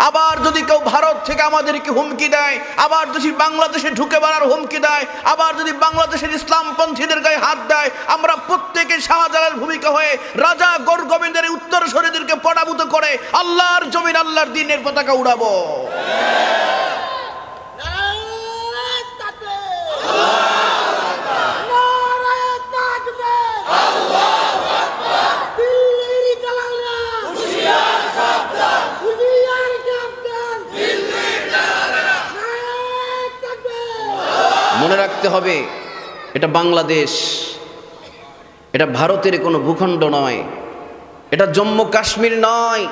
আবার যদি কেউ ভারত থেকে আমাদেরকে হুমকি দেয়, আবার যদি বাংলাদেশে ঢুকে বেড়ার হুমকি দেয়, আবার যদি বাংলাদেশের ইসলামপন্থীদের গায়ে হাত দেয়, আমরা প্রত্যেকে শাহজালালের ভূমিকা হয়ে রাজা গৌর গোবিন্দের উত্তরসূরিদেরকে পরাভূত করে আল্লাহর জমিন আল্লাহর দ্বীনের পতাকা উড়াবো। মনে রাখতে হবে, এটা বাংলাদেশ, এটা ভারতের কোনো ভূখণ্ড নয়, এটা জম্মু কাশ্মীর নয়।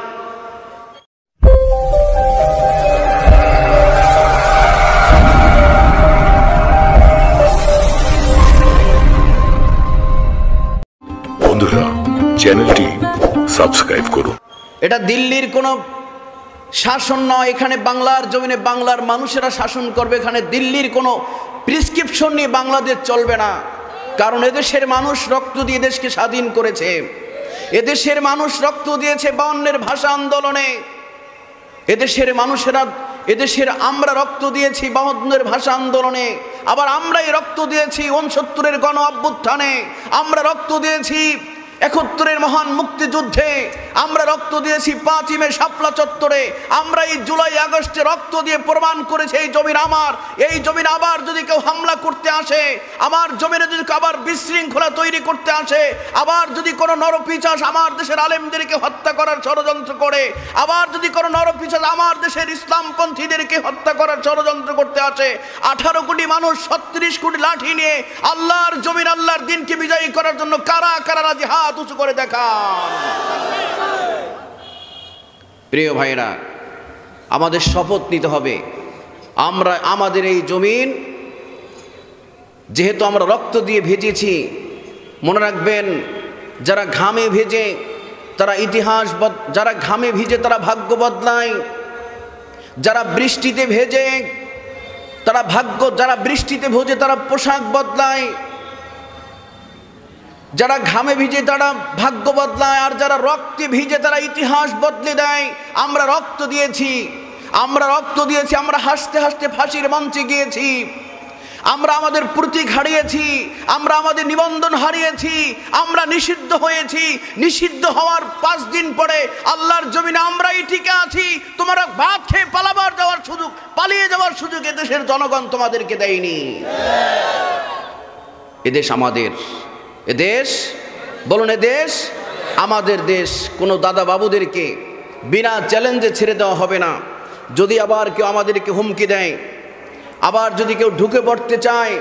বন্ধুরা, চ্যানেলটি সাবস্ক্রাইব করুন। এটা দিল্লির কোনো শাসন নয়, এখানে বাংলার জমিনে বাংলার মানুষেরা শাসন করবে। এখানে দিল্লির কোনো প্রেসক্রিপশন নিয়ে বাংলাদেশ চলবে না, কারণ এদেশের মানুষ রক্ত দিয়ে দেশকে স্বাধীন করেছে। এদেশের মানুষ রক্ত দিয়েছে 52-এর ভাষা আন্দোলনে, এদেশের আমরা রক্ত দিয়েছি 52-এর ভাষা আন্দোলনে, আবার আমরাই রক্ত দিয়েছি 69-এর গণ অভ্যুত্থানে, আমরা রক্ত দিয়েছি 71-এর মহান মুক্তিযুদ্ধে, আমরা রক্ত দিয়েছি 5ই মে শাপলা চত্বরে, আমরা এই জুলাই আগস্টে রক্ত দিয়ে প্রমাণ করেছি এই জমিন আমার। এই জমিন আবার যদি কেউ হামলা করতে আসে, আমার জমিনে যদি আবার বিশৃঙ্খলা তৈরি করতে আসে, আবার যদি কোনো নরপিশাচ আমার দেশের আলেমদেরকে হত্যা করার ষড়যন্ত্র করে, আবার যদি কোনো নরপিশাচ আমার দেশের ইসলামপন্থীদেরকে হত্যা করার ষড়যন্ত্র করতে আসে, 18 কোটি মানুষ 36 কোটি লাঠি নিয়ে আল্লাহর জমিন আল্লাহর দ্বীনকে বিজয়ী করার জন্য কারা কারা রাজি হাত উঁচু করে দেখান। প্রিয় ভাইরা, আমাদের শপথ নিতে হবে, আমরা আমাদের এই জমিন যেহেতু আমরা রক্ত দিয়ে ভেজেছি, মনে রাখবেন যারা ঘামে ভেজে তারা ইতিহাস, যারা ঘামে ভিজে তারা ভাগ্য বদলায়, যারা বৃষ্টিতে ভেজে তারা ভাগ্য, যারা বৃষ্টিতে ভেজে তারা পোশাক বদলায়, যারা ঘামে ভিজে তারা ভাগ্য বদলায়, আর যারা রক্তে ভিজে তারা ইতিহাস বদলে দেয়। আমরা রক্ত দিয়েছি, আমরা হাসতে হাসতে ফাঁসির মঞ্চে গিয়েছি, আমরা আমাদের প্রতীক হারিয়েছি, আমরা আমাদের নিবন্ধন হারিয়েছি, আমরা নিষিদ্ধ হয়েছি। নিষিদ্ধ হওয়ার 5 দিন পরে আল্লাহর জমিনে আমরাই টিকে আছি। তোমরা ভাত খেয়ে পালিয়ে যাওয়ার সুযোগ এদেশের জনগণ তোমাদেরকে দেয়নি। এদেশ আমাদের, এদেশ বলুন, এদেশ আমাদের দেশ। কোনো দাদা বাবুদেরকে বিনা চ্যালেঞ্জে ছেড়ে দেওয়া হবে না। যদি আবার কেউ আমাদেরকে হুমকি দেয়, আবার যদি কেউ ঢুকে পড়তে চায়,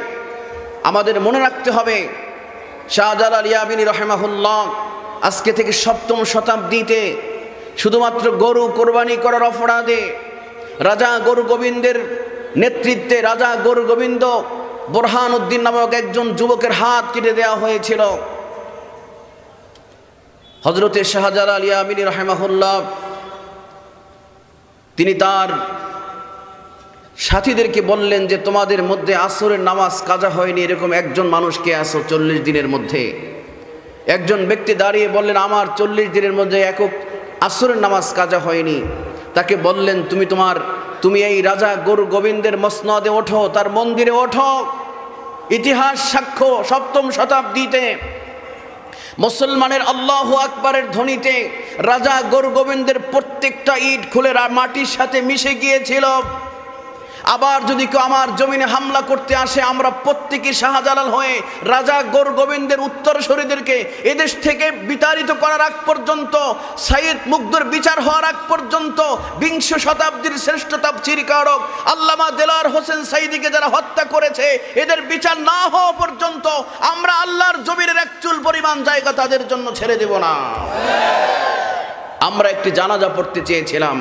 আমাদের মনে রাখতে হবে শাহজালাল ইয়াবিনী রাহিমাহুল্লাহ আজকে থেকে 7ম শতাব্দীতে শুধুমাত্র গরু কোরবানি করার অপরাধে রাজা গরু গোবিন্দের নেতৃত্বে রাজা গরু গোবিন্দ বোরহান উদ্দিন নামক একজন যুবকের হাত কেটে দেওয়া হয়েছিল। হযরতে শাহজালাল ইয়াবিনী রাহিমাহুল্লাহ তিনি তার সাথীদেরকে বললেন যে তোমাদের মধ্যে আসরের নামাজ কাজা হয়নি এরকম একজন মানুষ কে আছো 40 দিনের মধ্যে? একজন ব্যক্তি দাঁড়িয়ে বললেন আমার 40 দিনের মধ্যে একক আসরের নামাজ কাজা হয়নি। তাকে বললেন তুমি এই রাজা গরু গোবিন্দের মসনদে ওঠো, তার মন্দিরে ওঠো। ইতিহাস সাক্ষ্য 7ম শতাব্দীতে মুসলমানের আল্লাহু আকবারের ধ্বনিতে রাজা গরু গোবিন্দের প্রত্যেকটা ইট খুলে মাটির সাথে মিশে গিয়েছিল। আবার যদি কেউ আমার জমিনে হামলা করতে আসে, আমরা প্রত্যেকে শাহজালাল হয়ে রাজা গৌর গোবিন্দের উত্তরসূরিদেরকে এদেশ থেকে বিতাড়িত করার আগ পর্যন্ত, সাইয়েদ মুগ্ধর বিচার হওয়ার আগ পর্যন্ত, 20 শতাব্দীর শ্রেষ্ঠ তাফসীরকারক আল্লামা দেলাওয়ার হোসেন সাইদিকে যারা হত্যা করেছে এদের বিচার না হওয়া পর্যন্ত আমরা আল্লাহর জমিনের এক চুল পরিমাণ জায়গা তাদের জন্য ছেড়ে দেব না। আমরা একটি জানাজা পড়তে চেয়েছিলাম,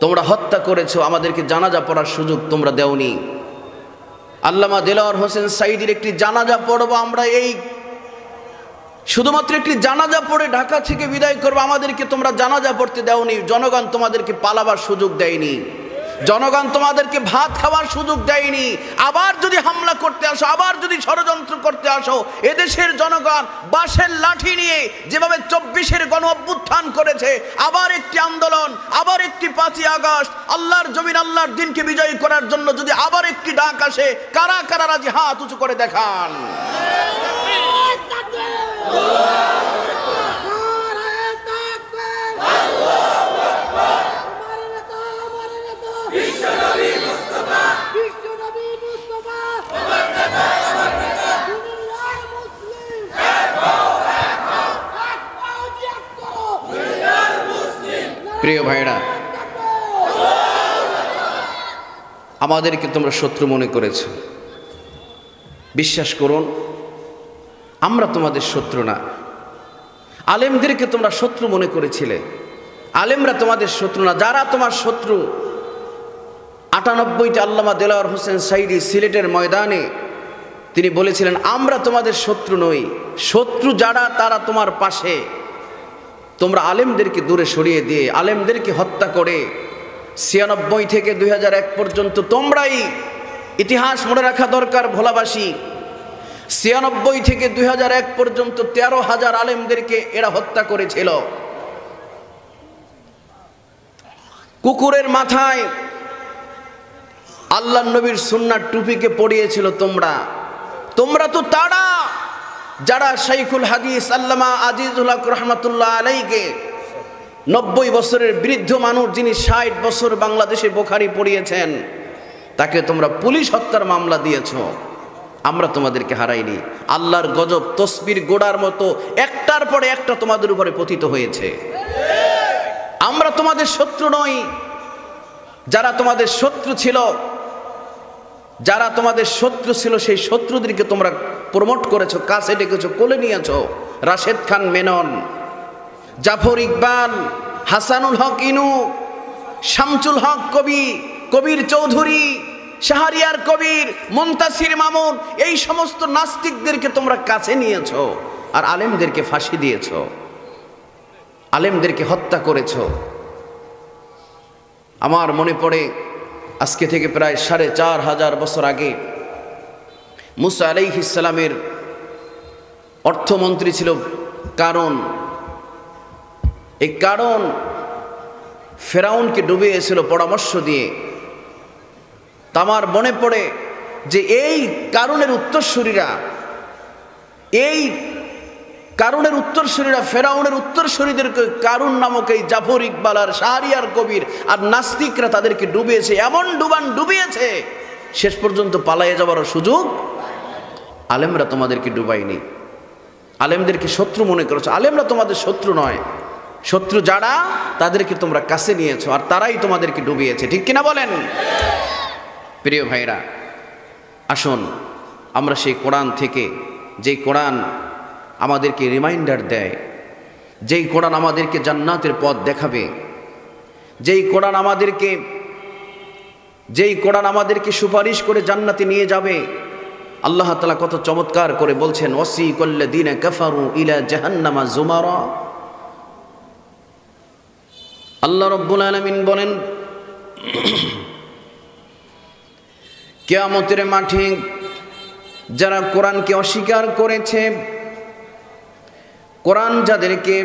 তোমরা হত্যা করেছো, আমাদেরকে জানাজা পড়ার সুযোগ তোমরা দেওনি। আল্লামা দেলাওয়ার হোসেন সাইদির একটি জানাজা পড়বো আমরা, এই শুধুমাত্র একটি জানাজা পড়ে ঢাকা থেকে বিদায় করবো, আমাদেরকে তোমরা জানাজা পড়তে দেওনি। জনগণ তোমাদেরকে পালাবার সুযোগ দেয়নি, জনগণ তোমাদেরকে ভাত খাওয়ার সুযোগ দেয়নি। আবার যদি হামলা করতে আসো, আবার যদি ষড়যন্ত্র করতে আসো, এদেশের জনগণ বাঁশের লাঠি নিয়ে যেভাবে 24-এর গণ অভ্যুত্থান করেছে, আবার একটি আন্দোলন, আবার একটি 5ই আগস্ট আল্লাহর জমিন আল্লাহর দিনকে বিজয়ী করার জন্য যদি আবার একটি ডাক আসে, কারা কারা রাজি হাত উঁচু করে দেখান। প্রিয় ভাইরা, আমাদেরকে তোমরা শত্রু মনে করেছো। বিশ্বাস করুন, আমরা তোমাদের শত্রু না। আলেমদেরকে তোমরা শত্রু মনে করেছিলে, আলেমরা তোমাদের শত্রু না। যারা তোমার শত্রু, 98তে আল্লামা দেলোয়ার হোসেন সাইদি সিলেটের ময়দানে তিনি বলেছিলেন, আমরা তোমাদের শত্রু নই, শত্রু যারা তারা তোমার পাশে। তোমরা আলেমদেরকে দূরে সরিয়ে দিয়ে, আলেমদেরকে হত্যা করে 96 থেকে 2001 পর্যন্ত তোমরাই, ইতিহাস মনে রাখা দরকার ভোলাবাসী, 96 থেকে 2001 পর্যন্ত 13,000 আলেমদেরকে এরা হত্যা করেছিল। কুকুরের মাথায় আল্লাহর নবীর সুন্নাত টুপিকে পরিয়েছিল তোমরা। তোমরা তো তারা যারা শাইখুল হাদিস আল্লামা আজিজুল হক রহমাতুল্লাহ আলাইকে, 90 বছরের বৃদ্ধ মানুষ যিনি 60 বছর বাংলাদেশে বুখারী পড়িয়েছেন, তাকে তোমরা পুলিশ হত্যার মামলা দিয়েছ। আমরা তোমাদেরকে হারাইনি। আল্লাহর গজব তসবির গোড়ার মতো একটার পরে একটা তোমাদের উপরে পতিত হয়েছে। আমরা তোমাদের শত্রু নই। যারা তোমাদের শত্রু ছিল, যারা তোমাদের শত্রু ছিল, সেই শত্রুদেরকে তোমরা প্রমোট করেছো, কাছে ডেকেছো, কোলে নিয়েছো। রাশেদ খান মেনন, জাফর ইকবাল, হাসানুল হক ইনু, শামসুল হক কবি, কবির চৌধুরী, শাহরিয়ার কবির, মুনতাসির মামুন, এই সমস্ত নাস্তিকদেরকে তোমরা কাছে নিয়েছো আর আলেমদেরকে ফাঁসি দিয়েছো, আলেমদেরকে হত্যা করেছো। আমার মনে পড়ে আজকে থেকে প্রায় 4500 বছর আগে মুসা আলাইহিস সালামের অর্থমন্ত্রী ছিল কারণ। এই কারণ ফেরাউনকে ডুবিয়েছিল পরামর্শ দিয়ে। আমার মনে পড়ে যে এই কারণের উত্তরসূরিরা, ফেরাউনের উত্তরসূরিদেরকে কারুন নামক এই জাফর ইকবাল আর শাহরিয়ার কবির আর নাস্তিকরা তাদেরকে ডুবিয়েছে, এমন ডুবিয়েছে শেষ পর্যন্ত পালাইয়ে যাওয়ার সুযোগ। আলেমরা তোমাদেরকে ডুবাইনি, আলেমদেরকে শত্রু মনে করেছো। আলেমরা তোমাদের শত্রু নয়, শত্রু যারা তাদেরকে তোমরা কাছে নিয়েছো আর তারাই তোমাদেরকে ডুবিয়েছে। ঠিক কিনা বলেন? প্রিয় ভাইরা, আসুন আমরা সেই কোরআন থেকে, যেই কোরআন আমাদেরকে রিমাইন্ডার দেয়, যেই কোরআন আমাদেরকে জান্নাতের পথ দেখাবে, যেই কোরআন আমাদেরকে সুপারিশ করে জান্নাতে নিয়ে যাবে। আল্লাহ তাআলা কত চমৎকার করে বলছেন, ওয়াসিকাল্লাযীনা কাফারু ইলা জাহান্নামা যুমারা। আল্লাহ রাব্বুল আলামিন বলেন, কিয়ামতের মাঠে যারা কোরআনকে অস্বীকার করেছে, কোরআন যাদেরকে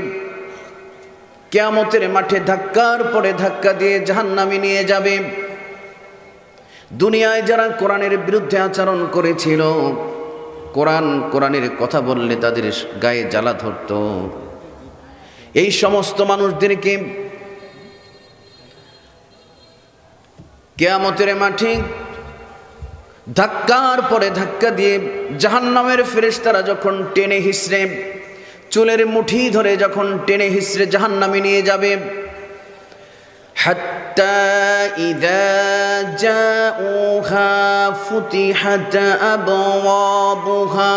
কিয়ামতের মাঠে ধাক্কার পরে ধাক্কা দিয়ে জাহান্নামে নিয়ে যাবে। দুনিয়ায় যারা কোরআনের বিরুদ্ধে আচরণ করেছিল, কোরআনের কথা বললে তাদের গায়ে জ্বালা ধরত, এই সমস্ত মানুষদেরকে কিয়ামতের মাঠে ধাক্কার পরে ধাক্কা দিয়ে জাহান্নামের ফেরেশতারা যখন টেনে হিসড়ে, চুলের মুঠি ধরে যখন টেনে হিসড়ে জাহান্নামে নিয়ে যাবে, হাত্তা ইযা জাউহা ফুতিহাত আবওয়াবুহা,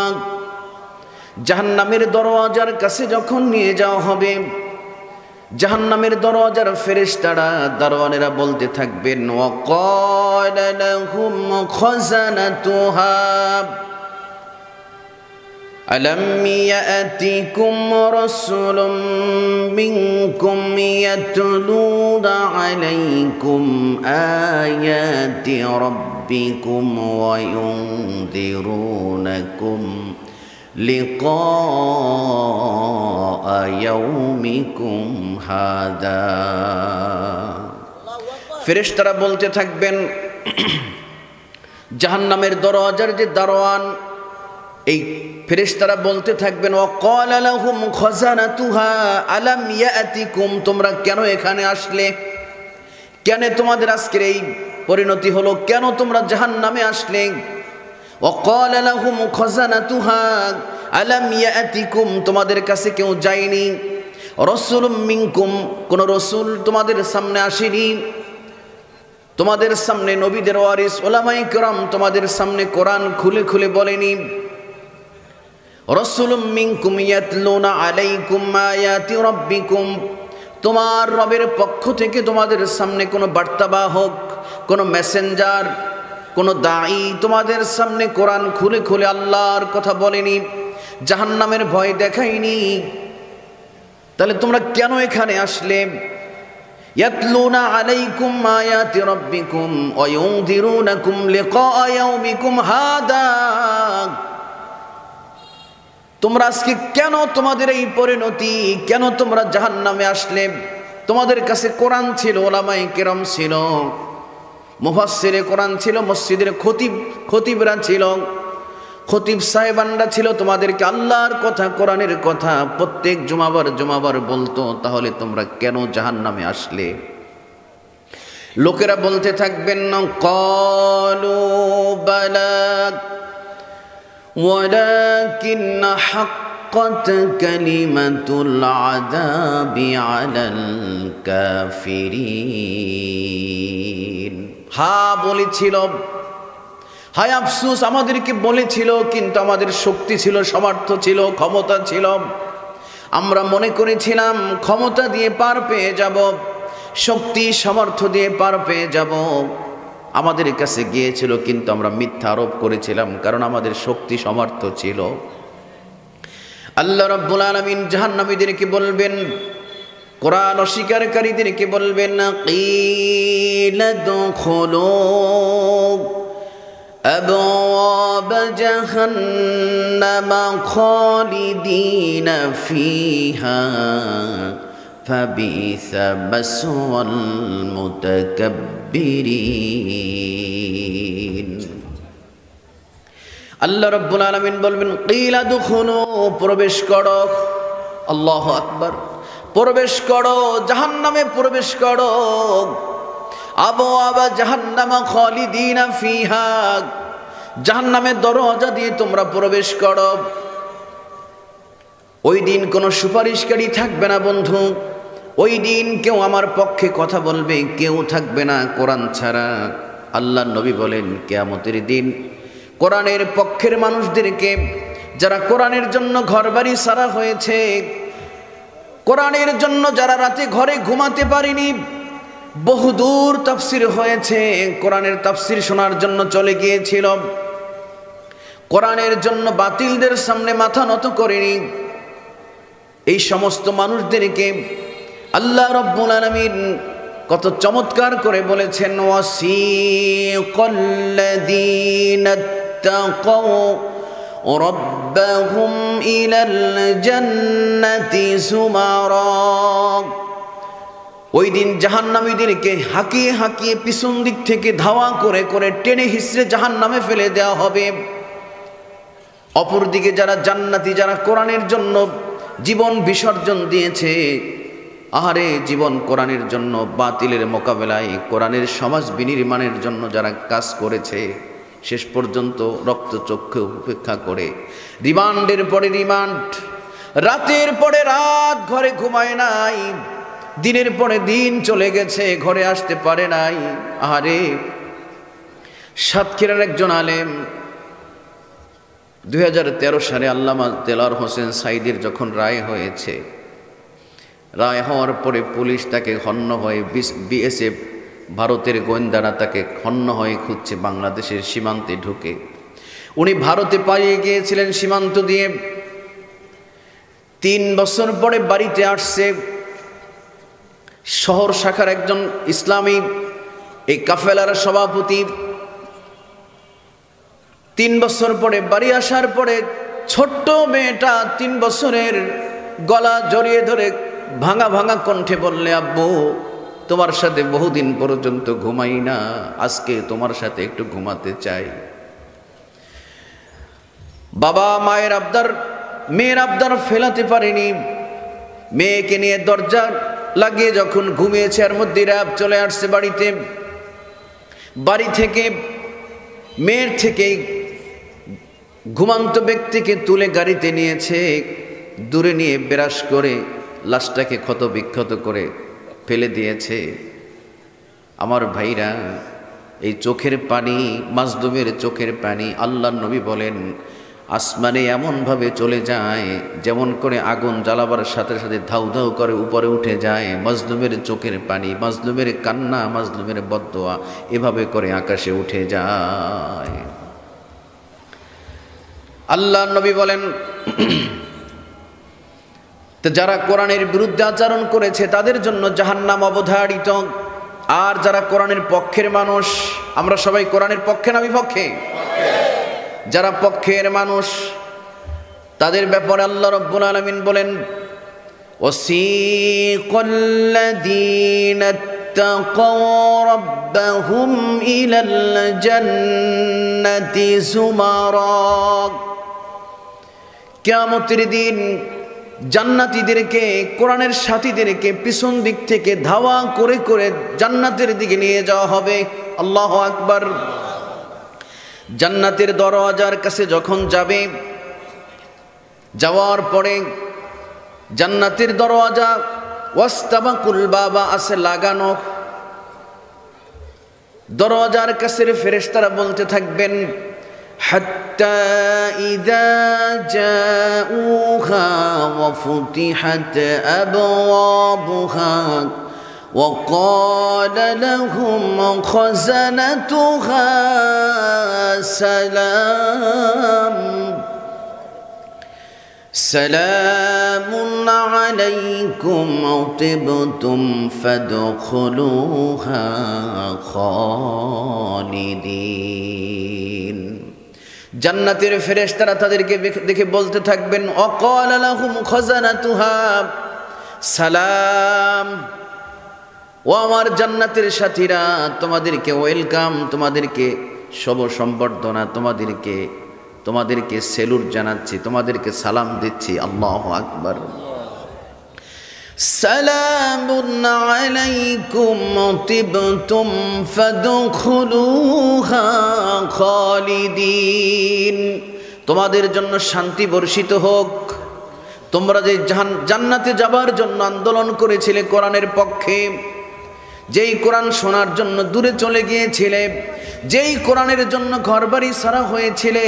জাহান্নামের দরওয়াজার কাছে যখন নিয়ে যাওয়া হবে, জাহান্নামের দরওয়াজার ফেরেশতারা, দারওয়ানেরা বলতে থাকবেন, ওয়াকালা লাহুম খাযানাতুহা আলাম ইয়াতিকুম রাসূলুম মিনকুম ইয়াতলুনা আলাইকুম আয়াতি রাব্বিকুম ওয়া ইউনযিরুনাকুম লিকা ইয়াউমিকুম হাদা। ফেরেশতারা বলতে থাকবেন, জাহান্নামের দরজার যে দারোয়ান, এই ফেরেশতারা বলতে থাকবেন, ওয়াকালা লাহুম খাজানাতুহা আলাম ইয়াতিকুম, তোমরা কেন এখানে আসলে, কেন তোমাদের আজকের এই পরিণতি হলো, কেন তোমরা জাহান্নামে আসলে। ওয়াকালা লাহুম খাজানাতুহা আলাম ইয়াতিকুম, তোমাদের কাছে কেউ যায়নি, রাসূলুম মিনকুম, কোন রাসূল তোমাদের সামনে আসেনি, তোমাদের সামনে নবীদের ওয়ারিস উলামায়ে কেরাম তোমাদের সামনে কোরআন খুলে খুলে বলেনি। রাসূলুম মিনকুম ইয়াতলুনা আলাইকুম আয়াতি রাব্বিকুম, তোমার রবের পক্ষ থেকে তোমাদের সামনে কোনো বার্তাবাহক, কোনো মেসেঞ্জার, কোনো দাঈ তোমাদের সামনে কোরআন খুলে খুলে আল্লাহর কথা বলেনি, জাহান্নামের ভয় দেখায়নি। তাহলে তোমরা কেন এখানে আসলে? ইয়াতলুনা আলাইকুম আয়াতি রাব্বিকুম ওয়া ইউনযিরুনাকুম লিকা ইয়াউমিকুম হাদা, তোমরা আজকে কেন, তোমাদের এই পরিণতি কেন, তোমরা জাহান্নামে আসলে? তোমাদের কাছে কোরআন ছিল, উলামায়ে কেরাম ছিল, মুফাসসিরে কোরআন ছিল, মসজিদের খতিবরা ছিল, খতিব সাহেবানরা ছিল, তোমাদেরকে আল্লাহর কথা, কোরআনের কথা প্রত্যেক জুমাবার বলতো, তাহলে তোমরা কেন জাহান্নামে আসলে? লোকেরা বলতে থাকবেন, ক্বালু বালা ওয়ালাকিন হাক্কাত কালিমাতুল আযাবি আলাল কাফিরিন, হ্যাঁ বলেছিল, হায় আফসোস আমাদেরকে বলেছিল, কিন্তু আমাদের শক্তি ছিল, সামর্থ্য ছিল, ক্ষমতা ছিল, আমরা মনে করেছিলাম ক্ষমতা দিয়ে পার পেয়ে যাব, শক্তি সামর্থ্য দিয়ে পার পেয়ে যাব, আমাদের কাছে গিয়েছিল, কিন্তু আমরা মিথ্যা আরোপ করেছিলাম, কারণ আমাদের শক্তি সামর্থ্য ছিল। আল্লাহ রাব্বুল আলামিন জাহান্নামীদেরকে বলবেন, কোরআন অস্বীকারীদেরকে বলবেন, কিলা দুখুলু أبواب جهنم خالدين فيها فبئس مثوى المتكبرين। আল্লাহ রাব্বুল আলামিন বলবেন, কিলা দুখুলু, প্রবেশ করো, আল্লাহু আকবার, প্রবেশ করো, জাহান্নামে প্রবেশ করো, আবওয়াবা জাহান্নামা খালিদিনা ফিহা, জাহান্নামের দরজা দিয়ে তোমরা প্রবেশ করো। ওই দিন কোনো সুপারিশকারী থাকবে না বন্ধু, ওই দিন কেউ আমার পক্ষে কথা বলবে কেউ থাকবে না কোরআন ছাড়া। আল্লাহর নবী বলেন, কিয়ামতের দিন কোরআনের পক্ষের মানুষদেরকে, যারা কোরআনের জন্য ঘরবাড়ি সারা হয়েছে, কোরআনের জন্য যারা রাতে ঘরে ঘুমাতে পারেনি, বহুদূর তাফসির হয়েছে, কোরআনের তাফসির শোনার জন্য চলে গিয়েছিল, কোরআনের জন্য বাতিলদের সামনে মাথা নত করেনি, এই সমস্ত মানুষদেরকে আল্লাহ রাব্বুল আলামিন কত চমৎকার করে বলেছেন, ওয়াসিকাল্লাযীনা তাকাউ রাব্বাহুম ইলাল জান্নাতি যুমারা, ওই দিন জাহান্নামীদেরকে হাঁকিয়ে হাঁকিয়ে পিছন দিক থেকে ধাওয়া করে করে টেনে হিসড়ে জাহান্নামে ফেলে দেওয়া হবে। অপরদিকে যারা জান্নাতি, যারা কোরআনের জন্য জীবন বিসর্জন দিয়েছে, আহারে জীবন কোরআনের জন্য, বাতিলের মোকাবেলায় কোরআনের সমাজ বিনির্মাণের জন্য যারা কাজ করেছে, শেষ পর্যন্ত রক্তচক্ষু উপেক্ষা করে রিমান্ডের পরে রিমান্ড, রাতের পরে রাত ঘরে ঘুমায় নাই, দিনের পরে দিন চলে গেছে, ঘরে আসতে পারে নাই। আহারে, সাতক্ষীরার একজন আলেম 2013 সালে আল্লামা দেলাওয়ার হোসেন সাঈদীর যখন রায় হয়েছে, রায় হওয়ার পরে পুলিশ তাকে হন্য হয়ে, বিএসএফ ভারতের গোয়েন্দারা তাকে হন্য হয়ে খুঁজছে বাংলাদেশের সীমান্তে ঢুকে। উনি ভারতে পালিয়ে গিয়েছিলেন সীমান্ত দিয়ে, 3 বছর পরে বাড়িতে আসছে। শহর শাখার একজন ইসলামী এই কাফেলার সভাপতি, 3 বছর পরে বাড়ি আসার পরে ছোট্ট মেয়েটা 3 বছরের, গলা জড়িয়ে ধরে ভাঙা ভাঙা কণ্ঠে বললে, আব্বু তোমার সাথে বহুদিন পর্যন্ত ঘুমাই না, আজকে তোমার সাথে একটু ঘুমাতে চাই। বাবা মায়ের আবদার, মেয়ের আবদার ফেলাতে পারেনি। মেয়েকে নিয়ে দরজা লাগিয়ে যখন ঘুমিয়েছে, এর মধ্যে রাত চলে আসছে বাড়িতে। বাড়ি থেকে, মেয়ের থেকে ঘুমান্ত ব্যক্তিকে তুলে গাড়িতে নিয়েছে, দূরে নিয়ে বিরাস করে লাশটাকে ক্ষত বিক্ষত করে ফেলে দিয়েছে। আমার ভাইরা, এই চোখের পানি, মাজলুমের চোখের পানি, আল্লাহর নবী বলেন আসমানে এমনভাবে চলে যায় যেমন করে আগুন জ্বালাবার সাথে সাথে ধাউ ধাউ করে উপরে উঠে যায়। মাজলুমের চোখের পানি, মাজলুমের কান্না, মাজলুমের বদদোয়া এভাবে করে আকাশে উঠে যায়। আল্লাহর নবী বলেন তো যারা কোরআনের বিরুদ্ধে আচরণ করেছে তাদের জন্য জাহান্নাম অবধারিত। আর যারা কোরআনের পক্ষের মানুষ, আমরা সবাই কোরআনের পক্ষে না বিপক্ষে? যারা পক্ষের মানুষ তাদের ব্যাপারে আল্লাহ রাব্বুল আলামিন বলেন ওয়াসিকাল্লাযীনা ইত্তাকাউ রাব্বাহুম ইলাল জান্নাতি যুমারা। কিয়ামতের দিন জান্নাতীদেরকে, কোরআনের সাথীদেরকে পিছন দিক থেকে ধাওয়া করে করে জান্নাতের দিকে নিয়ে যাওয়া হবে। আল্লাহু আকবার। জান্নাতের দরওয়াজার কাছে যখন যাবে, যাওয়ার পরে জান্নাতের দরওয়াজা ওয়াস্তাবাকুল বাবা আছে লাগানো, দরওয়াজার কাছে ফেরেশতারা বলতে থাকবেন হাত্তা ইযা জাউহা ওয়া ফুতিহাত আবওয়াবুহা وقال لهم خزنتها سلام عليكم طبتم فادخلوها خالدين। জান্নাতের ফেরেশতারা তাদেরকে দেখে বলতে থাকবেন وقال لهم خزنتها সালাম, ও আমার জান্নাতের সাথীরা তোমাদেরকে ওয়েলকাম, তোমাদেরকে শুভ সম্বর্ধনা, তোমাদেরকে সেলুট জানাচ্ছি, তোমাদেরকে সালাম দিচ্ছি। আল্লাহু আকবার। সালামুন আলাইকুম তিবতুম ফাদখুলুহা খালিদিন। তোমাদের জন্য শান্তি বর্ষিত হোক। তোমরা যে জান্নাতে যাবার জন্য আন্দোলন করেছিলে কোরআনের পক্ষে, যেই কোরআন শোনার জন্য দূরে চলে গিয়েছিলে, যেই কোরআনের জন্য ঘরবাড়ি ছাড়া হয়েছিলে,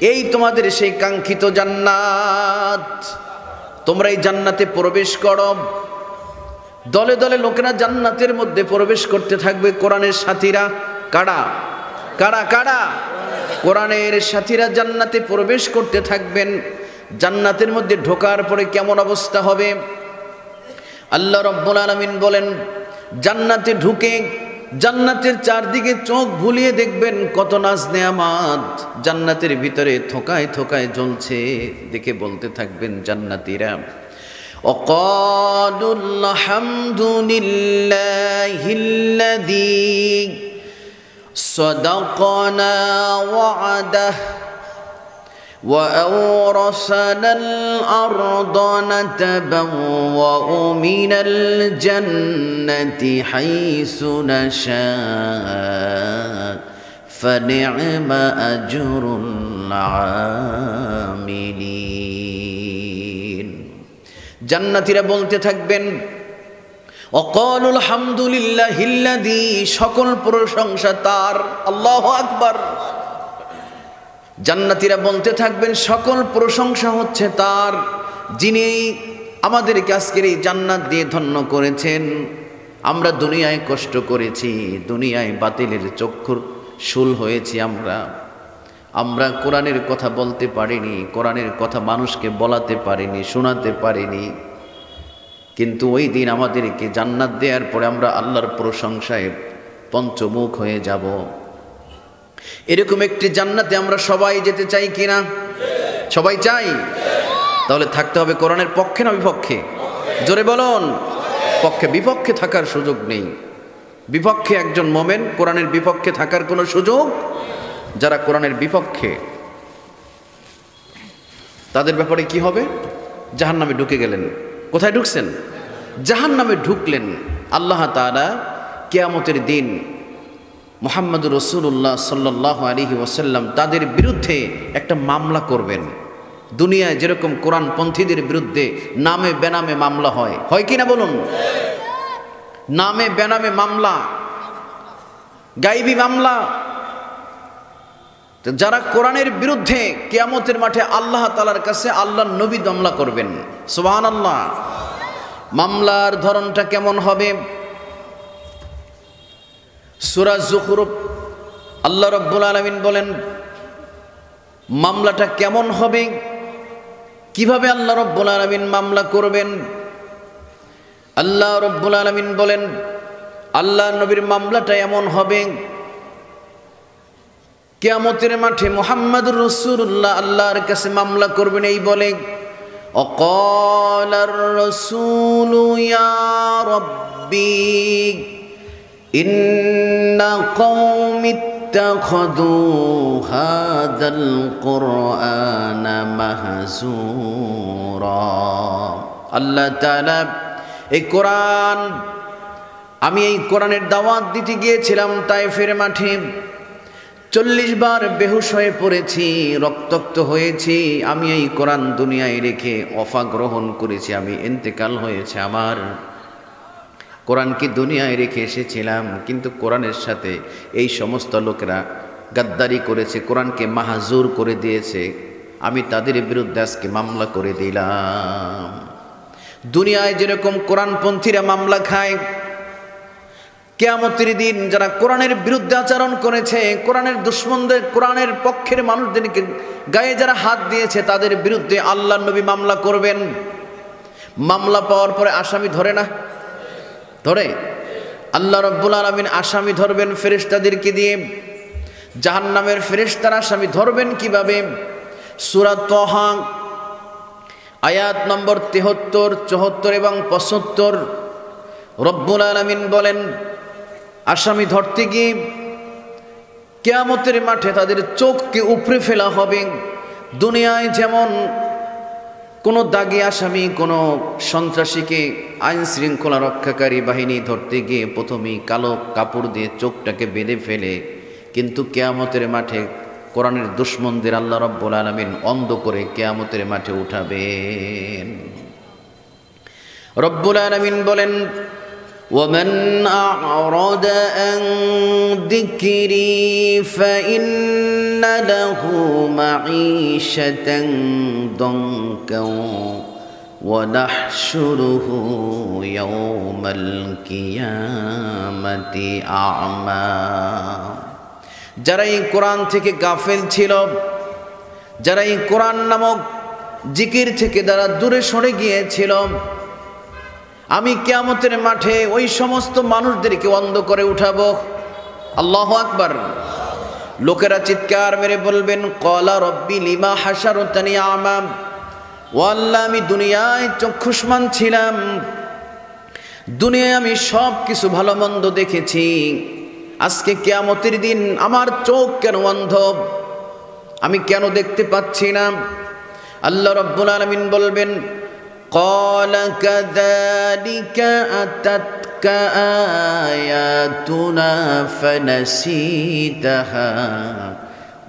এই তোমাদের সেই কাঙ্ক্ষিত জান্নাত। তোমরা এই জান্নাতে প্রবেশ করো। দলে দলে লোকেরা জান্নাতের মধ্যে প্রবেশ করতে থাকবে। কোরআনের সাথীরা কারা কারা কারা? কোরআনের সাথীরা জান্নাতে প্রবেশ করতে থাকবেন। জান্নাতের মধ্যে ঢোকার পরে কেমন অবস্থা হবে? আল্লাহ রাব্বুল আলামিন বলেন জান্নাতে ঢুকে জান্নাতের চারদিকে চোখ ভুলিয়ে দেখবেন কত নাজ নেয়ামত জান্নাতের ভিতরে থোকায় থোকায় জ্বলছে। দেখে বলতে থাকবেন জান্নাতীরা ওয়াকালুল হামদুলিল্লাহিল্লাযী সাদাকানা ওয়া'দাহু وأورثنا الأرض نتبوأ من الجنة حيث نشاء فنعم أجر العاملين। জান্নাতীরা বলতে থাকবেন ওয়াকালুল হামদুলিল্লাহিল্লাযী, সকল প্রশংসা তার। আল্লাহু আকবার। জান্নাতীরা বলতে থাকবেন সকল প্রশংসা হচ্ছে তার, যিনি আমাদেরকে আজকের এই জান্নাত দিয়ে ধন্য করেছেন। আমরা দুনিয়ায় কষ্ট করেছি, দুনিয়ায় বাতিলের চক্ষুর শুল হয়েছি। আমরা কোরআনের কথা বলতে পারিনি, কোরআনের কথা মানুষকে বলাতে পারিনি, শোনাতে পারিনি। কিন্তু ওই দিন আমাদেরকে জান্নাত দেওয়ার পরে আমরা আল্লাহর প্রশংসায় পঞ্চমুখ হয়ে যাব। এরকম একটি জান্নাতে আমরা সবাই যেতে চাই কিনা? সবাই চাই। তাহলে থাকতে হবে কোরআনের পক্ষে না বিপক্ষে? জোরে বলুন। পক্ষে বিপক্ষে থাকার সুযোগ নেই। বিপক্ষে একজন মোমেন, কোরআনের বিপক্ষে থাকার কোনো সুযোগ। যারা কোরআনের বিপক্ষে, তাদের ব্যাপারে কি হবে? জাহান্নামে ঢুকে গেলেন। কোথায় ঢুকছেন? জাহান্নামে ঢুকলেন। আল্লাহ তাআলা কিয়ামতের দিন মুহাম্মদুর রাসূলুল্লাহ সাল্লাল্লাহু আলাইহি ওয়াসাল্লাম তাদের বিরুদ্ধে একটা মামলা করবেন। দুনিয়ায় যেরকম কোরআনপন্থীদের বিরুদ্ধে নামে বেনামে মামলা হয়, হয় কি না বলুন? নামে বেনামে মামলা, গায়েবী মামলা। যারা কোরআনের বিরুদ্ধে কিয়ামতের মাঠে আল্লাহ তাআলার কাছে আল্লাহর নবী মামলা করবেন। সুবহানাল্লাহ। মামলার ধরনটা কেমন হবে? সূরা যুখরুফ আল্লাহ রাব্বুল আলামিন বলেন মামলাটা কেমন হবে, কিভাবে আল্লাহ রাব্বুল আলামিন মামলা করবেন। আল্লাহ রাব্বুল আলামিন বলেন আল্লাহ নবীর মামলাটা এমন হবে, কিয়ামতের মাঠে মুহাম্মদুর রাসূলুল্লাহ আল্লাহর কাছে মামলা করবেন এই বলে, অকালার রাসূলু ইয়া রাব্বি ইন্না কওমি ইত্তাখাযু হাযাল কুরআনা মাহজুরা। আল্লাহ তাআলা এই কোরআন, আমি এই কোরআনের দাওয়াত দিতে গিয়েছিলাম তায়েফের মাঠে, 40 বার বেহুশ হয়ে পড়েছি, রক্তাক্ত হয়েছি। আমি এই কোরআন দুনিয়ায় রেখে ওফা গ্রহণ করেছি, আমি ইন্তেকাল হয়েছে আমার। কোরআনকে দুনিয়ায় রেখে এসেছিলাম, কিন্তু কোরআনের সাথে এই সমস্ত লোকেরা গাদ্দারি করেছে, কোরআনকে মাহজুর করে দিয়েছে। আমি তাদের বিরুদ্ধে আজকে মামলা করে দিলাম। দুনিয়ায় যেরকম কোরআনপন্থীরা মামলা খায়, কিয়ামতের দিন যারা কোরআনের বিরুদ্ধে আচরণ করেছে, কোরআনের দুশমনদের, কোরআনের পক্ষের মানুষদেরকে গায়ে যারা হাত দিয়েছে, তাদের বিরুদ্ধে আল্লাহর নবী মামলা করবেন। মামলা পাওয়ার পরে আসামি ধরে না? ধরে। আল্লাহ রাব্বুল আলামিন আসামি ধরবেন ফেরেশতাদেরকে দিয়ে। জাহান্নামের ফেরেশতারা আসামি ধরবেন কিভাবে? সূরা তাহা আয়াত নম্বর 73, 74 এবং 75 রব্বুল আলামিন বলেন আসামি ধরতে গিয়ে কিয়ামতের মাঠে তাদের চোখকে উপড়ে ফেলা হবে। দুনিয়ায় যেমন কোনো দাগী আসামি, কোনো সন্ত্রাসীকে আইন শৃঙ্খলা রক্ষাকারী বাহিনী ধরতে গিয়ে প্রথমেই কালো কাপড় দিয়ে চোখটাকে বেঁধে ফেলে, কিন্তু কিয়ামতের মাঠে কোরআনের দুশমনদের আল্লাহ রাব্বুল আলামিন অন্ধ করে কিয়ামতের মাঠে উঠাবেন। রব্বুল আলামিন বলেন وَمَنْ أَعْرَضَ عَنْ ذِكْرِي فَإِنَّ لَهُ مَعِيشَةً ضَنكًا وَنَحْشُرُهُ يَوْمَ الْقِيَامَةِ أَعْمَى। যারা এই কোরআন থেকে গাফেল ছিল, যারা এই কোরআন নামক জিকির থেকে যারা দূরে সরে গিয়েছিল, আমি কিয়ামতের মাঠে ওই সমস্ত মানুষদেরকে অন্ধ করে উঠাবো। আল্লাহু আকবার। লোকেরা চিৎকার মেরে বলবেন ক্বালা রব্বি লিমা হাশারতানি আমা। ও আল্লাহ, আমি দুনিয়ায় চক্ষুষ্মান ছিলাম, দুনিয়ায় আমি সব কিছু ভালো মন্দ দেখেছি, আজকে কিয়ামতের দিন আমার চোখ কেন অন্ধ, আমি কেন দেখতে পাচ্ছি না? আল্লাহ রাব্বুল আলামিন বলবেন قال كذلك أتتك آياتنا فنسيتها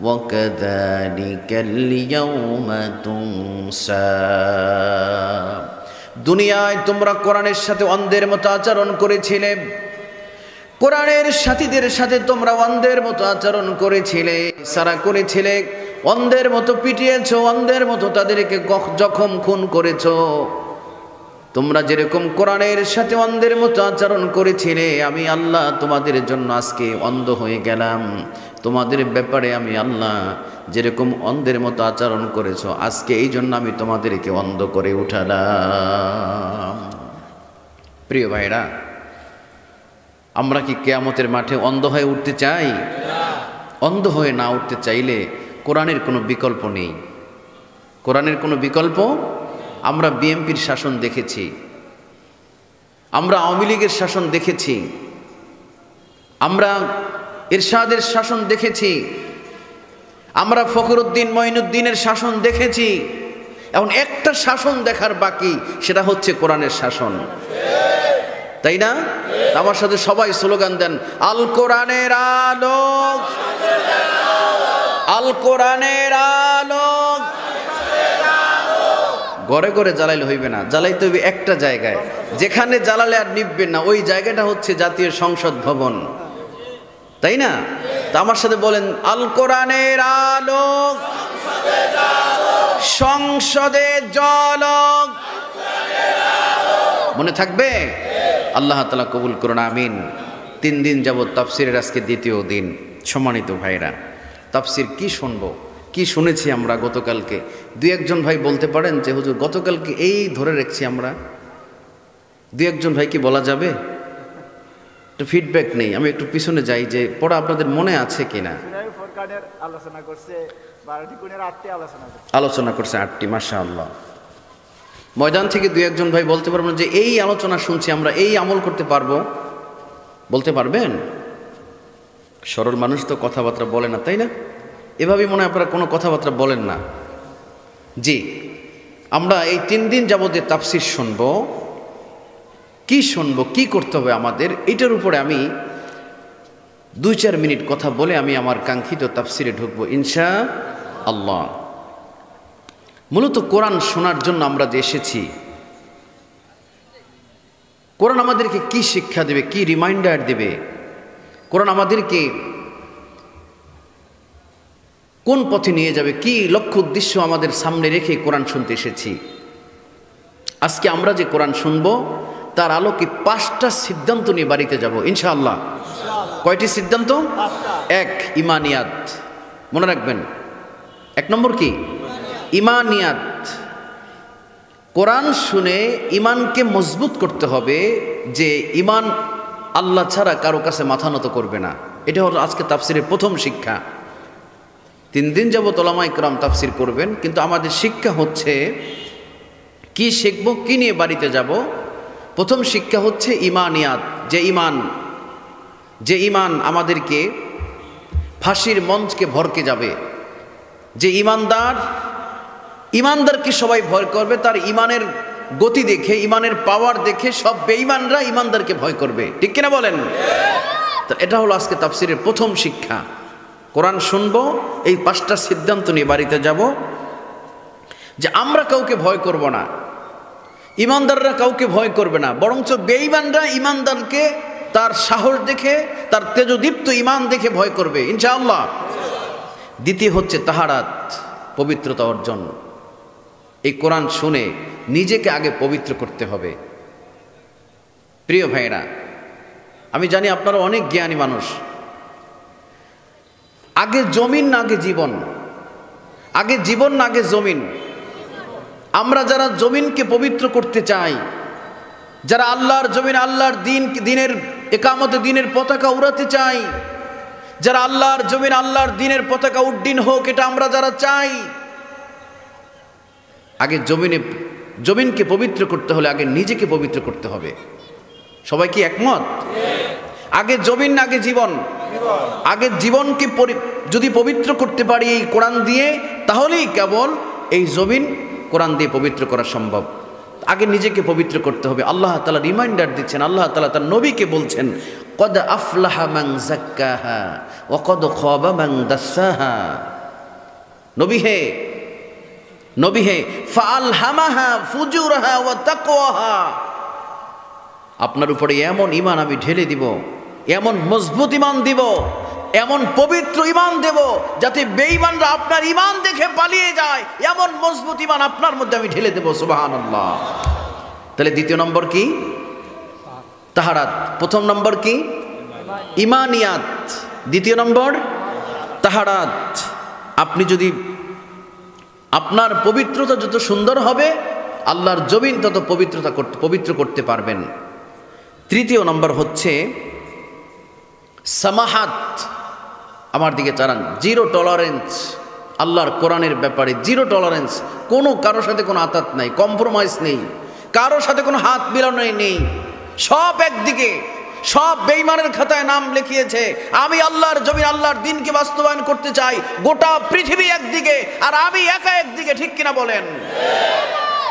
وكذلك اليوم تنسى। দুনিয়ায় তোমরা কোরআনের সাথে অন্ধের মতো আচরণ করেছিলে, কোরআনের সাথীদের সাথে তোমরা অন্ধের মতো আচরণ করেছিলে, সারা করেছিলে, অন্ধের মতো পিটিয়েছো, অন্ধের মতো তাদেরকে জখম খুন করেছো। তোমরা যেরকম কোরআনের সাথে অন্ধের মতো আচরণ করেছিলে, আমি আল্লাহ তোমাদের জন্য আজকে অন্ধ হয়ে গেলাম। তোমাদের ব্যাপারে আমি আল্লাহ যেরকম অন্ধের মতো আচরণ করেছো, আজকে এই জন্য আমি তোমাদেরকে অন্ধ করে উঠালাম। প্রিয় ভাইরা, আমরা কি কিয়ামতের মাঠে অন্ধ হয়ে উঠতে চাই? অন্ধ হয়ে না উঠতে চাইলে কোরআনের কোনো বিকল্প নেই। কোরআনের কোনো বিকল্প, আমরা বিএনপির শাসন দেখেছি, আমরা আওয়ামী লীগের শাসন দেখেছি, আমরা এরশাদের শাসন দেখেছি, আমরা ফখরুদ্দিন মঈনুদ্দিনের শাসন দেখেছি। এখন একটা শাসন দেখার বাকি, সেটা হচ্ছে কোরআনের শাসন, তাই না? আমার সাথে সবাই স্লোগান দেন, আল কোরআনের আলো, আল কোরআনের আলো। ঘরে ঘরে জ্বালাইলে হইবে না, জ্বালাইতে হইবে একটা জায়গায়, যেখানে জ্বালালে আর নিববে না, ওই জায়গাটা হচ্ছে জাতীয় সংসদ ভবন, তাই না? তা আমার সাথে বলেন, আল কোরআনের আলো সংসদে জ্বলক। মনে থাকবে? আল্লাহ তাআলা কবুল করুন, আমিন। 3 দিন যাবত তাফসিরের আজকে দ্বিতীয় দিন। সম্মানিত ভাইরা, তাফসির কি শুনবো, কি শুনেছি আমরা গতকালকে? 2-1 ভাই বলতে পারেন যে হুজুর গতকালকে এই ধরে রেখেছি আমরা? 2-1 ভাই কি বলা যাবে? একটু ফিডব্যাক নেই, আমি একটু পিছনে যাই, যে পড়া আপনাদের মনে আছে কিনা? আলোচনা করছে 8টি, মাশাআল্লাহ। ময়দান থেকে 2-1 ভাই বলতে পারবেন যে এই আলোচনা শুনছি আমরা, এই আমল করতে পারবো? বলতে পারবেন? সরল মানুষ তো কথাবার্তা বলে না, তাই না? এভাবেই মনে হয় আপনারা কোনো কথাবার্তা বলেন না। জি, আমরা এই 3 দিন যাবত তাফসির শুনবো। কি শুনবো, কি করতে হবে আমাদের, এটার উপরে আমি 2-4 মিনিট কথা বলে আমি আমার কাঙ্ক্ষিত তাফসিরে ঢুকবো ইনশাআল্লাহ। মূলত কোরআন শোনার জন্য আমরা যে এসেছি, কোরআন আমাদেরকে কি শিক্ষা দেবে, কি রিমাইন্ডার দেবে, কোরআন আমাদেরকে কোন পথে নিয়ে যাবে, কি লক্ষ্য উদ্দেশ্য আমাদের সামনে রেখে কোরআন শুনতে এসেছি। আজকে আমরা যে কোরআন শুনবো তার আলোকে 5টা সিদ্ধান্ত নিয়ে বাড়িতে যাব ইনশাআল্লাহ। কয়টি সিদ্ধান্ত? 1, ইমানিয়াত। মনে রাখবেন, 1 নম্বর কি? ইমানিয়াত। কোরআন শুনে ইমানকে মজবুত করতে হবে, যে ইমান আল্লাহ ছাড়া কারো কাছে মাথা নত করবে না। এটা হলো আজকে তাফসিরের প্রথম শিক্ষা। 3 দিন যাবত উলামায়ে কেরাম তাফসির করবেন, কিন্তু আমাদের শিক্ষা হচ্ছে কি শিখবো, কি নিয়ে বাড়িতে যাব। প্রথম শিক্ষা হচ্ছে ইমানিয়াত, যে ইমান আমাদেরকে ফাঁসির মঞ্চকে ভরকে যাবে। যে ইমানদারকে সবাই ভয় করবে, তার ইমানের গতি দেখে, ইমানের পাওয়ার দেখে সব বেঈমানরা ইমানদারকে ভয় করবে, ঠিক কিনা বলেন? তো এটা হলো আজকে তাফসিরের প্রথম শিক্ষা। কোরআন শুনবো, এই 5টা সিদ্ধান্ত নিয়ে বাড়িতে যাব, যে আমরা কাউকে ভয় করব না, ইমানদাররা কাউকে ভয় করবে না, বরঞ্চ বেঈমানরা ইমানদারকে তার সাহস দেখে, তার তেজদীপ্ত ইমান দেখে ভয় করবে ইনশাআল্লাহ। দ্বিতীয় হচ্ছে তাহারাত, পবিত্রতা অর্জন। এই কোরআন শুনে নিজেকে আগে পবিত্র করতে হবে। প্রিয় ভাইরা, আমি জানি আপনারা অনেক জ্ঞানী মানুষ। আগে জমিন না আগে জীবন? আগে জীবন না আগে জমিন? আমরা যারা জমিনকে পবিত্র করতে চাই, যারা আল্লাহর জমিন, আল্লাহর দিনের একামতে দিনের পতাকা উড়াতে চাই, যারা আল্লাহর জমিন, আল্লাহর দিনের পতাকা উড্ডীন হোক, এটা আমরা যারা চাই, আগে জমিনকে পবিত্র করতে হলে আগে নিজেকে পবিত্র করতে হবে। সবাই কি একমত? আগে জমিন না আগে জীবন? আগে জীবনকে যদি পবিত্র করতে পারি এই কোরআন দিয়ে, তাহলেই কেবল এই জমিন কোরআন দিয়ে পবিত্র করা সম্ভব। আগে নিজেকে পবিত্র করতে হবে। আল্লাহ তাআলা রিমাইন্ডার দিচ্ছেন, আল্লাহ তাআলা তার নবীকে বলছেন, কদ আফলাহা মান যাক্কাহা ওয়া কদ খাবা মান দাসসাহা। নবী হে ফাআলহামাহা ফুজুরাহা ওয়া তাকওয়াহা। আপনার উপরে এমন ঈমান আমি ঢেলে দিব, এমন মজবুত ঈমান দিব, এমন পবিত্র ঈমান দেব, যাতে বেঈমানরা আপনার ঈমান দেখে পালিয়ে যায়, এমন মজবুত ঈমান আপনার মধ্যে আমি ঢেলে দেব। সুবহানাল্লাহ। তাহলে দ্বিতীয় নম্বর কি? তাহারাত। প্রথম নম্বর কি? ইমানিয়াত। দ্বিতীয় নম্বর তাহারাত। আপনি যদি আপনার পবিত্রতা যত সুন্দর হবে, আল্লাহর জমিন তত পবিত্র করতে পারবেন। তৃতীয় নম্বর হচ্ছে সামাহাত। আমার দিকে চালান, 0 টলারেন্স। আল্লাহর কোরআনের ব্যাপারে 0 টলারেন্স। কোনো কারোর সাথে কোনো আতাত নাই, কম্প্রোমাইজ নেই, কারোর সাথে কোনো হাত মিলানো নেই। সব একদিকে, সব বেঈমানের খাতায় নাম লিখিয়েছে। আমি আল্লাহর জমিন আল্লাহর দ্বীনকে বাস্তবায়ন করতে চাই, গোটা পৃথিবী একদিকে আর আমি একা একদিকে, ঠিক কিনা বলেন?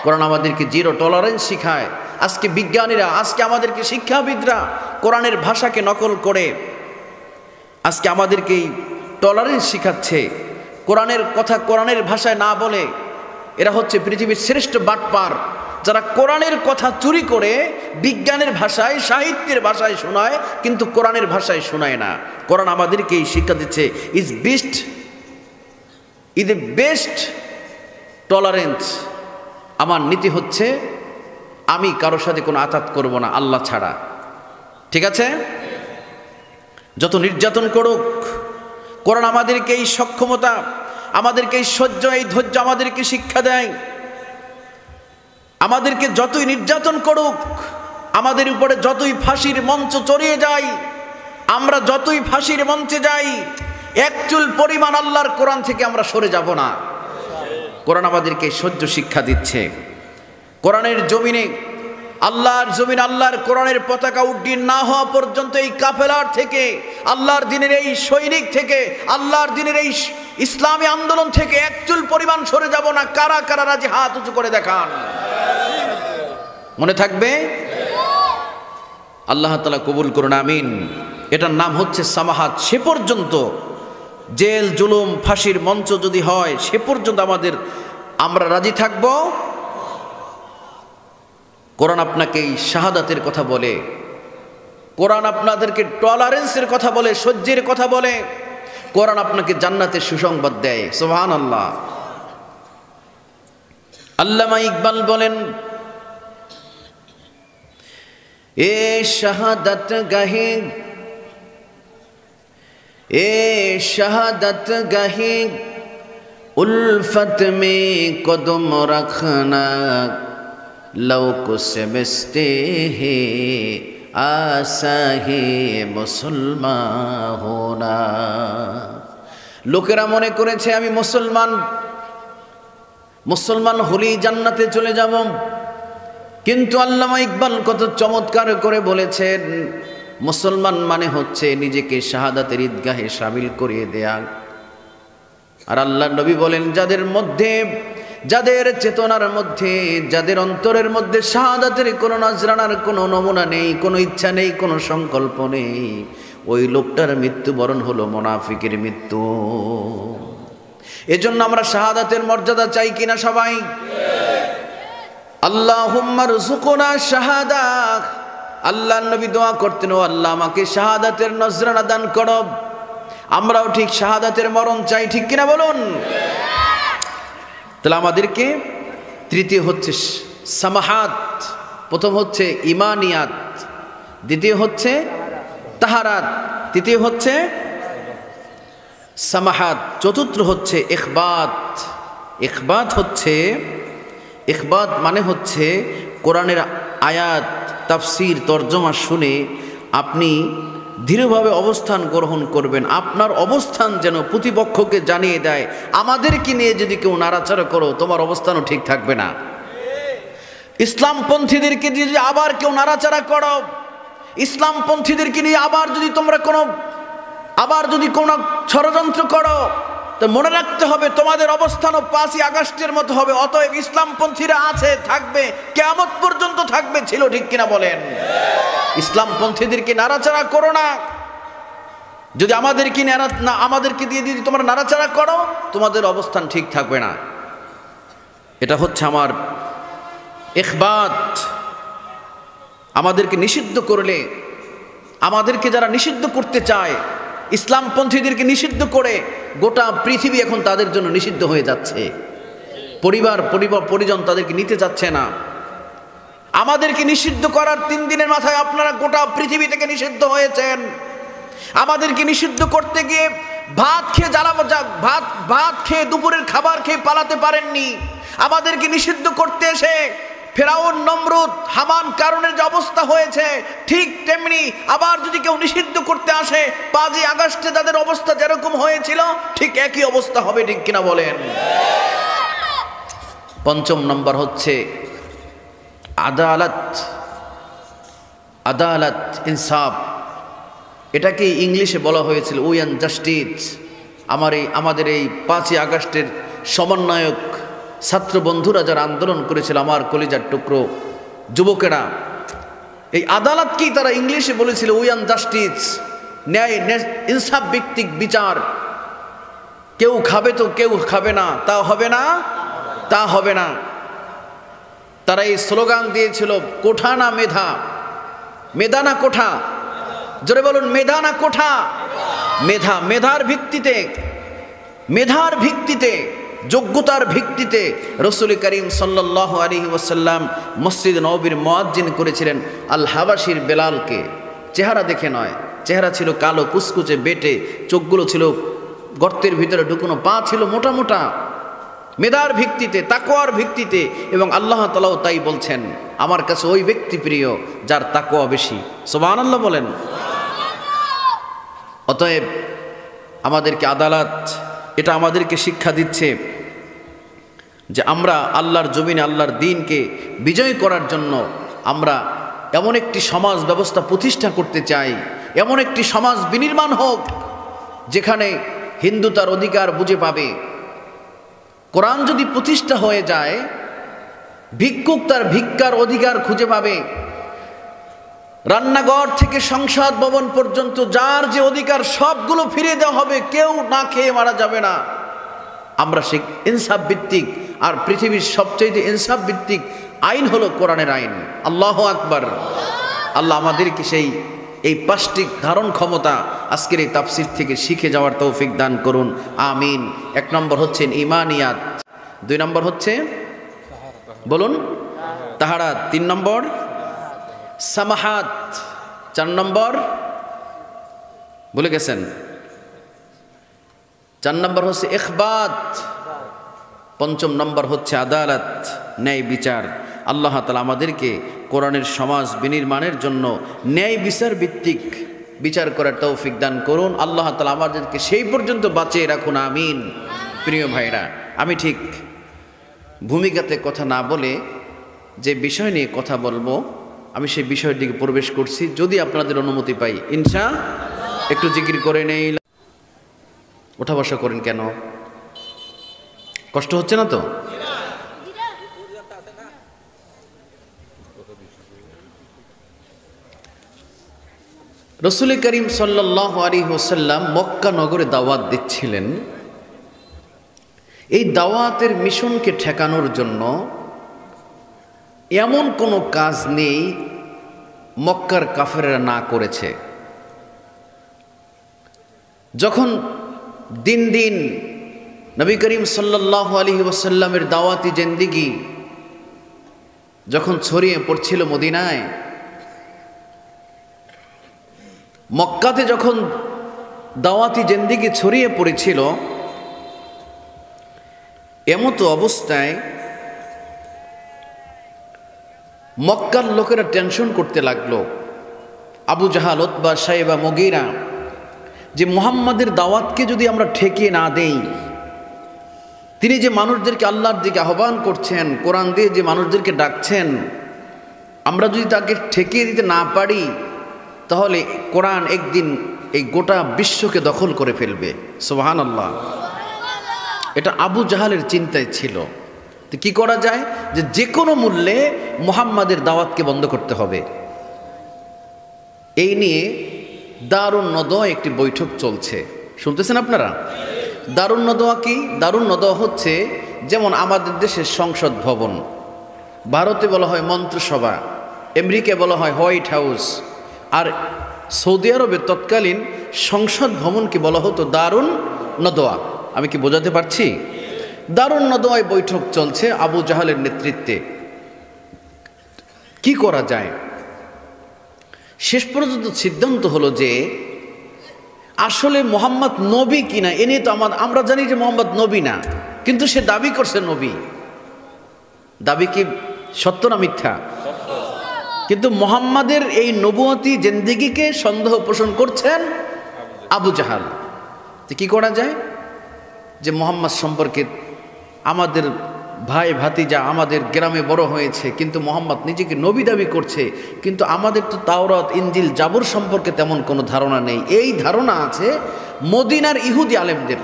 কোরআন আমাদেরকে জিরো টলারেন্স শিখায়। আজকে বিজ্ঞানীরা, আজকে আমাদেরকে শিক্ষাবিদরা কোরআনের ভাষাকে নকল করে আজকে আমাদেরকে টলারেন্স শিখাচ্ছে। কোরআনের কথা কোরআনের ভাষায় না বলে এরা হচ্ছে পৃথিবীর শ্রেষ্ঠ বাটপার, যারা কোরআনের কথা চুরি করে বিজ্ঞানের ভাষায়, সাহিত্যের ভাষায় শোনায়, কিন্তু কোরআনের ভাষায় শোনায় না। কোরআন আমাদেরকে এই শিক্ষা দিচ্ছে, ইজ বেস্ট টলারেন্স। আমার নীতি হচ্ছে আমি কারোর সাথে কোনো আঘাত করব না আল্লাহ ছাড়া, ঠিক আছে? যত নির্যাতন করুক, কোরআন আমাদেরকে এই সক্ষমতা, আমাদেরকে এই সহ্য, এই ধৈর্য আমাদেরকে শিক্ষা দেয়। আমাদেরকে যতই নির্যাতন করুক, আমাদের উপরে যতই ফাঁসির মঞ্চ চড়িয়ে যায়, আমরা যতই ফাঁসির মঞ্চে যাই, এক চুল পরিমাণ আল্লাহর কোরআন থেকে আমরা সরে যাব না। কোরআন আমাদেরকে সহ্য শিক্ষা দিচ্ছে। কোরআনের জমিনে, আল্লাহর জমিন, আল্লাহর কোরআনের পতাকা উড্ডীন না হওয়া পর্যন্ত এই কাফেলার থেকে, আল্লাহর দিনের এই সৈনিক থেকে, আল্লাহর দিনের এই ইসলামী আন্দোলন থেকে এক চুল পরিমাণ সরে যাব না। কারা কারা রাজি হাত উঁচু করে দেখান। মনে থাকবে? আল্লাহ তাআলা কবুল করুন, আমিন। এটার নাম হচ্ছে সামাহাত। সে পর্যন্ত জেল, জুলুম, ফাঁসির মঞ্চ যদি হয়, সে পর্যন্ত আমরা রাজি থাকব। কোরআন আপনাকে এই শাহাদাতের কথা বলে, কোরআন আপনাদেরকে টলারেন্সের কথা বলে, সহ্যের কথা বলে। কোরআন আপনাকে জান্নাতের সুসংবাদ দেয়। সুবহানাল্লাহ। আল্লামা ইকবাল বলেন, এ শাহাদাত গাহে, এ শাহাদাত গাহে উলফত মে কদম রাখনা, লৌক সে বেস্তে হে আশা হে মুসলমান হোনা। লোকেরা মনে করেছে আমি মুসলমান হলেই জান্নাতে চলে যাব, কিন্তু আল্লামা ইকবাল কত চমৎকার করে বলেছেন, মুসলমান মানে হচ্ছে নিজেকে শাহাদাতের ঈদগাহে শামিল করিয়ে দেয়া। আর আল্লাহর নবী বলেন, যাদের চেতনার মধ্যে, যাদের অন্তরের মধ্যে শাহাদাতের কোনো নজরানার কোনো নমুনা নেই, কোনো ইচ্ছা নেই, কোনো সংকল্প নেই, ওই লোকটার মৃত্যুবরণ হলো মুনাফিকের মৃত্যু। এজন্য আমরা শাহাদাতের মর্যাদা চাই কিনা সবাই? আল্লাহুম্মা রযুকনা শাহাদা। আল্লাহর নবী দোয়া করতেন, ও আল্লাহ আমাকে শাহাদাতের নজরানা দান করো। আমরাও ঠিক শাহাদাতের মরণ চাই, ঠিক কিনা বলুন? তাহলে আমাদেরকে তৃতীয় হচ্ছে সামাহাত, প্রথম হচ্ছে ইমানিয়াত, দ্বিতীয় হচ্ছে তাহারাত, তৃতীয় হচ্ছে সামাহাত, চতুর্থ হচ্ছে ইখবাত। ইখবাত মানে হচ্ছে কোরআনের আয়াত, তাফসির, তর্জমা শুনে আপনি দৃঢ়ভাবে অবস্থান গ্রহণ করবেন। আপনার অবস্থান যেন প্রতিপক্ষকে জানিয়ে দেয়, আমাদেরকে নিয়ে যদি কেউ নাড়াচাড়া করো, তোমার অবস্থানও ঠিক থাকবে না। ইসলামপন্থীদেরকে যদি আবার কেউ নাড়াচাড়া করো, ইসলামপন্থীদেরকে নিয়ে আবার যদি কোনো ষড়যন্ত্র করো, তো মনে রাখতে হবে তোমাদের অবস্থানও 5ই আগস্টের মতো হবে। অতএব ইসলামপন্থীরা আছে, থাকবে, কিয়ামত পর্যন্ত থাকবে, ছিল, ঠিক কিনা বলেন? ইসলামপন্থীদেরকে নাড়াচাড়া করো না। যদি আমাদেরকে দিয়ে যদি তোমরা নাড়াচাড়া করো, তোমাদের অবস্থান ঠিক থাকবে না। এটা হচ্ছে আমার ইখবাত। আমাদেরকে নিষিদ্ধ করলে, আমাদেরকে যারা নিষিদ্ধ করতে চায়, ইসলামপন্থীদেরকে নিষিদ্ধ করে গোটা পৃথিবী এখন তাদের জন্য নিষিদ্ধ হয়ে যাচ্ছে। পরিজন তাদেরকে নিতে যাচ্ছে না। আমাদেরকে নিষিদ্ধ করার 3 দিনের মাথায় আপনারা গোটা পৃথিবী থেকে নিষিদ্ধ হয়েছেন। আমাদেরকে নিষিদ্ধ করতে গিয়ে ভাত খেয়ে দুপুরের খাবার খেয়ে পালাতে পারেননি। আমাদেরকে নিষিদ্ধ করতে এসে ফেরাউন, নমরুদ, হামান, কারুনের যে অবস্থা হয়েছে, ঠিক তেমনি আবার যদি কেউ নিষিদ্ধ করতে আসে, 5ই আগস্টে যাদের অবস্থা যেরকম হয়েছিল ঠিক একই অবস্থা হবে, ঠিক কিনা বলেন? 5 নম্বর হচ্ছে আদালত। আদালত, ইনসাফ, এটাকে ইংলিশে বলা হয়েছিল উই অ্যান্ড জাস্টিস। আমাদের এই 5ই আগস্টের সমন্বয়ক ছাত্র বন্ধুরা যারা আন্দোলন করেছিল, আমার কলিজার টুকরো যুবকেরা, এই আদালতকেই তারা ইংলিশে বলেছিল উই অ্যান্ড জাস্টিস, ন্যায় ইনসাফ ভিত্তিক বিচার। কেউ খাবে তো কেউ খাবে না, তা হবে না, তা হবে না। তারা এই স্লোগান দিয়েছিল কোঠা না মেধা, মেধা না কোঠা, জোরে বলুন মেধা না কোঠা, মেধা। মেধার ভিত্তিতে যোগ্যতার ভিত্তিতে রসুল করিম সাল্লাল্লাহু আলাইহি ওয়াসাল্লাম মসজিদ নববীর মুয়াজ্জিন করেছিলেন আল হাবাসির বেলালকে। চেহারা দেখে নয়, চেহারা ছিল কালো কুচকুচে বেটে, চোখগুলো ছিল গর্তের ভিতরে ঢুকানো, পা ছিল মোটা মোটা। মেধার ভিত্তিতে, তাকওয়ার ভিত্তিতে, এবং আল্লাহ তাআলাও তাই বলছেন, আমার কাছে ওই ব্যক্তি প্রিয় যার তাকওয়া বেশি। সুবহানাল্লাহ বলেন। অতএব আমাদেরকে আদালত, এটা আমাদেরকে শিক্ষা দিচ্ছে যে আমরা আল্লাহর জমিনে আল্লাহর দ্বীনকে বিজয় করার জন্য আমরা এমন একটি সমাজ ব্যবস্থা প্রতিষ্ঠা করতে চাই, এমন একটি সমাজ বিনির্মাণ হোক যেখানে হিন্দু তার অধিকার বুঝে পাবে। কোরআন যদি প্রতিষ্ঠা হয়ে যায়, ভিক্ষুক তার ভিক্ষার অধিকার খুঁজে পাবে। রান্নাঘর থেকে সংসদ ভবন পর্যন্ত যার যে অধিকার সবগুলো ফিরিয়ে দেওয়া হবে, কেউ না খেয়ে মারা যাবে না। আমরা সেই ইনসাফ ভিত্তিক, আর পৃথিবীর সবচেয়ে ইনসাফ ভিত্তিক আইন হলো কোরআনের আইন। আল্লাহু আকবার। আল্লাহ আমাদেরকে এই 5টি ধারণ ক্ষমতা আজকের এই তাফসীর থেকে শিখে যাওয়ার তৌফিক দান করুন, আমিন। 1 নম্বর হচ্ছে ঈমানিয়াত, 2 নম্বর হচ্ছে বলুন তাহারাত, 3 নম্বর সামাহাত, 4 নম্বর ভুলে গেছেন, 4 নম্বর হচ্ছে ইখবাত, 5ম নম্বর হচ্ছে আদালত, ন্যায় বিচার। আল্লাহ তাআলা আমাদেরকে কোরআনের সমাজ বিনির্মাণের জন্য ন্যায় বিচার ভিত্তিক বিচার করার তৌফিক দান করুন। আল্লাহ তাআলা আমাদেরকে সেই পর্যন্ত বাঁচিয়ে রাখুন, আমিন। প্রিয় ভাইরা, আমি ঠিক ভূমিকাতে কথা না বলে যে বিষয় নিয়ে কথা বলবো, আমি সেই বিষয়ের দিকে প্রবেশ করছি, যদি আপনাদের অনুমতি পাই ইনশাআল্লাহ। একটু জিকির করে নেই। ওঠা বসা করেন কেন? কষ্ট হচ্ছে না তো? রসুল করিম সাল্লাল্লাহু আলাইহি ওয়াসাল্লাম মক্কা নগরে দাওয়াত দিচ্ছিলেন। এই দাওয়াতের মিশনকে ঠেকানোর জন্য এমন কোনো কাজ নেই মক্কার কাফেররা না করেছে। যখন দিন দিন নবী করিম সাল্লাল্লাহু আলাইহি ওয়াসাল্লামের দাওয়াতি জিন্দেগি যখন ছড়িয়ে পড়ছিল মদিনায়, মক্কাতে যখন দাওয়াতি জিন্দেগি ছড়িয়ে পড়েছিল, এমতো অবস্থায় মক্কার লোকেরা টেনশন করতে লাগলো। আবু জাহাল, উতবা, সাইবা, মুগীরা, যে মুহাম্মাদের দাওয়াতকে যদি আমরা ঠেকিয়ে না দেই, তিনি যে মানুষদেরকে আল্লাহর দিকে আহ্বান করছেন, কোরআন দিয়ে যে মানুষদেরকে ডাকছেন, আমরা যদি তাকে ঠেকিয়ে দিতে না পারি, তাহলে কোরআন একদিন এই গোটা বিশ্বকে দখল করে ফেলবে। সুবহানাল্লাহ। এটা আবু জাহালের চিন্তায় ছিল। তো কি করা যায়? যে কোনো মূল্যে মুহাম্মাদের দাওয়াতকে বন্ধ করতে হবে। এই নিয়ে দারুন নদওয়া একটি বৈঠক চলছে, শুনতেছেন আপনারা? দারুন নদওয়া কি? দারুন নদওয়া হচ্ছে যেমন আমাদের দেশের সংসদ ভবন, ভারতে বলা হয় মন্ত্রিসভা, আমেরিকায় বলা হয় হোয়াইট হাউস, আর সৌদি আরবে তৎকালীন সংসদ ভবনকে বলা হতো দারুন নদওয়া। আমি কি বোঝাতে পারছি? দারুন নদওয়ায় বৈঠক চলছে আবু জাহালের নেতৃত্বে। কি করা যায়? শেষ পর্যন্ত সিদ্ধান্ত হলো যে আসলে মোহাম্মদ নবী কিনা এ নিয়ে তো আমরা জানি যে মোহাম্মদ নবী না, কিন্তু সে দাবি করছে নবী। দাবি কি সত্য না মিথ্যা? কিন্তু মোহাম্মদের এই নবুয়তি জিন্দেগিকে সন্দেহ পোষণ করছেন আবু জাহাল। তো কি করা যায়? যে মোহাম্মদ সম্পর্কে আমাদের ভাই ভাতিজা আমাদের গ্রামে বড় হয়েছে, কিন্তু মোহাম্মদ নিজেকে নবী দাবি করছে, কিন্তু আমাদের তো তাওরাত ইনজিল জাবুর সম্পর্কে তেমন কোনো ধারণা নেই। এই ধারণা আছে মদিনার ইহুদি আলেমদের।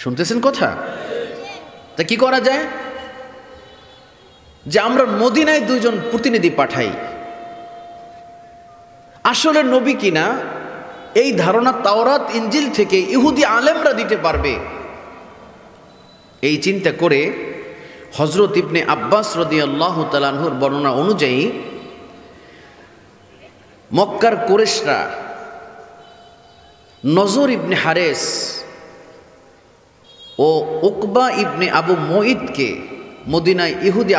শুনতেছেন কথা? তা কি করা যায়? যে আমরা মদিনায় দুইজন প্রতিনিধি পাঠাই, আসলে নবী কিনা এই ধারণা তাওরাত ইনজিল থেকে ইহুদি আলেমরা দিতে পারবে। এই চিন্তা করে হযরত ইবনে আব্বাস রাদিয়াল্লাহু তাআলা আনহুর বর্ণনা অনুযায়ী মক্কার কুরাইশরা নজর ইবনে হারেস ও উকবা ইবনে আবু মুঈদকে মদিনায় ইহুদি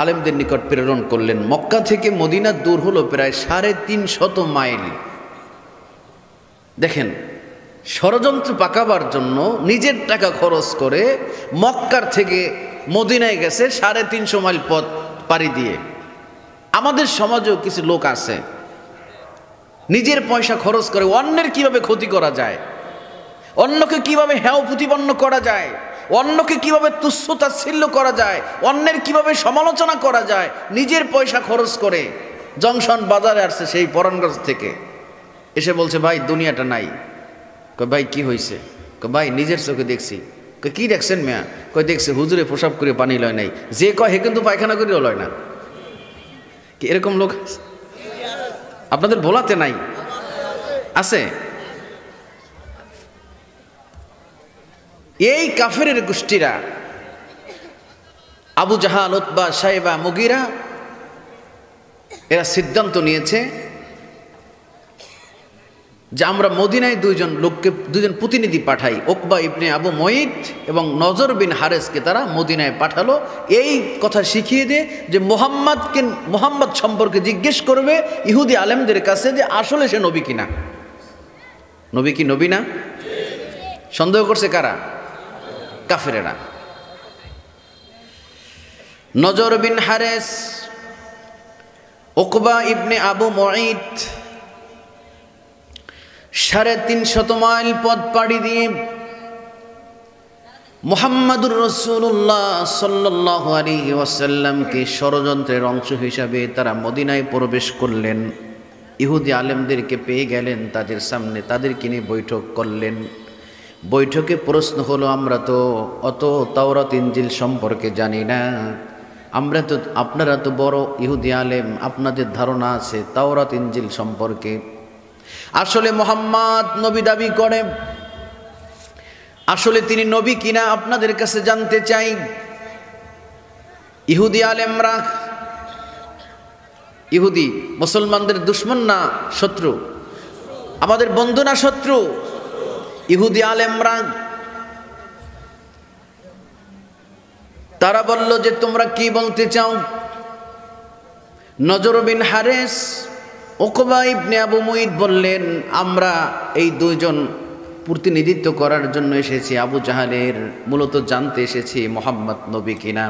আলেমদের নিকট প্রেরণ করলেন। মক্কা থেকে মদিনা দূর হলো প্রায় 350 মাইল। দেখেন, ষড়যন্ত্র পাকাবার জন্য নিজের টাকা খরচ করে মক্কার থেকে মদিনায় গেছে 350 মাইল পথ পাড়ি দিয়ে। আমাদের সমাজেও কিছু লোক আছে নিজের পয়সা খরচ করে অন্যের কিভাবে ক্ষতি করা যায়, অন্যকে কিভাবে হেয় প্রতিপন্ন করা যায়, অন্যকে কিভাবে তুচ্ছ-তাচ্ছিল্য করা যায়, অন্যের কিভাবে সমালোচনা করা যায়, নিজের পয়সা খরচ করে জংশন বাজারে আসছে সেই পরানগঞ্জ থেকে, এসে বলছে ভাই দুনিয়াটা নাই। কই ভাই কি হয়েছে? কই ভাই নিজের চোখে দেখছি। কই কি দেখছেন মিয়া? কই দেখছি হুজুরে প্রসাব করে পানি লয় নাই, যে কয় হে কিন্তু পায়খানা করেও লয় না। কি এরকম লোক আপনাদের ভোলাতে নাই? আছে। এই কাফেরের গোষ্ঠীরা আবু জাহাল, উতবা, সাইবা, মুগিরা এরা সিদ্ধান্ত নিয়েছে যে আমরা মদিনায় দুইজন প্রতিনিধি পাঠাই। উকবা ইবনে আবু মুঈদ এবং নজর বিন হারেসকে তারা মদিনায় পাঠালো এই কথা শিখিয়ে দিয়ে যে মোহাম্মদ সম্পর্কে জিজ্ঞেস করবে ইহুদি আলেমদের কাছে যে আসলে সে নবী কিনা। নবী কি নবী না? সন্দেহ করছে কারা? কাফেরেরা। নজর বিন হারেস, উকবা ইবনে আবু মুঈদ 350 মাইল পথ পাড়ি দিয়ে মুহাম্মাদুর রাসূলুল্লাহ সাল্লাল্লাহু আলাইহি ওয়াসাল্লামকে ষড়যন্ত্রের অংশ হিসাবে তারা মদিনায় প্রবেশ করলেন। ইহুদি আলেমদেরকে পেয়ে গেলেন তাদের সামনে, তাদেরকে নিয়ে বৈঠক করলেন। বৈঠকে প্রশ্ন হলো, আমরা তো অত তাওরাত ইনজিল সম্পর্কে জানি না, আপনারা তো বড় ইহুদি আলেম, আপনাদের ধারণা আছে তাওরাত ইনজিল সম্পর্কে। আসলে মুহাম্মদ নবী দাবি করে, আসলে তিনি নবী কিনা আপনাদের কাছে জানতে চাই। ইহুদি আলেমরা, ইহুদি মুসলমানদের দুশমন না শত্রু? আমাদের বন্ধু না শত্রু? ইহুদি আলেমরা তারা বলল যে তোমরা কি বলতে চাও? নজর বিন হারেস, উকবা ইবনে আবু মুঈদ বললেন, আমরা এই দুইজন প্রতিনিধিত্ব করার জন্য এসেছি আবু জাহালের, মূলত জানতে এসেছি মুহাম্মদ নবী কিনা।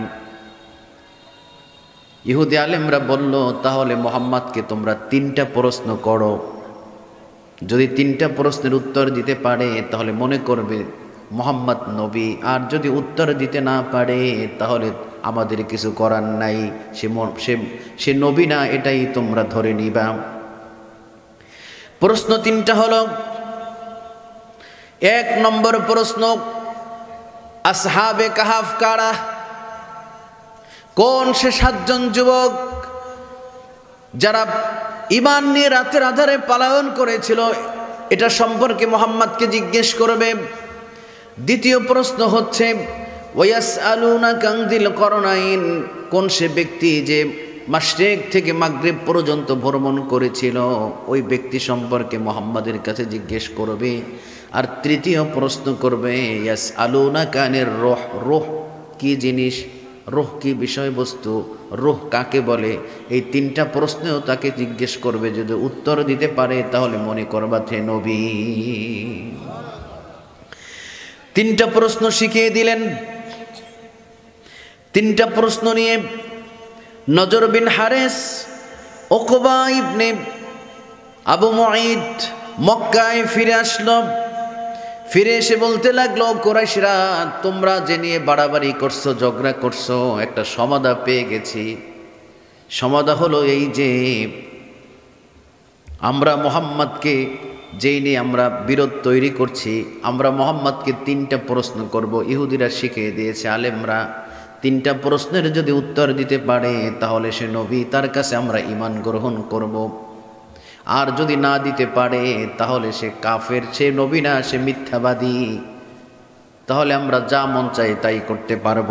ইহুদি আলেমরা বলল, তাহলে মুহাম্মদকে তোমরা 3টা প্রশ্ন করো, যদি 3টা প্রশ্নের উত্তর দিতে পারে তাহলে মনে করবে মুহাম্মদ নবী, আর যদি উত্তর দিতে না পারে তাহলে আমাদের কিছু করার নাই, সে নবী না, এটাই তোমরা ধরে নিবা। প্রশ্ন 3টা হলো, 1 নম্বর প্রশ্ন, আসহাবে কাহাফ কারা? কোন সে 7 জন যুবক যারা ঈমান নিয়ে রাতের আধারে পলায়ন করেছিল? এটা সম্পর্কে মুহাম্মদকে জিজ্ঞেস করবে। দ্বিতীয় প্রশ্ন হচ্ছে, ওয়াসআলুনাকা আনিল করনাইন, কোন সে ব্যক্তি যে মাশরিক থেকে মাগরিব পর্যন্ত ভ্রমণ করেছিল, ওই ব্যক্তি সম্পর্কে মুহাম্মদের কাছে জিজ্ঞেস করবে। আর তৃতীয় প্রশ্ন করবে, ইয়াসআলুনাকা আনির রূহ, রূহ কি জিনিস, রূহ কি বিষয়বস্তু, রূহ কাকে বলে? এই 3টা প্রশ্নেও তাকে জিজ্ঞেস করবে। যদি উত্তর দিতে পারে তাহলে মনে করবা সে নবী। 3টা প্রশ্ন শিখিয়ে দিলেন। 3টা প্রশ্ন নিয়ে নজর বিন হারেস, উকবা ইবনে আবু মুঈদ মক্কায় ফিরে আসলো। ফিরে এসে বলতে লাগলো, কুরাইশরা তোমরা যে নিয়ে বাড়াবাড়ি করছো, ঝগড়া করছো, একটা সমাধা পেয়ে গেছি। সমাধা হলো এই যে আমরা মুহাম্মদকে যেই নিয়ে আমরা বিরোধ তৈরি করছি, আমরা মুহাম্মদকে 3টা প্রশ্ন করব। ইহুদিরা শিখিয়ে দিয়েছে আলেমরা, 3টা প্রশ্নের যদি উত্তর দিতে পারে তাহলে সে নবী, তার কাছে আমরা ঈমান গ্রহণ করব। আর যদি না দিতে পারে তাহলে সে কাফের, সে নবী না, সে মিথ্যাবাদী। তাহলে আমরা যা মন চাই তাই করতে পারব।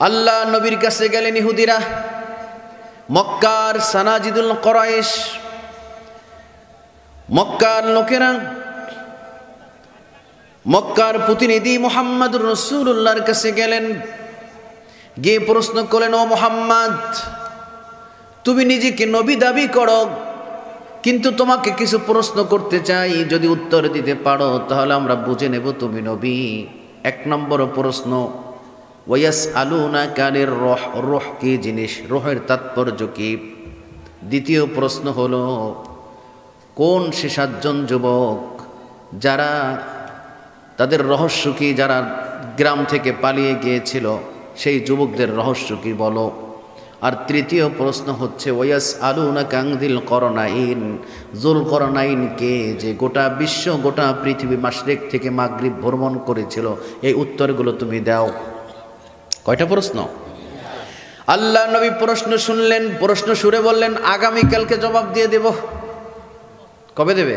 আল্লাহ নবীর কাছে গেলেন ইহুদিরা, মক্কার সানাজিদুল কুরাইশ, মক্কার লোকেরা, মক্কার প্রতিনিধি মুহাম্মদুর রাসূলুল্লাহর কাছে গেলেন, গিয়ে প্রশ্ন করলেন, ও মুহাম্মদ, তুমি নিজেকে নবী দাবি করো, কিন্তু তোমাকে কিছু প্রশ্ন করতে চাই, যদি উত্তর দিতে পারো তাহলে আমরা বুঝে নেব তুমি নবী। 1 নম্বর প্রশ্ন, ওয়ায়াসআলুনাকা আনির রূহ, রূহ কি জিনিস, রূহের তাৎপর্য কি? দ্বিতীয় প্রশ্ন হলো, কোন সে 7 জন যুবক যারা তাদের রহস্য কি, যারা গ্রাম থেকে পালিয়ে গিয়েছিল, সেই যুবকদের রহস্য কি বলো। আর তৃতীয় প্রশ্ন হচ্ছে, ওয়ায়াসআলুনাকা আনিল করনাইন, যুলকরনাইন কে, যে গোটা বিশ্ব, গোটা পৃথিবী মাশরিক থেকে মাগরিব ভ্রমণ করেছিল, এই উত্তরগুলো তুমি দাও। কয়টা প্রশ্ন? আল্লাহ নবী প্রশ্ন শুনলেন, প্রশ্ন শুনে বললেন, আগামীকালকে জবাব দিয়ে দেব। কবে দেবে?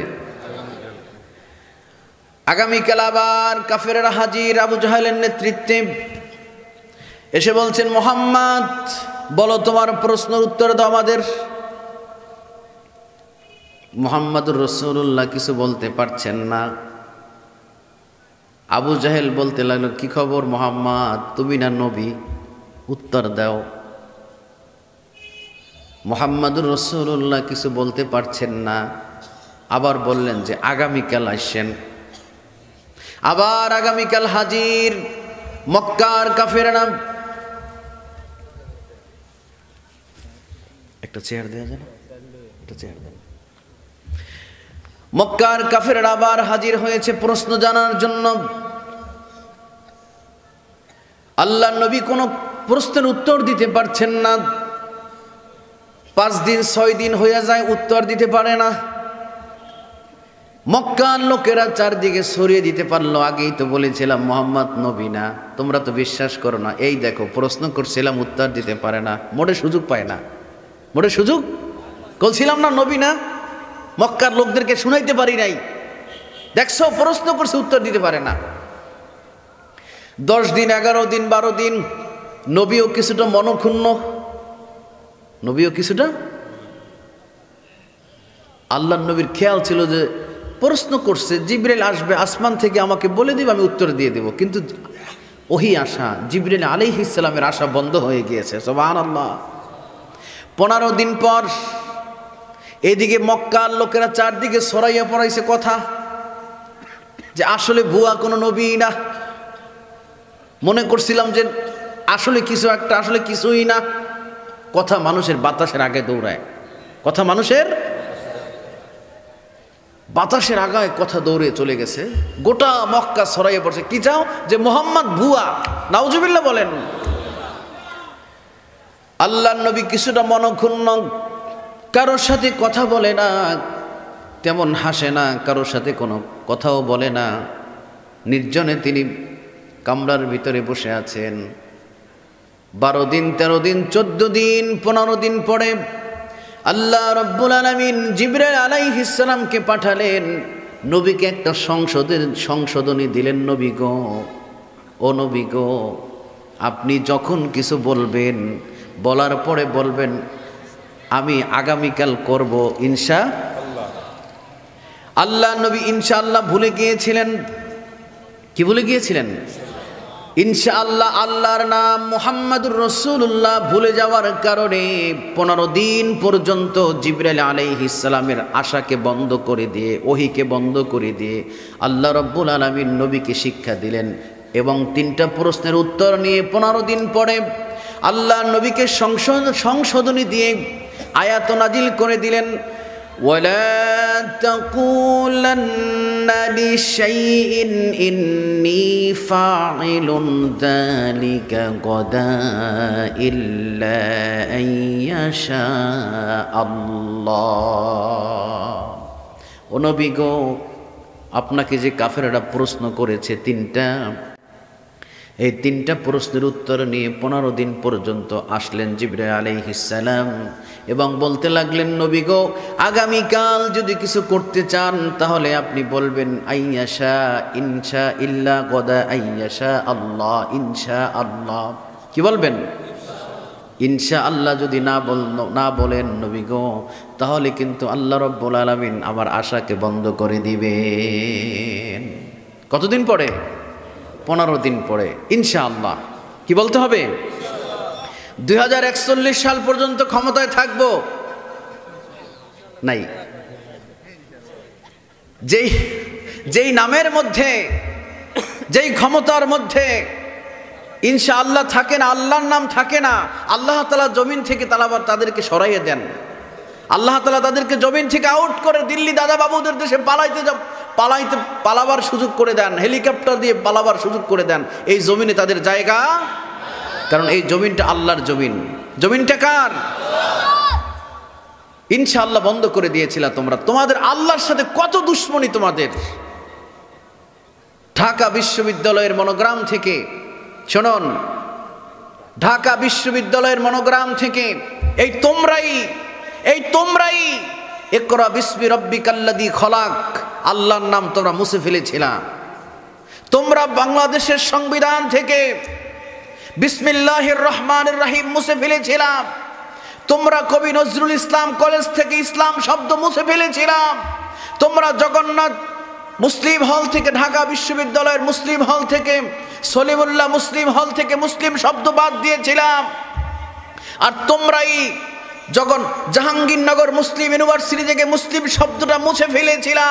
আগামীকাল আবার কাফেররা হাজির আবু জাহেলের নেতৃত্বে, এসে বলছেন, মুহাম্মদ বলো তোমার প্রশ্নের উত্তর দাও আমাদের। মুহাম্মদুর রাসূলুল্লাহ কিছু বলতে পারছেন না। আবু জাহেল বলতে লাগলো, কি খবর মুহাম্মদ, তুমি না নবী, উত্তর দাও। মুহাম্মদুর রাসূলুল্লাহ কিছু বলতে পারছেন না, আবার বললেন যে আগামীকাল আসেন। আবার আগামীকাল হাজির মক্কার কাফেররা। একটা চেয়ার দেওয়া যায় না? একটা চেয়ার দেন। মক্কার কাফেররা আবার হাজির হয়েছে প্রশ্ন জানার জন্য। আল্লাহ নবী কোনো প্রশ্নের উত্তর দিতে পারছেন না। 5 দিন 6 দিন হয়ে যায়, উত্তর দিতে পারে না। মক্কার লোকেরা চারদিকে ছড়িয়ে দিতে পারলো, আগেই তো বলেছিলাম মুহাম্মদ নবী না, তোমরা তো বিশ্বাস করো না, এই দেখো প্রশ্ন করছিলাম উত্তর দিতে পারে না, মোটে সুযোগ পায় না, মোটে সুযোগ, বলছিলাম না নবী না, মক্কার লোকদেরকে শুনাইতে পারি নাই, দেখছো প্রশ্ন করছে উত্তর দিতে পারে না। 10 দিন 11 দিন 12 দিন নবীও কিছুটা মনক্ষুণ্ণ, নবীও কিছুটা, আল্লাহ নবীর খেয়াল ছিল যে প্রশ্ন করছে, জিবরাইল আসবে আসমান থেকে আমাকে বলে দিবে, আমি উত্তর দিয়ে দেব, কিন্তু ওহি আশা, জিবরাইল আলাইহিস সালামের আশা বন্ধ হয়ে গিয়েছে। সুবহানাল্লাহ। 15 দিন পর এদিকে মক্কার লোকেরা চারদিকে ছড়াইয়া পড়াইছে কথা যে আসলে ভুয়া কোনো নবী না, মনে করছিলাম যে আসলে কিছু একটা, আসলে কিছুই না। কথা মানুষের বাতাসের আগে দৌড়ায়, কথা মানুষের বাতাসের আগায় কথা দৌড়ে চলে গেছে, গোটা মক্কা ছড়াইয়ে পড়ছে। কি চাও? যে মুহাম্মদ ভুয়া। নাউজুবিল্লাহ বলেন। আল্লাহর নবী কিছুটা মনক্ষুণ্ণ, কারোর সাথে কথা বলে না, তেমন হাসে না, কারোর সাথে কোনো কথাও বলে না, নির্জনে তিনি কামরার ভিতরে বসে আছেন। 12 দিন 13 দিন 14 দিন 15 দিন পরে আল্লাহ রাব্বুল আলামিন জিবরাইল আলাইহিস সালামকে পাঠালেন, নবীকে একটা সংশোধনী দিলেন। নবী গো, ও নবী গো, আপনি যখন কিছু বলবেন, বলার পরে বলবেন আমি আগামীকাল করব ইনশাআল্লাহ। আল্লাহ নবী ইনশাআল্লাহ ভুলে গিয়েছিলেন। কি ভুলে গিয়েছিলেন? ইনশাআল্লাহ, আল্লাহর নাম মুহাম্মদুর রাসূলুল্লাহ ভুলে যাওয়ার কারণে 15 দিন পর্যন্ত জিবরাইল আলাইহিস সালামের আশাকে বন্ধ করে দিয়ে, ওহীকে বন্ধ করে দিয়ে আল্লাহ রাব্বুল আলামিন নবীকে শিক্ষা দিলেন এবং 3টা প্রশ্নের উত্তর নিয়ে 15 দিন পরে আল্লাহ নবীকে সংশোধনী দিয়ে আয়াত নাজিল করে দিলেন। ولا تقولن لشيء إني فاعل ذلك غدا إلا أن يشاء الله ও নবী গো আপনাকে যে কাফেররা প্রশ্ন করেছে এই তিনটা প্রশ্নের উত্তর নিয়ে 15 দিন পর্যন্ত আসলেন জিবরাইল আলাইহিস সালাম এবং বলতে লাগলেন নবী গো আগামীকাল যদি কিছু করতে চান তাহলে আপনি বলবেন আইয়াশা ইনশা ইল্লা গদা আইয়াশা আল্লাহ ইনশা আল্লাহ কি বলবেন ইনশা আল্লাহ যদি না বলেন নবী গো তাহলে কিন্তু আল্লাহ রাব্বুল আলামিন আমার আশাকে বন্ধ করে দিবেন কতদিন পরে 15 দিন পরে ইনশাআল্লাহ কি বলতে হবে 2041 সাল পর্যন্ত ক্ষমতায় থাকবো নাই যেই নামের মধ্যে যেই ক্ষমতার মধ্যে ইনশাআল্লাহ থাকে না আল্লাহর নাম থাকে না আল্লাহ তাআলা জমিন থেকে তাদেরকে সরাইয়ে দেন আল্লাহ তাআলা তাদেরকে জমিন থেকে আউট করে দিল্লি দাদা বাবুদের দেশে পালাবার সুযোগ করে দেন হেলিকপ্টার দিয়ে পালাবার সুযোগ করে দেন এই জমিনে তাদের জায়গা কারণ এই জমিনটা আল্লাহর জমিনটা কার ইনশাআল্লাহ বন্ধ করে দিয়েছিলা তোমাদের আল্লাহর সাথে কত দুশ্মনী তোমাদের ঢাকা বিশ্ববিদ্যালয়ের মনোগ্রাম থেকে শুনুন ঢাকা বিশ্ববিদ্যালয়ের মনোগ্রাম থেকে এই তোমরাই ইকরা বিসমি রাব্বিকাল্লাযী খলাক আল্লাহর নাম তোমরা মুছে ফেলেছিলা তোমরা বাংলাদেশের সংবিধান থেকে বিসমিল্লাহির রহমানির রহিম মুছে ফেলেছিলা তোমরা কবি নজরুল ইসলাম কলেজ থেকে ইসলাম শব্দ মুছে ফেলেছিলা তোমরা জগন্নাথ মুসলিম হল থেকে ঢাকা বিশ্ববিদ্যালয়ের মুসলিম হল থেকে সলিমুল্লাহ মুসলিম হল থেকে মুসলিম শব্দ বাদ দিয়েছিলাম আর তোমরাই জাহাঙ্গীরনগর মুসলিম ইউনিভার্সিটি থেকে মুসলিম শব্দটা মুছে ফেলেছিলা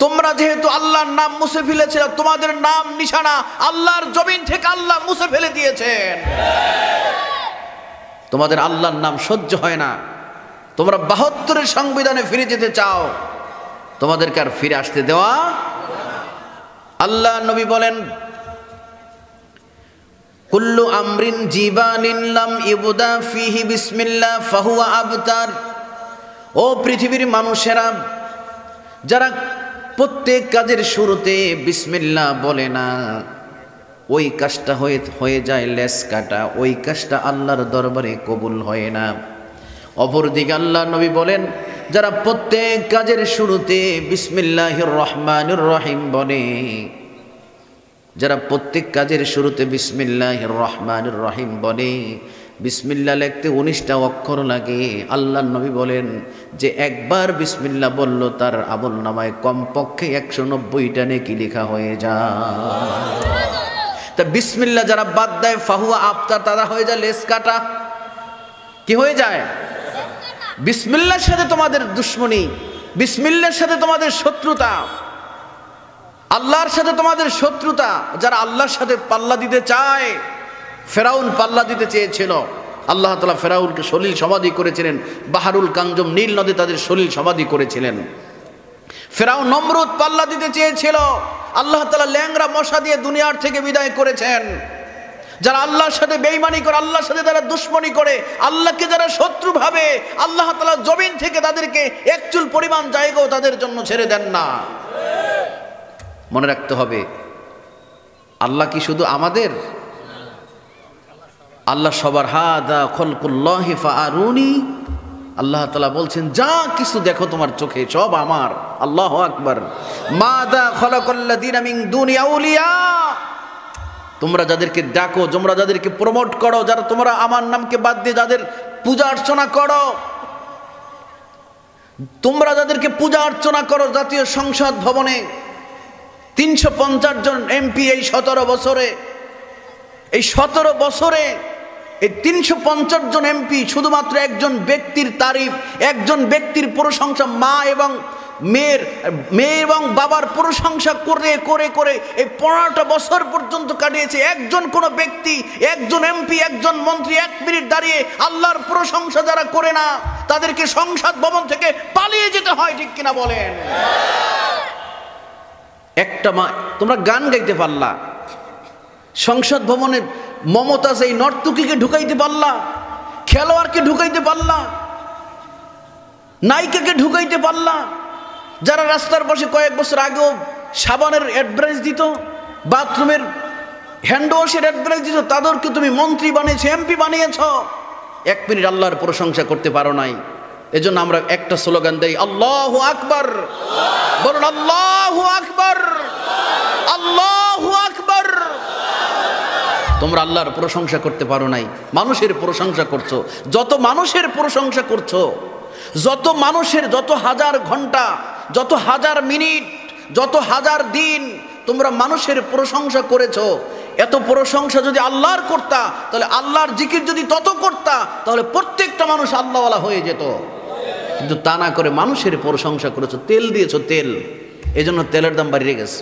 তোমরা যেহেতু আল্লাহর নাম মুছে ফেলেছিল তোমাদের নাম নিশানা আল্লাহর জমিন থেকে আল্লাহ মুছে ফেলে দিয়েছেন তোমাদের আল্লাহর নাম সহ্য হয় না তোমরা 72 এর সংবিধানে ফিরে যেতে চাও তোমাদেরকে আর ফিরে আসতে দেওয়া আল্লাহ নবী বলেন কুল্লু আমরিন জিবানিন লাম ইবদা ফিহি বিসমিল্লাহ ফাহুয়া আবতার ও পৃথিবীর মানুষেরা যারা প্রত্যেক কাজের শুরুতে বিসমিল্লাহ বলে না ওই কাজটা হয়ে যায় লেস কাটা ওই কাজটা আল্লাহর দরবারে কবুল হয় না অপরদিকে আল্লাহ নবী বলেন যারা প্রত্যেক কাজের শুরুতে বিসমিল্লাহির রহমানির রহিম বলে যারা প্রত্যেক কাজের শুরুতে বিসমিল্লাহির রহমানির রহিম বলে বিসমিল্লাহ লিখতে 19টা অক্ষর লাগে আল্লাহর নবী বলেন যে একবার বিসমিল্লাহ বলল তার আমলনামায় কমপক্ষে 190টা নেকি লেখা হয়ে যায় তা বিসমিল্লাহ যারা বাদ দেয় ফাহুয়া আবতার তারা হয়ে যায় লেস কাটা কি হয়ে যায় বিসমিল্লাহর সাথে তোমাদের দুশ্মনী বিসমিল্লাহর সাথে তোমাদের শত্রুতা আল্লাহর সাথে তোমাদের শত্রুতা যারা আল্লাহর সাথে পাল্লা দিতে চায় ফেরাউন পাল্লা দিতে চেয়েছিল আল্লাহ তাআলা ফেরাউনকে সলিল সমাধি করেছিলেন বাহারুল কাঞ্জম নীল নদে তাদের সলিল সমাধি করেছিলেন ফেরাউন নমরুদ পাল্লা দিতে চেয়েছিল আল্লাহ তাআলা ল্যাংড়া মশা দিয়ে দুনিয়ার থেকে বিদায় করেছেন যারা আল্লাহর সাথে বেঈমানি করে আল্লাহর সাথে যারা দুশ্মনী করে আল্লাহকে যারা শত্রু ভাবে আল্লাহ তাআলা জমিন থেকে তাদেরকে এক চুল পরিমাণ জায়গাও তাদের জন্য ছেড়ে দেন না মনে রাখতে হবে আল্লাহ কি শুধু আমাদের আল্লাহ সবার হাদা খলকুল্লাহি ফাআরুনি আল্লাহ তাআলা বলছেন যা কিছু দেখো তোমার চোখে সব আমার আল্লাহু আকবার মাদা খলাকাল্লাযিনা মিন দুনি আউলিয়া তোমরা যাদেরকে ডাকো তোমরা যাদেরকে প্রমোট করো যারা তোমরা আমার নামকে বাদ দিয়ে যাদের পূজা অর্চনা করো তোমরা যাদেরকে পূজা অর্চনা করো জাতীয় সংসদ ভবনে 350 জন এমপি এই 17 বছরে এই 350 জন এমপি শুধুমাত্র একজন ব্যক্তির তারিফ একজন ব্যক্তির প্রশংসা মা এবং মেয়ে এবং বাবার প্রশংসা করে করে করে এই 15টা বছর পর্যন্ত কাটিয়েছে। একজন কোনো ব্যক্তি, একজন এমপি, একজন মন্ত্রী 1 মিনিট দাঁড়িয়ে আল্লাহর প্রশংসা যারা করে না তাদেরকে সংসদ ভবন থেকে পালিয়ে যেতে হয়, ঠিক কিনা বলেন? একটা তোমরা গান গাইতে পারলা, সংসদ ভবনের মমতাজ এই নর্তকীকে ঢুকাইতে পারলা, খেলোয়াড়কে ঢুকাইতে পারলা, নায়িকাকে ঢুকাইতে পারলা, যারা রাস্তার পাশে কয়েক বছর আগেও সাবানের অ্যাডভার্টাইজ দিত, বাথরুমের হ্যান্ড ওয়াশের অ্যাডভার্টাইজ দিত, তাদেরকে তুমি মন্ত্রী বানিয়েছো, এমপি বানিয়েছ। 1 মিনিট আল্লাহর প্রশংসা করতে পারো নাই। এজন্য আমরা একটা স্লোগান দেই, আল্লাহু আকবার। বলুন আল্লাহু আকবার, আল্লাহু আকবার। তোমরা আল্লাহর প্রশংসা করতে পারো নাই, মানুষের প্রশংসা করছো। যত মানুষের প্রশংসা করছো, যত মানুষের, যত হাজার ঘন্টা, যত হাজার মিনিট, যত হাজার দিন তোমরা মানুষের প্রশংসা করেছো, এত প্রশংসা যদি আল্লাহর করতা, তাহলে আল্লাহর জিকির যদি তত করতা, তাহলে প্রত্যেকটা মানুষ আল্লাহওয়ালা হয়ে যেত। কিন্তু তা না করে মানুষের প্রশংসা করেছো, তেল দিয়েছো, তেল। এজন্য তেলের দাম বাড়িয়ে গেছে।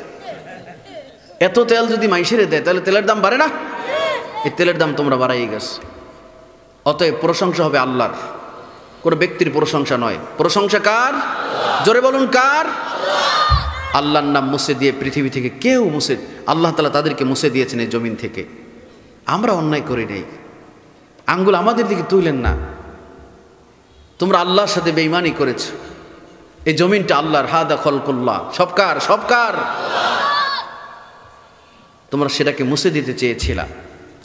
এত তেল যদি মাইসেরে দেয় তাহলে তেলের দাম বাড়ে না? এই তেলের দাম তোমরা বাড়াই গেছে। অতএব প্রশংসা হবে আল্লাহর, কোনো ব্যক্তির প্রশংসা নয়। প্রশংসা কার? জোরে বলুন কার? আল্লাহর নাম মুছে দিয়ে পৃথিবী থেকে কেউ মুছে, আল্লাহ তাআলা তাদেরকে মুছে দিয়েছেন এই জমিন থেকে। আমরা অন্যায় করি নাই, আঙ্গুল আমাদের দিকে তুইলেন না। তোমরা আল্লাহর সাথে বেঈমানি করেছো। এই জমিনটা আল্লাহর, হাদা খলকুল্লাহ, সবকার, সবকার। তোমরা সেটাকে মুছে দিতে চেয়েছিলা,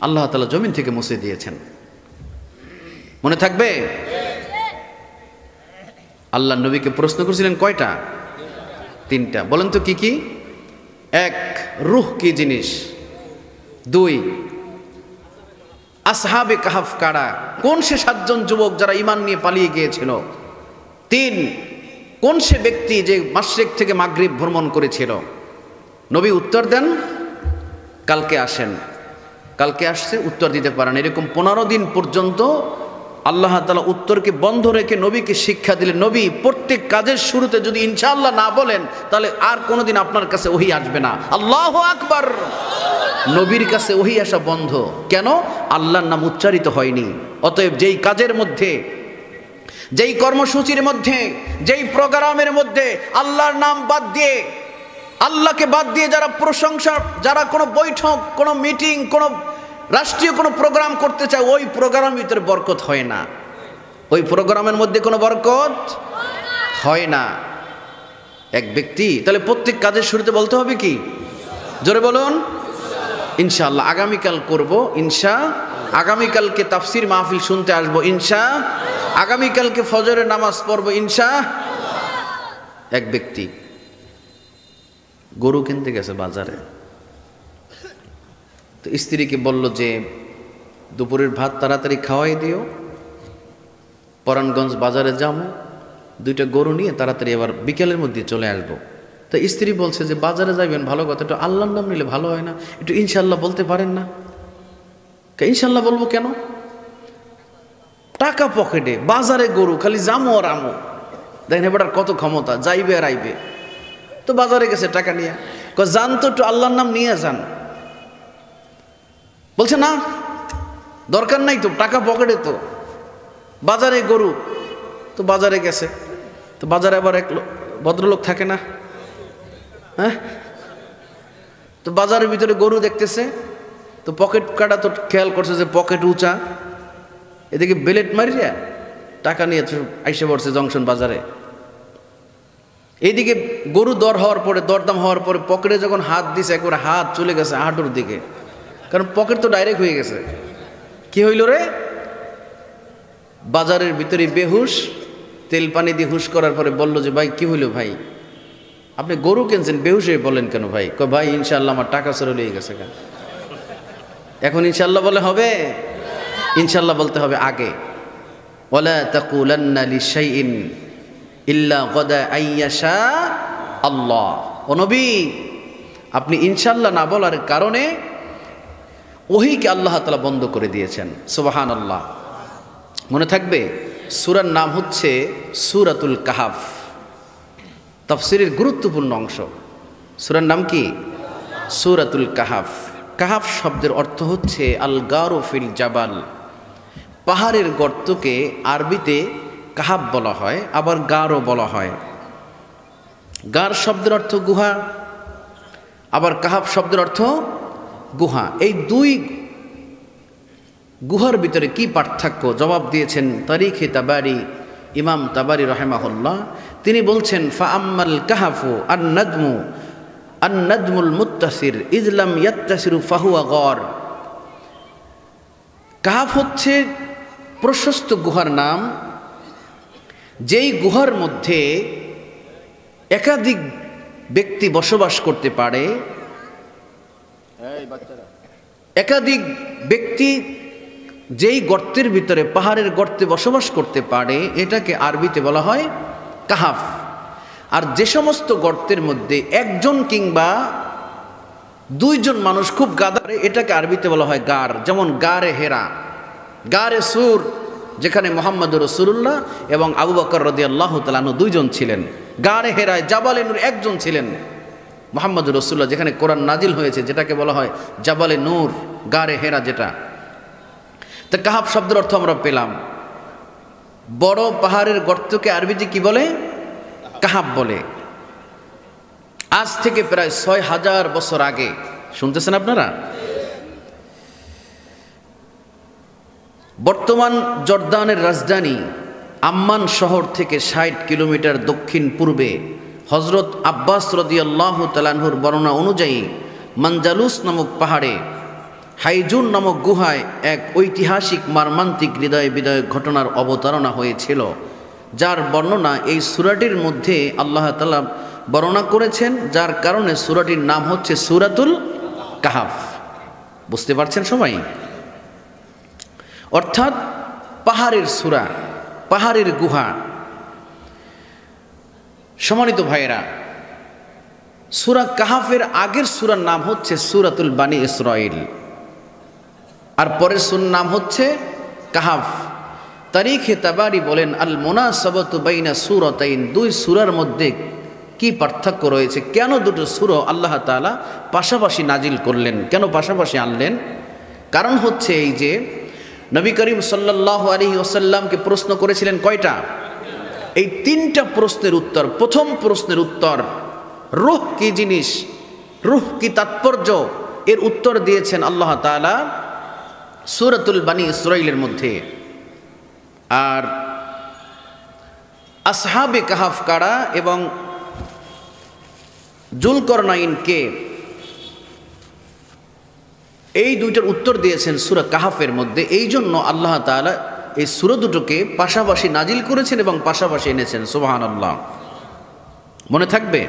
আল্লাহ তাআলা জমিন থেকে মুছে দিয়েছেন। মনে থাকবে? আল্লাহ নবীকে প্রশ্ন করেছিলেন কয়টা? 3টা। বলেন তো কি কি? 1, রূহ কি জিনিস? 2, আসহাবে কাহাফ কারা? কোন সে 7 জন যুবক যারা ঈমান নিয়ে পালিয়ে গিয়েছিল? 3, কোন সে ব্যক্তি যে মাশরিক থেকে মাগরিব ভ্রমণ করেছিল? নবী উত্তর দেন, কালকে আসেন। কালকে আসছে, উত্তর দিতে পারেন। এরকম 15 দিন পর্যন্ত আল্লাহ তাআলা উত্তরকে বন্ধ রেখে নবীকে শিক্ষা দিলেন, নবী প্রত্যেক কাজের শুরুতে যদি ইনশাআল্লাহ না বলেন, তাহলে আর কোনোদিন আপনার কাছে ওহী আসবে না। আল্লাহু আকবার। নবীর কাছে ওহী আসা বন্ধ। কেন? আল্লাহর নাম উচ্চারিত হয়নি। অতএব যেই কাজের মধ্যে, যেই কর্মসূচির মধ্যে, যেই প্রোগ্রামের মধ্যে আল্লাহর নাম বাদ দিয়ে, আল্লাহকে বাদ দিয়ে যারা প্রশংসা, যারা কোনো বৈঠক, কোনো মিটিং, কোনো রাষ্ট্রীয় কোনো প্রোগ্রাম করতে চায়, ওই প্রোগ্রামের ভিতরে বরকত হয় না। ওই প্রোগ্রামের মধ্যে কোনো বরকত হয় না। এক ব্যক্তি তাহলে প্রত্যেক কাজের শুরুতে বলতে হবে কি? জোরে বলুন ইনশাআল্লাহ। আগামীকাল করব ইনশা, আগামীকালকে তাফসির মাহফিল শুনতে আসবো ইনশা, আগামীকালকে ফজরের নামাজ পড়ব ইনশা। এক ব্যক্তি গরু কিনতে গেছে বাজারে, তো স্ত্রীকে বলল যে দুপুরের ভাত তাড়াতাড়ি খাওয়াই দিও, পরাণগঞ্জ বাজারে যাবো, 2টা গরু নিয়ে তাড়াতাড়ি আবার বিকেলের মধ্যে চলে আসবো। তো স্ত্রী বলছে যে বাজারে যাবেন ভালো কথা, একটু আল্লাহর নাম নিলে ভালো হয় না? একটু ইনশাল্লাহ বলতে পারেন না? ইনশাল্লাহ বলবো কেন? টাকা পকেটে, বাজারে গরু, খালি জামো আর আমো। দেখেন এবার কত ক্ষমতা, যাইবে আর আইবে। তো বাজারে গেছে টাকা নিয়ে, যান তো একটু আল্লাহর নাম নিয়ে যান। বলছে না দরকার নাই তো, টাকা পকেটে তো, বাজারে গরু। তো বাজারে গেছে, তো বাজারে আবার এক ভদ্রলোক থাকে না, হ্যাঁ? তো বাজারের ভিতরে গরু দেখতেছে, তো পকেট কাটা, তো খেয়াল করছে যে পকেট উঁচা, এদিকে বেলেট মারিয়া টাকা নিয়ে আইসে পড়ছে জংশন বাজারে। এইদিকে গরু দরদাম হওয়ার পরে পকেটে যখন হাত দিছে, একবার হাত চলে গেছে হাঁটুর দিকে, কারণ পকেট তো ডাইরেক্ট হয়ে গেছে। কি হইল রে? বাজারের ভিতরে বেহুশ, তেল পানি দিয়ে হুশ করার পরে বলল যে ভাই কি হইল ভাই, আপনি গরু কিনছেন বেহুশ হয়ে বলেন কেন ভাই? ভাই ইনশাআল্লাহ আমার টাকা চলে লেগে গেছে। কেন এখন ইনশাআল্লাহ বলে হবে? ইনশাআল্লাহ বলতে হবে আগে। ওয়ালা তাকুলান্না লিশাইইন ইল্লা গাদা আইয়াশা আল্লাহ। ও নবী, আপনি ইনশাআল্লাহ না বলার কারণে ওহীকে আল্লাহ তাআলা বন্ধ করে দিয়েছেন। সুবহানাল্লাহ। মনে থাকবে সূরার নাম হচ্ছে সূরাতুল কাহাফ। তাফসীরের গুরুত্বপূর্ণ অংশ। সূরার নাম কি? সূরাতুল কাহাফ। কাহাফ শব্দের অর্থ হচ্ছে আল গারু ফিল জাবাল, পাহাড়ের গর্তকে আরবিতে কাহাফ বলা হয়, আবার গারও বলা হয়। গার শব্দের অর্থ গুহা, আবার কাহাফ শব্দের অর্থ গুহা। এই দুই গুহার ভিতরে কি পার্থক্য জবাব দিয়েছেন তারিখে তাবারি, ইমাম তাবারি রাহিমাহুল্লাহ। তিনি বলছেন ফাআম্মাল কাহাফু আন-নাদমুল মুত্তাসির ইজলাম ইয়াত্তাসিরু ফাহুয়া গর। কাহাফ হচ্ছে প্রশস্ত গুহার নাম, যেই গুহার মধ্যে একাধিক ব্যক্তি বসবাস করতে পারে। একাধিক ব্যক্তি যেই গর্তের ভিতরে, পাহাড়ের গর্তে বসবাস করতে পারে, এটাকে আরবিতে বলা হয় কাহাফ। আর যে সমস্ত গর্তের মধ্যে একজন কিংবা দুইজন মানুষ খুব গাদারে, এটাকে আরবিতে বলা হয় গার। যেমন গারে হেরা, গারে সুর, যেখানে মুহাম্মদুর রাসূলুল্লাহ এবং আবু বকর রাদিয়াল্লাহু তাআলা আনহু দুইজন ছিলেন। গারে হেরায় জাবালে নূর একজন ছিলেন মুহাম্মদুর রাসূলুল্লাহ, যেখানে কোরআন নাজিল হয়েছে, যেটাকে বলা হয় জাবালে নূর, গারে হেরা যেটা। তো কাহাফ শব্দের অর্থ আমরা পেলাম। বড় পাহাড়ের গর্তকে আরবিতে কি বলে? কাহাফ বলে। আজ থেকে প্রায় ৬,০০০ বছর আগে, শুনতেছেন আপনারা, বর্তমান জর্দানের রাজধানী আম্মান শহর থেকে ৬০ কিলোমিটার দক্ষিণ পূর্বে হযরত আব্বাস রাদিয়াল্লাহু তাআলা আনহুর বর্ণনা অনুযায়ী মানজালুস নামক পাহাড়ে হাইজুন নামক গুহায় এক ঐতিহাসিক মর্মান্তিক হৃদয় বিদায়ক ঘটনার অবতারণা হয়েছিল, যার বর্ণনা এই সূরাটির মধ্যে আল্লাহ তাআলা বর্ণনা করেছেন, যার কারণে সূরাটির নাম হচ্ছে সূরাতুল কাহাফ। বুঝতে পারছেন সবাই? অর্থাৎ পাহাড়ের সূরা, পাহাড়ের গুহা। সম্মানিত ভাইয়েরা, সূরা কাহাফের আগের সূরার নাম হচ্ছে সূরাতুল বানি ইসরাঈল, আর পরের সূরার নাম হচ্ছে কাহাফ। তারিখে তাবারি বলেন আল মুনাসাবাতু বাইনা সূরাতাইন, দুই সূরার মধ্যে কি পার্থক্য রয়েছে, কেন দুটো সূরা আল্লাহ তাআলা পাশাপাশি নাজিল করলেন, কেন পাশাপাশি আনলেন? কারণ হচ্ছে এই যে নবী করিম সাল্লাল্লাহু আলাইহি ওয়াসাল্লামকে প্রশ্ন করেছিলেন কয়টা? এই ৩টা প্রশ্নের উত্তর। প্রথম প্রশ্নের উত্তর, রূহ কি জিনিস, রূহ কি তাৎপর্য, এর উত্তর দিয়েছেন আল্লাহ তাআলা সূরাতুল বানি ইসরাঈলের মধ্যে। আর আসহাবে কাহাফ কারা এবং যুলকরনাইনকে, এই দুইটার উত্তর দিয়েছেন সূরা কাহাফের মধ্যে। এই জন্য আল্লাহ তাআলা এই সূরা দুটোকে পাশাপাশি নাজিল করেছেন এবং পাশাপাশি এনেছেন। সুবহানাল্লাহ। মনে থাকবে?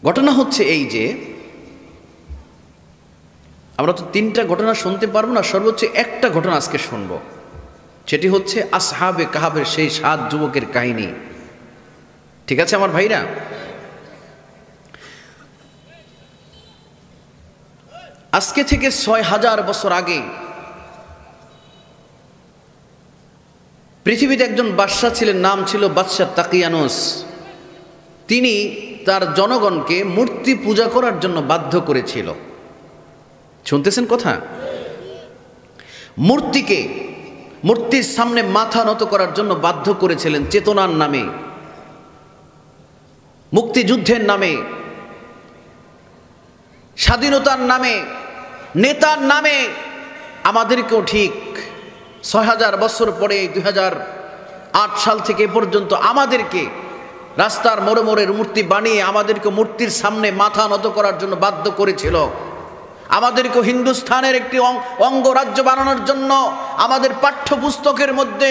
ঘটনা হচ্ছে এই যে আমরা তো ৩টা ঘটনা শুনতে পারবো না, সর্বোচ্চ একটা ঘটনা আজকে শুনব। সেটি হচ্ছে আসহাবে কাহাফের সেই ৭ যুবকের কাহিনী। ঠিক আছে আমার ভাইরা? আজকে থেকে ৬,০০০ বছর আগে পৃথিবীতে একজন বাদশা ছিলেন, নাম ছিল বাদশা তাকিয়ানুস। তিনি তার জনগণকে মূর্তি পূজা করার জন্য বাধ্য করেছিল। শুনতেছেন কথা? মূর্তির সামনে মাথা নত করার জন্য বাধ্য করেছিলেন, চেতনার নামে, মুক্তিযুদ্ধের নামে, স্বাধীনতার নামে, নেতার নামে। আমাদেরকেও ঠিক ৬,০০০ বছর পরে ২০০৮ সাল থেকে পর্যন্ত আমাদেরকে রাস্তার মোড়ে মোড়ে মূর্তি বানিয়ে আমাদেরকে মূর্তির সামনে মাথা নত করার জন্য বাধ্য করেছিল। আমাদেরকে হিন্দুস্থানের একটি অঙ্গরাজ্য বানানোর জন্য আমাদের পাঠ্যপুস্তকের মধ্যে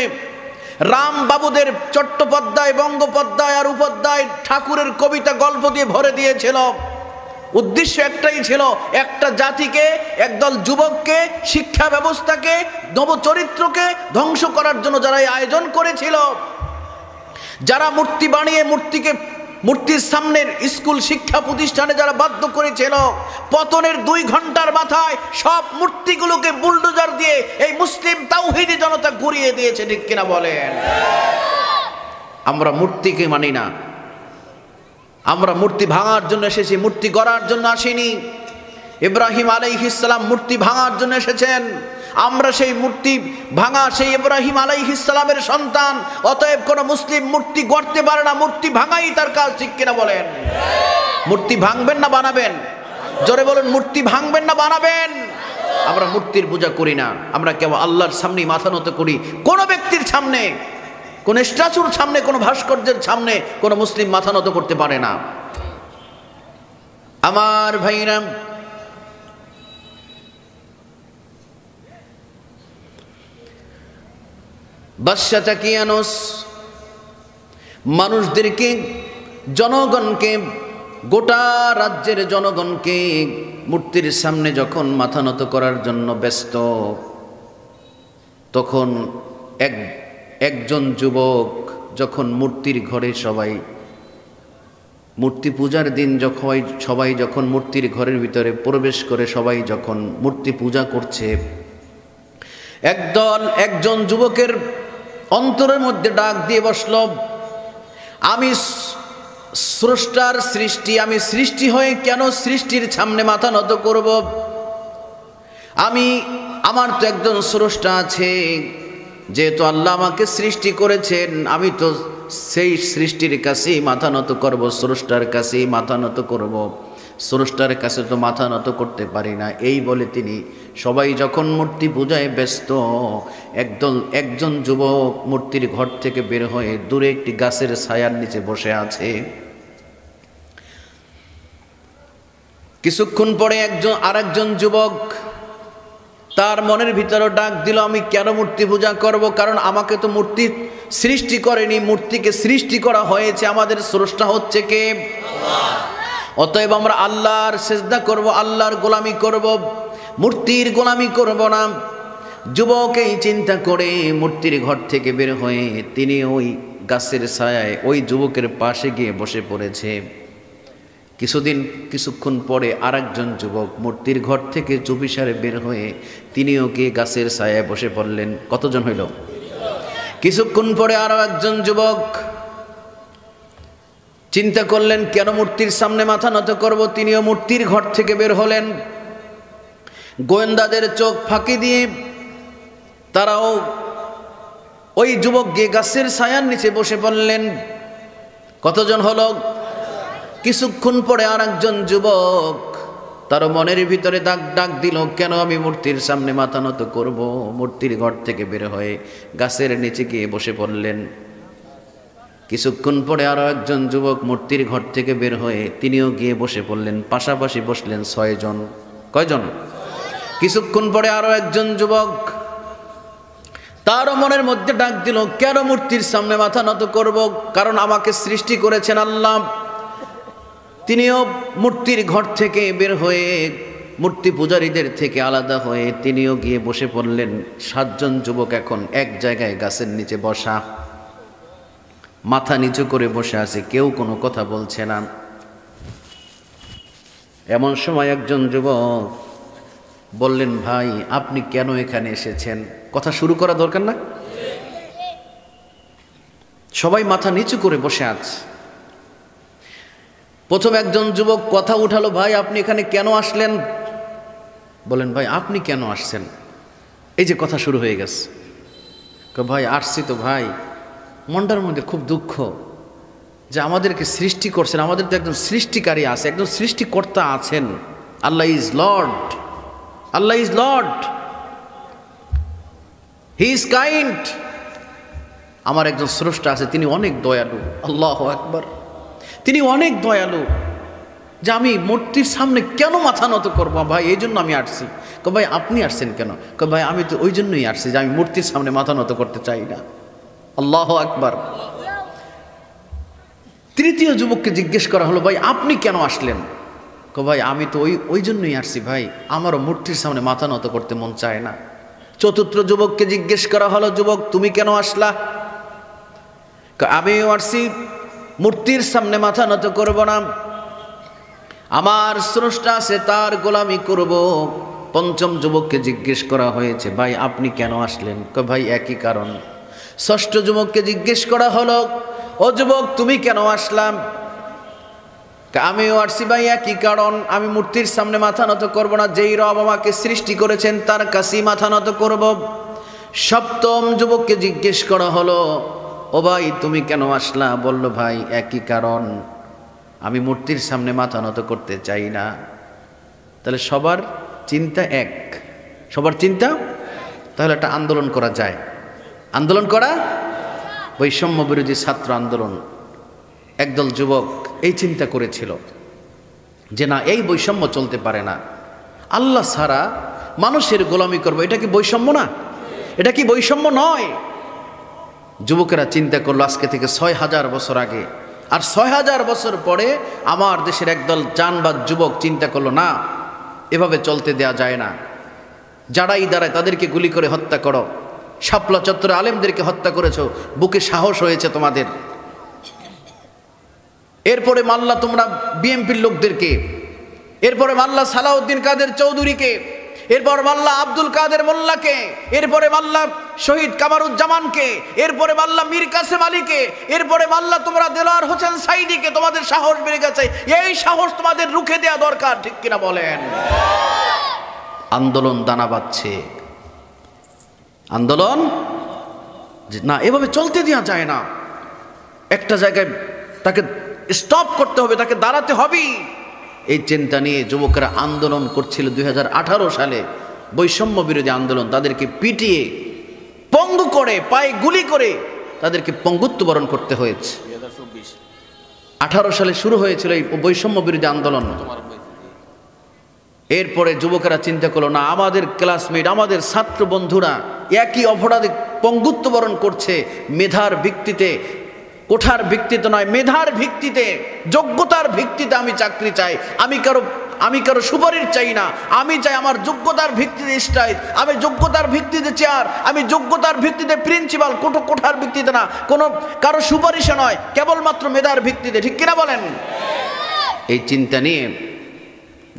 রামবাবুদের চট্টোপাধ্যায়, বঙ্গোপাধ্যায় আর উপাধ্যায় ঠাকুরের কবিতা গল্প দিয়ে ভরে দিয়েছিল। উদ্দেশ্য একটাই ছিল, একটা জাতিকে, একদল যুবককে, শিক্ষা ব্যবস্থাকে, নবচরিত্রকে ধ্বংস করার জন্য যারা এই আয়োজন করেছিল, যারা মূর্তি বানিয়ে মূর্তির সামনের স্কুল শিক্ষা প্রতিষ্ঠানে যারা বাধ্য করেছিল, পতনের ২ ঘন্টার মাথায় সব মূর্তিগুলোকে বুলডোজার দিয়ে এই মুসলিম তাওহীদি জনতা ঘুরিয়ে দিয়েছে। ঠিক কিনা বলেন? আমরা মূর্তিকে মানি না, আমরা মূর্তি ভাঙার জন্য এসেছি, মূর্তি গড়ার জন্য আসিনি। ইব্রাহিম আলাইহিস সালাম মূর্তি ভাঙার জন্য এসেছেন, আমরা সেই মূর্তি ভাঙা সেই ইব্রাহিম আলাইহিস সালামের সন্তান। অতএব কোন মুসলিম মূর্তি গড়তে পারে না, মূর্তি ভাঙাই তার কাজ, ঠিক কিনা বলেন? মূর্তি ভাঙবেন না বানাবেন? জোরে বলুন, মূর্তি ভাঙবেন না বানাবেন? আমরা মূর্তির পূজা করি না, আমরা কেবল আল্লাহর সামনে মাথা নত করি। কোন ব্যক্তির সামনে, কোন স্ট্যাচুর সামনে, কোন ভাস্কর্যের সামনে কোন মুসলিম মাথা নত করতে পারে না। আমার ভাইরা, বাদশা তাকিয়ানোস মানুষদেরকে, জনগণকে, গোটা রাজ্যের জনগণকে মূর্তির সামনে যখন মাথা নত করার জন্য ব্যস্ত, তখন একজন যুবক যখন মূর্তির ঘরে, সবাই মূর্তি পূজার দিন সবাই যখন মূর্তির ঘরের ভিতরে প্রবেশ করে, সবাই যখন মূর্তি পূজা করছে, একজন যুবকের অন্তরের মধ্যে ডাক দিয়ে বসল, আমি স্রষ্টার সৃষ্টি, আমি সৃষ্টি হয়ে কেন সৃষ্টির সামনে মাথা নত করব? আমার তো একজন স্রষ্টা আছে, যেহেতু আল্লাহ আমাকে সৃষ্টি করেছেন, আমি তো সেই সৃষ্টির কাছেই মাথা নত করব, স্রষ্টার কাছেই মাথা নত করব, স্রষ্টার কাছে তো মাথা নত করতে পারি না। এই বলে তিনি, সবাই যখন মূর্তি পূজায় ব্যস্ত, একজন যুবক মূর্তির ঘর থেকে বের হয়ে দূরে একটি গাছের ছায়ার নিচে বসে আছে। কিছুক্ষণ পরে আরেকজন যুবক তার মনের ভিতরে ডাক দিল, আমি কেন মূর্তি পূজা করব? কারণ আমাকে তো মূর্তি সৃষ্টি করেনি, মূর্তিকে সৃষ্টি করা হয়েছে, আমাদের স্রষ্টা হচ্ছে কে? আল্লাহ। অতএব আমরা আল্লাহর সিজদা করব, আল্লাহর গোলামি করব, মূর্তির গোলামি করব না। যুবক এই চিন্তা করে মূর্তির ঘর থেকে বের হয়ে তিনি ওই গাছের ছায়ায় ওই যুবকের পাশে গিয়ে বসে পড়েছে। কিছুক্ষণ পরে আরেকজন যুবক মূর্তির ঘর থেকে চুপিসারে বের হয়ে তিনিও গিয়ে গাছের ছায়ায় বসে পড়লেন। কতজন হইল? কিছুক্ষণ পরে আরো একজন যুবক চিন্তা করলেন, কেন মূর্তির সামনে মাথা নত করব? তিনিও মূর্তির ঘর থেকে বের হলেন। গোয়েন্দাদের চোখ ফাঁকি দিয়ে তারাও ওই যুবক গিয়ে গাছের ছায়ার নিচে বসে পড়লেন। কতজন হলো? কিছুক্ষণ পরে আর একজন যুবক তার মনের ভিতরে ডাক দিল, কেন আমি মূর্তির সামনে মাথা নত করব? মূর্তির ঘর থেকে বের হয়ে গাছের নিচে গিয়ে বসে পড়লেন। কিছুক্ষণ পরে আরো একজন যুবক মূর্তির ঘর থেকে বের হয়ে তিনিও গিয়ে বসে পড়লেন। পাশাপাশি বসলেন 6 জন। কয়জন? কিছুক্ষণ পরে আরো একজন যুবক তারও মনের মধ্যে ডাক দিল, কেন মূর্তির সামনে মাথা নত করব? কারণ আমাকে সৃষ্টি করেছেন আল্লাহ। তিনিও মূর্তির ঘর থেকে বের হয়ে মূর্তি পূজারীদের থেকে আলাদা হয়ে তিনিও গিয়ে বসে পড়লেন। 7 জন যুবক এখন এক জায়গায় গাছের নিচে বসা, মাথা নিচু করে বসে আছে, কেউ কোনো কথা বলছে না। এমন সময় একজন যুবক বললেন, ভাই আপনি কেন এখানে এসেছেন? কথা শুরু করা দরকার না? সবাই মাথা নিচু করে বসে আছে। প্রথম একজন যুবক কথা উঠালো, ভাই আপনি এখানে কেন আসলেন? বলেন, ভাই আপনি কেন আসছেন? এই যে কথা শুরু হয়ে গেছে। ভাই আসছি তো ভাই, মনটার মধ্যে খুব দুঃখ যে আমাদেরকে সৃষ্টি করছেন, আমাদের তো একজন সৃষ্টিকারী আছে, একজন সৃষ্টিকর্তা আছেন। Allah is lord, Allah is lord, he is kind. আমার একজন স্রষ্টা আছে, তিনি অনেক দয়ালু। আল্লাহু আকবার, তিনি অনেক দয়ালু যে আমি মূর্তির সামনে কেন মাথা নত করবো? ভাই এই জন্য আমি আসছি। ভাই আপনি আসছেন কেন? ভাই আমি তো ওই জন্যই আসছি যে আমি মূর্তির সামনে মাথা নত করতে চাই না। আল্লাহু আকবার। তৃতীয় যুবককে জিজ্ঞেস করা হলো, ভাই আপনি কেন আসলেন? ভাই আমি তো ওই জন্যই আসছি ভাই, আমারও মূর্তির সামনে মাথা নত করতে মন চায় না। চতুর্থ যুবককে জিজ্ঞেস করা হলো, যুবক তুমি কেন আসলা? আমিও আসছি মূর্তির সামনে মাথা নত করব না, আমার স্রষ্টা আছে তার গোলামি করব। পঞ্চম যুবককে জিজ্ঞেস করা হয়েছে, ভাই আপনি কেন আসলেন? ভাই একই কারণ। ষষ্ঠ যুবককে জিজ্ঞেস করা হলো, ও যুবক তুমি কেন আসলাম? আমিও আসছি ভাই একই কারণ, আমি মূর্তির সামনে মাথা নত করব না, যেই রব আমাকে সৃষ্টি করেছেন তার কাছেই মাথা নত করব। সপ্তম যুবককে জিজ্ঞেস করা হলো, ও ভাই তুমি কেন আসলা? বলল ভাই একই কারণ, আমি মূর্তির সামনে মাথা নত করতে চাই না। তাহলে সবার চিন্তা এক, সবার চিন্তা, তাহলে একটা আন্দোলন করা যায়। আন্দোলন করা, বৈষম্য বিরোধী ছাত্র আন্দোলন। একদল যুবক এই চিন্তা করেছিল যে না, এই বৈষম্য চলতে পারে না, আল্লাহ ছাড়া মানুষের গোলামি করবো, এটা কি বৈষম্য না? এটা কি বৈষম্য নয়? যুবকেরা চিন্তা করলো আজকে থেকে ৬০০০ বছর আগে, আর ৬০০০ বছর পরে আমার দেশের একদল জানবাজ যুবক চিন্তা করলো না, এভাবে চলতে দেয়া যায় না, যারাই দাঁড়ায় তাদেরকে গুলি করে হত্যা করো। শাপলা চত্বরে আলেমদেরকে হত্যা করেছো, বুকে সাহস হয়েছে তোমাদের। এরপরে মাল্লা তোমরা বিএমপির লোকদেরকে, এরপরে মাল্লা সালাউদ্দিন কাদের চৌধুরীকে, এরপর মাল্লা আব্দুল কাদের মোল্লাকে, এরপরে মাল্লা শহীদ কামারুজ্জামানকে, এরপরে মাল্লা মীর কাসেম আলীকে, এরপরে মাল্লা তোমরা দেলোয়ার হোসেন সাইদিকে। তোমাদের সাহস বেড়ে গেছে, এই সাহস তোমাদের রুখে দেওয়া দরকার, ঠিক কিনা বলেন? আন্দোলন দানা বাঁধছে, আন্দোলন না, এভাবে চলতে দেওয়া যায় না, একটা জায়গায় তাকে স্টপ করতে হবে, তাকে দাঁড়াতে হবে। এই চিন্তা নিয়ে যুবকেরা আন্দোলন করছিল 2018 সালে, বৈষম্য বিরোধী আন্দোলন। তাদেরকে পিটিয়ে পঙ্গু করে, পায়ে গুলি করে তাদেরকে পঙ্গুত্ব বরণ করতে হয়েছে। 18 সালে শুরু হয়েছিল এই বৈষম্য বিরোধী আন্দোলন। এরপরে যুবকেরা চিন্তা করলো না, আমাদের ক্লাসমেট, আমাদের ছাত্র বন্ধুরা একই অপরাধে পঙ্গুত্ব বরণ করছে, মেধার ভিত্তিতে, কোঠার ভিত্তিতে নয়, মেধার ভিত্তিতে, যোগ্যতার ভিত্তিতে আমি চাকরি চাই, আমি কারো সুপারিশ চাই না, আমি চাই আমার যোগ্যতার ভিত্তিতে স্টাইল, আমি যোগ্যতার ভিত্তিতে চেয়ার, আমি যোগ্যতার ভিত্তিতে প্রিন্সিপাল, কোঠার ভিত্তিতে না, কোনো কারো সুপারিশে নয়, কেবলমাত্র মেধার ভিত্তিতে, ঠিক কিনা বলেন? এই চিন্তা নিয়ে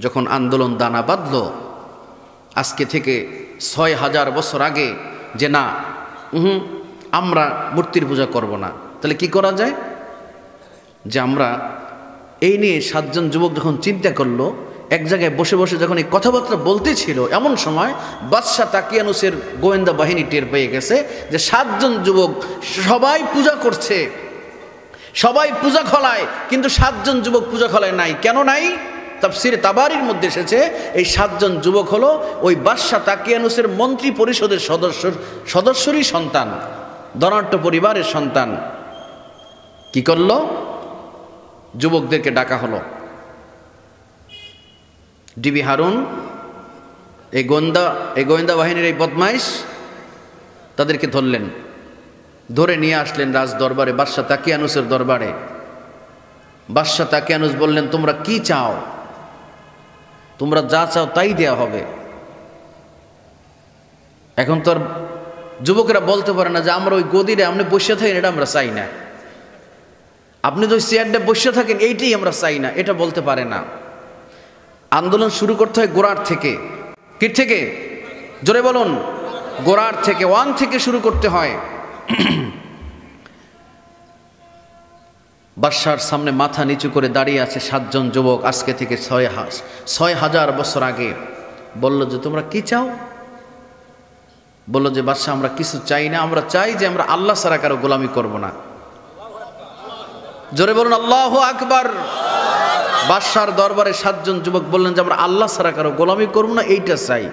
যখন আন্দোলন দানা বাঁধল, আজকে থেকে ৬০০০ বছর আগে, যে না, আমরা মূর্তির পূজা করব না, তাহলে কি করা যায়? যে আমরা এই নিয়ে 7 জন যুবক যখন চিন্তা করলো, এক জায়গায় বসে বসে যখন এই কথাবার্তা বলতেছিল, এমন সময় বাদশাহ তাকিয়ানুসের গোয়েন্দা বাহিনী টের পেয়ে গেছে যে 7 জন যুবক সবাই পূজা করছে, সবাই পূজা খলায়, কিন্তু 7 জন যুবক পূজা খলায় নাই। কেন নাই? তাফসিরে তাবারির মধ্যে এসেছে, এই 7 জন যুবক হলো ওই বাদশাহ তাকিয়ানুসের মন্ত্রী পরিষদের সদস্যরই সন্তান, ধনাঢ্য পরিবারের সন্তান। কি করলো? যুবকদেরকে ডাকা হলো। ডিবি হারুন, এই গোয়েন্দা বাহিনীর এই বদমাইশ, তাদেরকে ধরলেন, ধরে নিয়ে আসলেন রাজ দরবারে, বাদশাহ তাকিয়ানুসের দরবারে। বাদশাহ তাকিয়ানুস বললেন, তোমরা কি চাও? তোমরা যা চাও তাই দেয়া হবে। এখন তো আর যুবকেরা বলতে পারে না যে আমরা ওই গদিরে আপনি বসে থাকেন, এটা আমরা চাই না, আপনি তো ওই চেয়ারটা বসে থাকেন, এইটাই আমরা চাই না, এটা বলতে পারে না। আন্দোলন শুরু করতে হয় গোড়ার থেকে। কি থেকে? জোরে বলুন। গোড়ার থেকে, 1 থেকে শুরু করতে হয়। বাদশার সামনে মাথা নিচু করে দাঁড়িয়ে আছে 7 জন যুবক, আজকে থেকে ৬০০০ বছর আগে। বলল যে তোমরা কি চাও? বলল যে বাদশা, আমরা কিছু চাই না, আমরা চাই যে আমরা আল্লাহ ছাড়া কারো গোলামি করব না। জোরে বলুন আল্লাহু আকবার। বাদশার দরবারে 7 জন যুবক বললেন যে আমরা আল্লাহ ছাড়া কারো গোলামি করব না, এইটা চাই।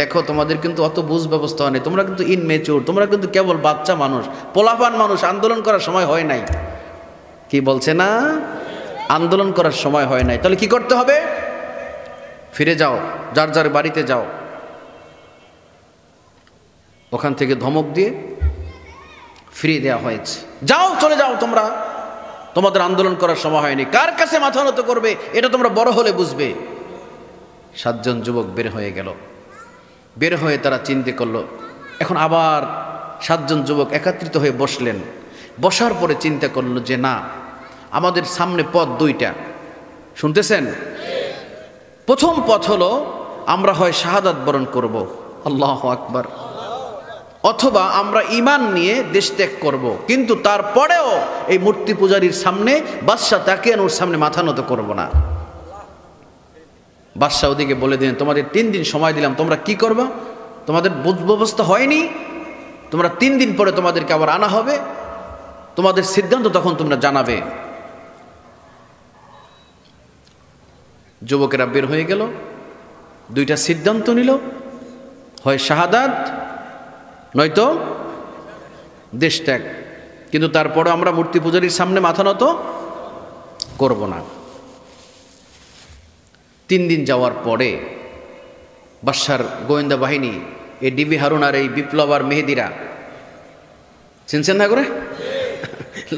দেখো তোমাদের কিন্তু অত বুঝ ব্যবস্থা হয় নাই, তোমরা কিন্তু ইনমেচিউর, তোমরা কিন্তু কেবল বাচ্চা মানুষ, পোলাপান মানুষ, আন্দোলন করার সময় হয় নাই। কি বলছে না? আন্দোলন করার সময় হয় নাই। তাহলে কি করতে হবে? ফিরে যাও, যার যার বাড়িতে যাও। ওখান থেকে ধমক দিয়ে ফিরিয়ে দেওয়া হয়েছে, যাও, চলে যাও, তোমরা, তোমাদের আন্দোলন করার সময় হয়নি। কার কাছে মাথা নত করবে এটা তোমরা বড় হলে বুঝবে। 7 জন যুবক বের হয়ে গেল। বের হয়ে তারা চিন্তা করলো, এখন আবার 7 জন যুবক একত্রিত হয়ে বসলেন। বসার পরে চিন্তা করলো যে না, আমাদের সামনে পথ 2টা। শুনতেছেন? প্রথম পথ হলো আমরা হয় শাহাদাত বরণ করব, আল্লাহু আকবার, অথবা আমরা ঈমান নিয়ে দেশ ত্যাগ করব, কিন্তু তারপরেও এই মূর্তি পূজারীর সামনে বাদশাহ তাকিয়ানুর সামনে মাথা নত করব না। বাদশাহ ওদিকে বলে দিলেন, তোমাদের 3 দিন সময় দিলাম, তোমরা কি করবা? তোমাদের ব্যবস্থা হয়নি, তোমরা 3 দিন পরে তোমাদেরকে আবার আনা হবে, তোমাদের সিদ্ধান্ত তখন তোমরা জানাবে। যুবকেরা বের হয়ে গেল, 2টা সিদ্ধান্ত নিল, হয় শাহাদাত নয়তো দেশ ত্যাগ। কিন্তু তারপরে আমরা মূর্তি পূজারীর সামনে মাথা নত করব না। 3 দিন যাওয়ার পরে বাদশার গোয়েন্দা বাহিনী, এই ডিবি হারুন আর এই বিপ্লব আর মেহেদিরা, চিনছেন না করে,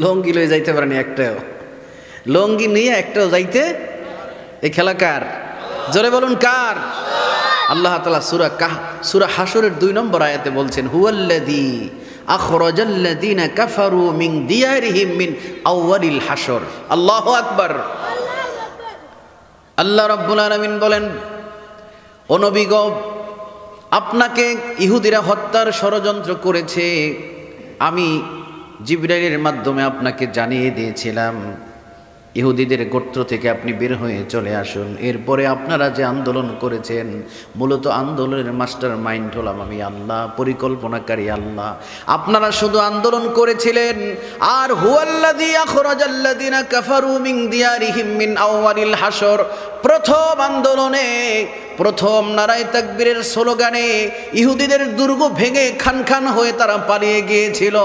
লঙ্গি লয়ে যাইতে পারেনি একটাও, লঙ্গি নিয়ে একটাও যাইতে, এই খেলা কার? জোরে বলুন কার? আল্লাহ তাআলা সূরা হাশরের 2 নম্বর আয়াতে বলছেন, হুয়াল্লাযী আখরাজাল্লাযীনা কাফারু মিন দিয়ারিহিম মিন আউয়ালিল হাশর। আল্লাহু আকবার। আল্লাহ রাব্বুল আলামিন বলেন, ও নবী গো, আপনাকে ইহুদিরা হত্যার ষড়যন্ত্র করেছে, আমি জিবরাইলের মাধ্যমে আপনাকে জানিয়ে দিয়েছিলাম ইহুদিদের গোত্র থেকে আপনি বের হয়ে চলে আসুন। এরপরে আপনারা যে আন্দোলন করেছেন, মূলত আন্দোলনের মাস্টার মাইন্ড হলাম আমি আল্লাহ, পরিকল্পনাকারী আল্লাহ। আপনারা শুধু আন্দোলন করেছিলেন। আর হুয়াল্লাযী আখরাজাল্লাযীনা কাফারু মিন দিয়ারিহিম মিন আউয়ালিল হাশর, প্রথম আন্দোলনে, প্রথম নারায়ে তাকবীরের স্লোগানে ইহুদিদের দুর্গ ভেঙে খান খান হয়ে তারা পালিয়ে গিয়েছিল।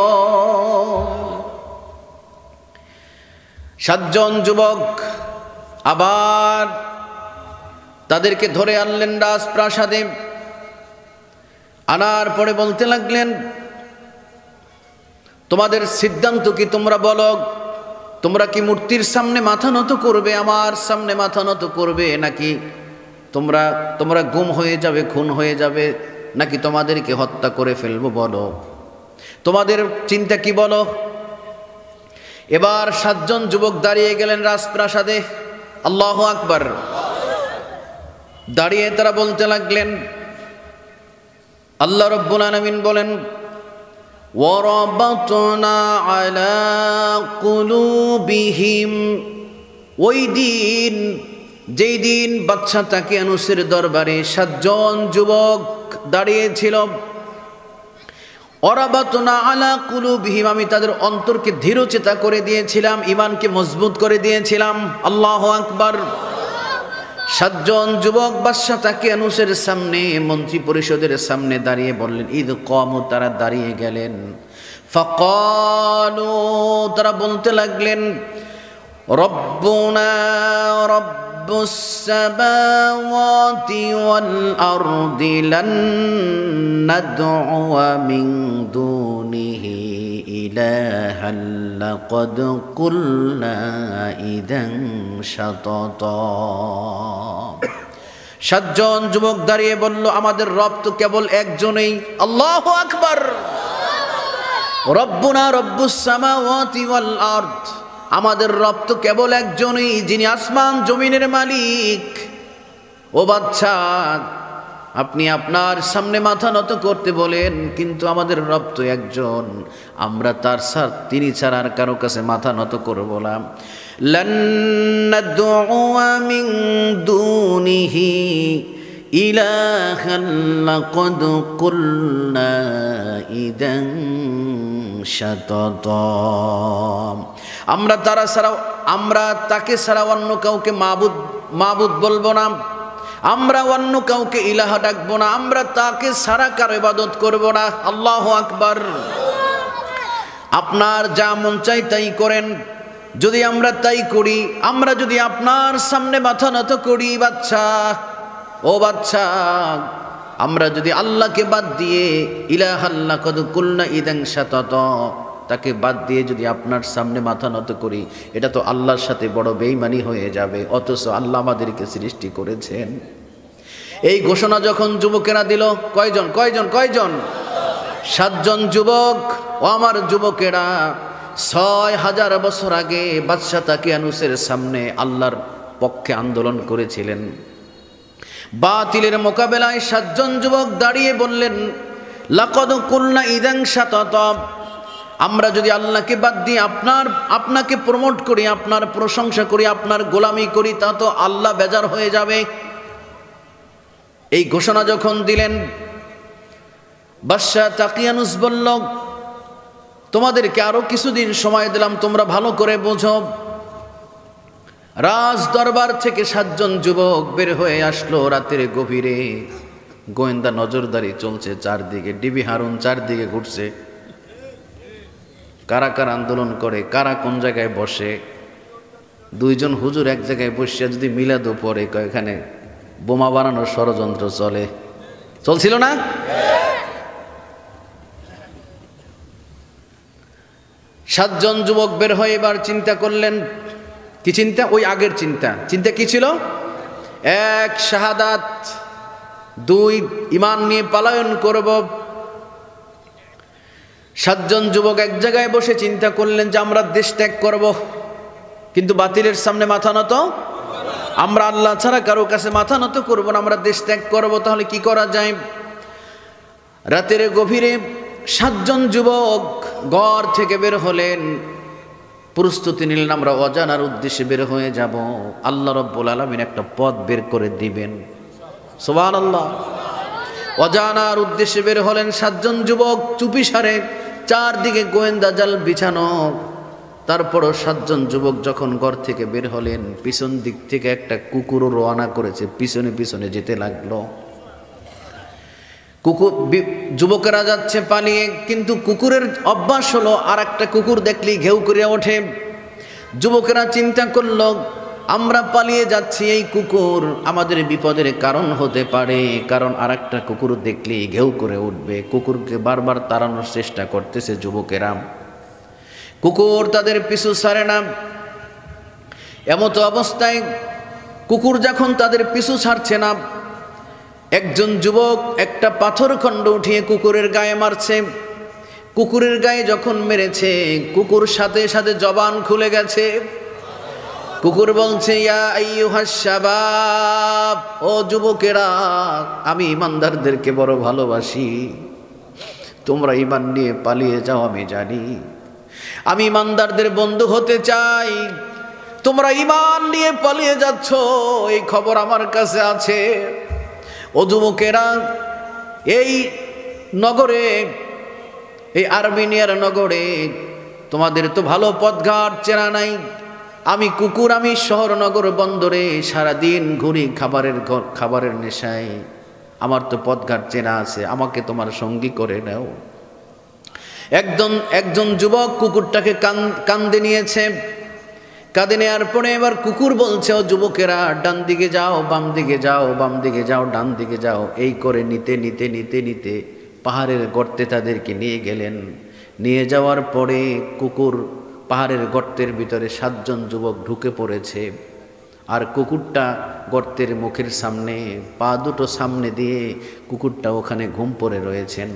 7 জন যুবক আবার তাদেরকে ধরে আনলেন রাজপ্রাসাদে। আনার পরে বলতে লাগলেন, তোমাদের সিদ্ধান্ত কি? তোমরা বলো, তোমরা কি মূর্তির সামনে মাথা নত করবে, আমার সামনে মাথা নত করবে, নাকি তোমরা গুম হয়ে যাবে, খুন হয়ে যাবে, নাকি তোমাদেরকে হত্যা করে ফেলবো? বলো, তোমাদের চিন্তা কি বলো? এবার 7 জন যুবক দাঁড়িয়ে গেলেন রাজপ্রাসাদে। আল্লাহু আকবার। দাঁড়িয়ে তারা বলতে লাগলেন, আল্লাহ রাব্বুল আলামিন বলেন, ওয়ারাবাতনা আলা কুলুবিহিম, ওই দিন, যেই দিন বাদশা তাকিয়ানুসের দরবারে 7 জন যুবক দাঁড়িয়েছিল, ওয়ারাবাতনা আলা কুলুবিহিম, আমি তাদের অন্তরকে দৃঢ়চেতা করে দিয়েছিলাম, ঈমানকে মজবুত করে দিয়েছিলাম। আল্লাহু আকবার। 7 জন যুবক বাদশা তাকিয়ানুসের সামনে, মন্ত্রী পরিষদের সামনে দাঁড়িয়ে বললেন, ঈদ কামু, তারা দাঁড়িয়ে গেলেন। ফাকালু, তারা বলতে লাগলেন, রব্বুনা রব্বুস সামাওয়াতি ওয়াল আরদি লান নাদউয়া মিন দুনিহি ইলাহান লাকাদ কুলনা ইযান শাতাতা। 7 জন যুবক দাঁড়িয়ে বলল, আমাদের রব তো কেবল একজনই। আল্লাহু আকবার। রব্বুনা রব্বুস সামাওয়াতি ওয়াল আরদ, আমাদের রব তো কেবল একজনই, যিনি আসমান জমিনের মালিক। ও বাদশা, আপনি আপনার সামনে মাথা নত করতে বলেন, কিন্তু আমাদের রব তো একজন, আমরা তিনি ছাড়া আর কারো কাছে মাথা নত করব না। লান নাদউয়া মিন দুনিহি ইলাহান লাকাদ কুলনা ইযান শাতাতা, আমরা তাকে ছাড়া অন্য কাউকে মাবুদ বলবো না, আমরা অন্য কাউকে ইলাহা ডাকবো না, আমরা তাকে ছাড়া কারো ইবাদত করব না। আল্লাহু আকবার। আপনার যা মন চাই তাই করেন। যদি আমরা তাই করি, আমরা যদি আপনার সামনে মাথা নত করি, ও বাদশা, আমরা যদি আল্লাহকে বাদ দিয়ে ইলাহাল্লাহ কদ কুলনা ইদাং শাতাতা, তাকে বাদ দিয়ে যদি আপনার সামনে মাথা নত করি, এটা তো আল্লাহর সাথে বড় বেঈমানি হয়ে যাবে। অথচ আল্লাহ আমাদেরকে সৃষ্টি করেছেন। এই ঘোষণা যখন যুবকেরা দিল, কয়জন? 7 জন যুবক। ও আমার যুবকেরা, 6000 বছর আগে বাদশা তাকিয়ানুসের সামনে আল্লাহর পক্ষে আন্দোলন করেছিলেন। বাতিলের মোকাবেলায় 7 জন যুবক দাঁড়িয়ে বললেন, লাকাদ কুলনা ইযান শাতাতা, আমরা যদি আল্লাহকে বাদ দিয়ে আপনাকে প্রমোট করি, আপনার প্রশংসা করি, আপনার গোলামি করি, তা তো আল্লাহ বেজার হয়ে যাবে। এই ঘোষণা যখন দিলেন, বাদশাহ তাকিয়ানুস বলল, তোমাদেরকে আরো কিছুদিন সময় দিলাম, তোমরা ভালো করে বোঝো। রাজ দরবার থেকে 7 জন যুবক বের হয়ে আসলো রাতের গভীরে। গোয়েন্দা নজরদারি চলছে চারদিকে, ডিবি হারুন চারদিকে ঘুরছে, কারা কারা আন্দোলন করে, কারা কোন জায়গায় বসে। 2 জন হুজুর এক জায়গায় বসিয়া যদি মিলাদও পড়ে, এখানে বোমা বানানোর ষড়যন্ত্র চলছিল না? 7 জন যুবক বের হয়ে এবার চিন্তা করলেন। কি চিন্তা? ওই আগের চিন্তা কি ছিল? 1 শাহাদাত, 2 ঈমান নিয়ে পলায়ন করব। 7 জন যুবক এক জায়গায় বসে চিন্তা করলেন যে আমরা দেশ ত্যাগ করব, কিন্তু বাতিলের সামনে মাথা নত, আমরা আল্লাহ ছাড়া কারো কাছে মাথা নত করব না, আমরা দেশ ত্যাগ করব। তাহলে কি করা যায়? রাতের গভীরে 7 জন যুবক ঘর থেকে বের হলেন, প্রস্তুতি নিলেন, আমরা অজানার উদ্দেশ্যে বের হয়ে যাব। আল্লাহ রাব্বুল আলামিন একটা পথ বের করে দিবেন। সুবহানাল্লাহ। অজানার উদ্দেশ্যে বের হলেন 7 জন যুবক, চুপিসারে, চারদিকে গোয়েন্দা জাল বিছানো। তারপরও 7 জন যুবক যখন ঘর থেকে বের হলেন, পিছন দিক থেকে একটা কুকুরও রওনা করেছে, পিছনে পিছনে যেতে লাগলো। যুবকেরা যাচ্ছে পালিয়ে, কিন্তু কুকুরের অভ্যাস হলো আর একটা কুকুর দেখলেই ঘেউ করে ওঠে। যুবকেরা চিন্তা করলো, আমরা পালিয়ে যাচ্ছি, এই কুকুর আমাদের বিপদের কারণ হতে পারে, কারণ আর একটা কুকুর দেখলেই ঘেউ করে উঠবে। কুকুরকে বারবার তাড়ানোর চেষ্টা করতেছে যুবকেরা, কুকুর তাদের পিছু ছাড়ে না। এমতো অবস্থায় কুকুর যখন তাদের পিছু ছাড়ছে না, একজন যুবক একটা পাথর খণ্ড উঠিয়ে কুকুরের গায়ে মারছে। কুকুরের গায়ে যখন মেরেছে, কুকুর সাথে সাথে জবান খুলে গেছে। কুকুর বলছে, ইয়া আইয়ুহাস শাবাব, ও যুবকেরা, আমি ইমানদারদেরকে বড় ভালোবাসি, তোমরা ঈমান নিয়ে পালিয়ে যাও আমি জানি, আমি ইমানদারদের বন্ধু হতে চাই, তোমরা ঈমান নিয়ে পালিয়ে যাচ্ছ এই খবর আমার কাছে আছে। ও যুবকেরা, এই নগরে, এই আর্মেনিয়ার নগরে তোমাদের তো ভালো পথঘাট চেনা নাই। আমি কুকুর, আমি শহর নগর বন্দরে সারাদিন ঘুরি খাবারের নেশায়, আমার তো পথঘাট চেনা আছে, আমাকে তোমার সঙ্গী করে নাও। একজন যুবক কুকুরটাকে কান্দে নিয়েছে। কাঁদে নেওয়ার পরে এবার কুকুর বলছে, ও যুবকেরা, ডান দিকে যাও, বাম দিকে যাও, বাম দিকে যাও, ডান দিকে যাও। এই করে নিতে নিতে নিতে নিতে পাহাড়ের গর্তে তাদেরকে নিয়ে গেলেন। নিয়ে যাওয়ার পরে কুকুর পাহাড়ের গর্তের ভিতরে 7 জন যুবক ঢুকে পড়েছে। আর কুকুরটা গর্তের মুখের সামনে, পা দুটো সামনে দিয়ে কুকুরটা ওখানে ঘুম পড়ে রয়েছেন।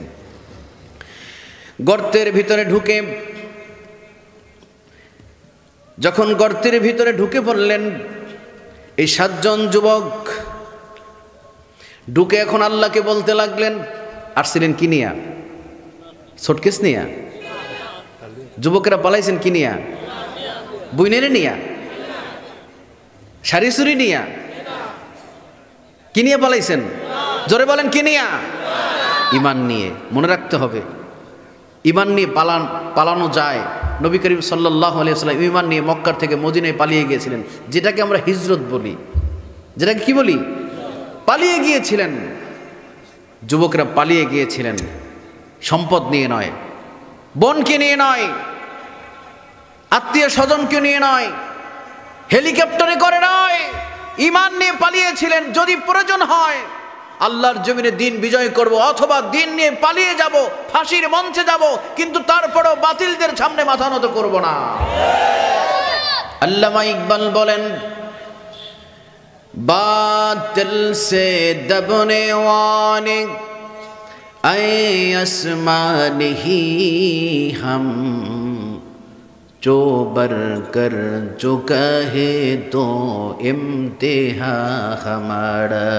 গর্তের ভিতরে ঢুকে যখন গর্তের ভিতরে ঢুকে পড়লেন, এই 7 জন যুবক ঢুকে এখন আল্লাহকে বলতে লাগলেন। আসছিলেন কি নিয়া? সুটকেস নিয়া? যুবকেরা পালাইছেন কি নিয়া? বুইনেরে নিয়া? শাড়ি চুরি নিয়া? কি নিয়ে পালাইছেন? জোরে বলেন, কি নিয়া? ঈমান নিয়ে। মনে রাখতে হবে, ঈমান নিয়ে পালানো যায়। নবী করিম সাল্লাল্লাহু আলাইহি ওয়াসাল্লাম ঈমান নিয়ে মক্কা থেকে মদিনায় পালিয়ে গিয়েছিলেন, যেটাকে আমরা হিজরত বলি। যেটাকে কি বলি? পালিয়ে গিয়েছিলেন। যুবকরা পালিয়ে গিয়েছিলেন সম্পদ নিয়ে নয়, বোনকে নিয়ে নয়, আত্মীয় স্বজনকে নিয়ে নয়, হেলিকপ্টারে করে নয়, ঈমান নিয়ে পালিয়েছিলেন। যদি প্রয়োজন হয় আল্লাহর জমিনে দিন বিজয় করব, অথবা দিন নিয়ে পালিয়ে যাব, ফাঁসির মঞ্চে যাব, কিন্তু তারপরও বাতিলদের সামনে মাথা নত করব না। আল্লামা ইকবাল বলেন, বাতিল সে দবনে ওয়ানে আসমা नहीं हम जो बर कर जो कहे तो इम्तिहा हमारा।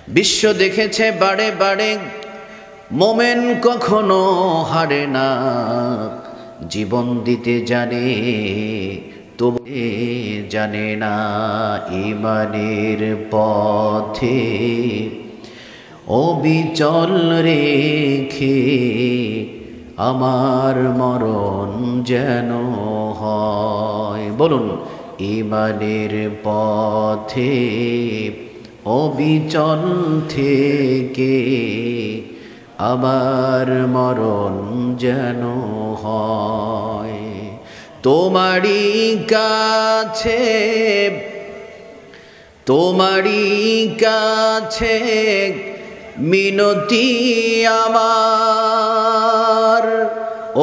বিশ্ব দেখেছে বাড়ে বাড়ে মোমেন কখনো হারে না, জীবন দিতে জানে তবে জানে না। ঈমানের পথে অবিচল রেখে আমার মরণ যেন হয়। বলুন, ঈমানের পথে অবিচল থেকে আমার মরণ যেন হয়। তোমারই কাছে মিনতি আমার,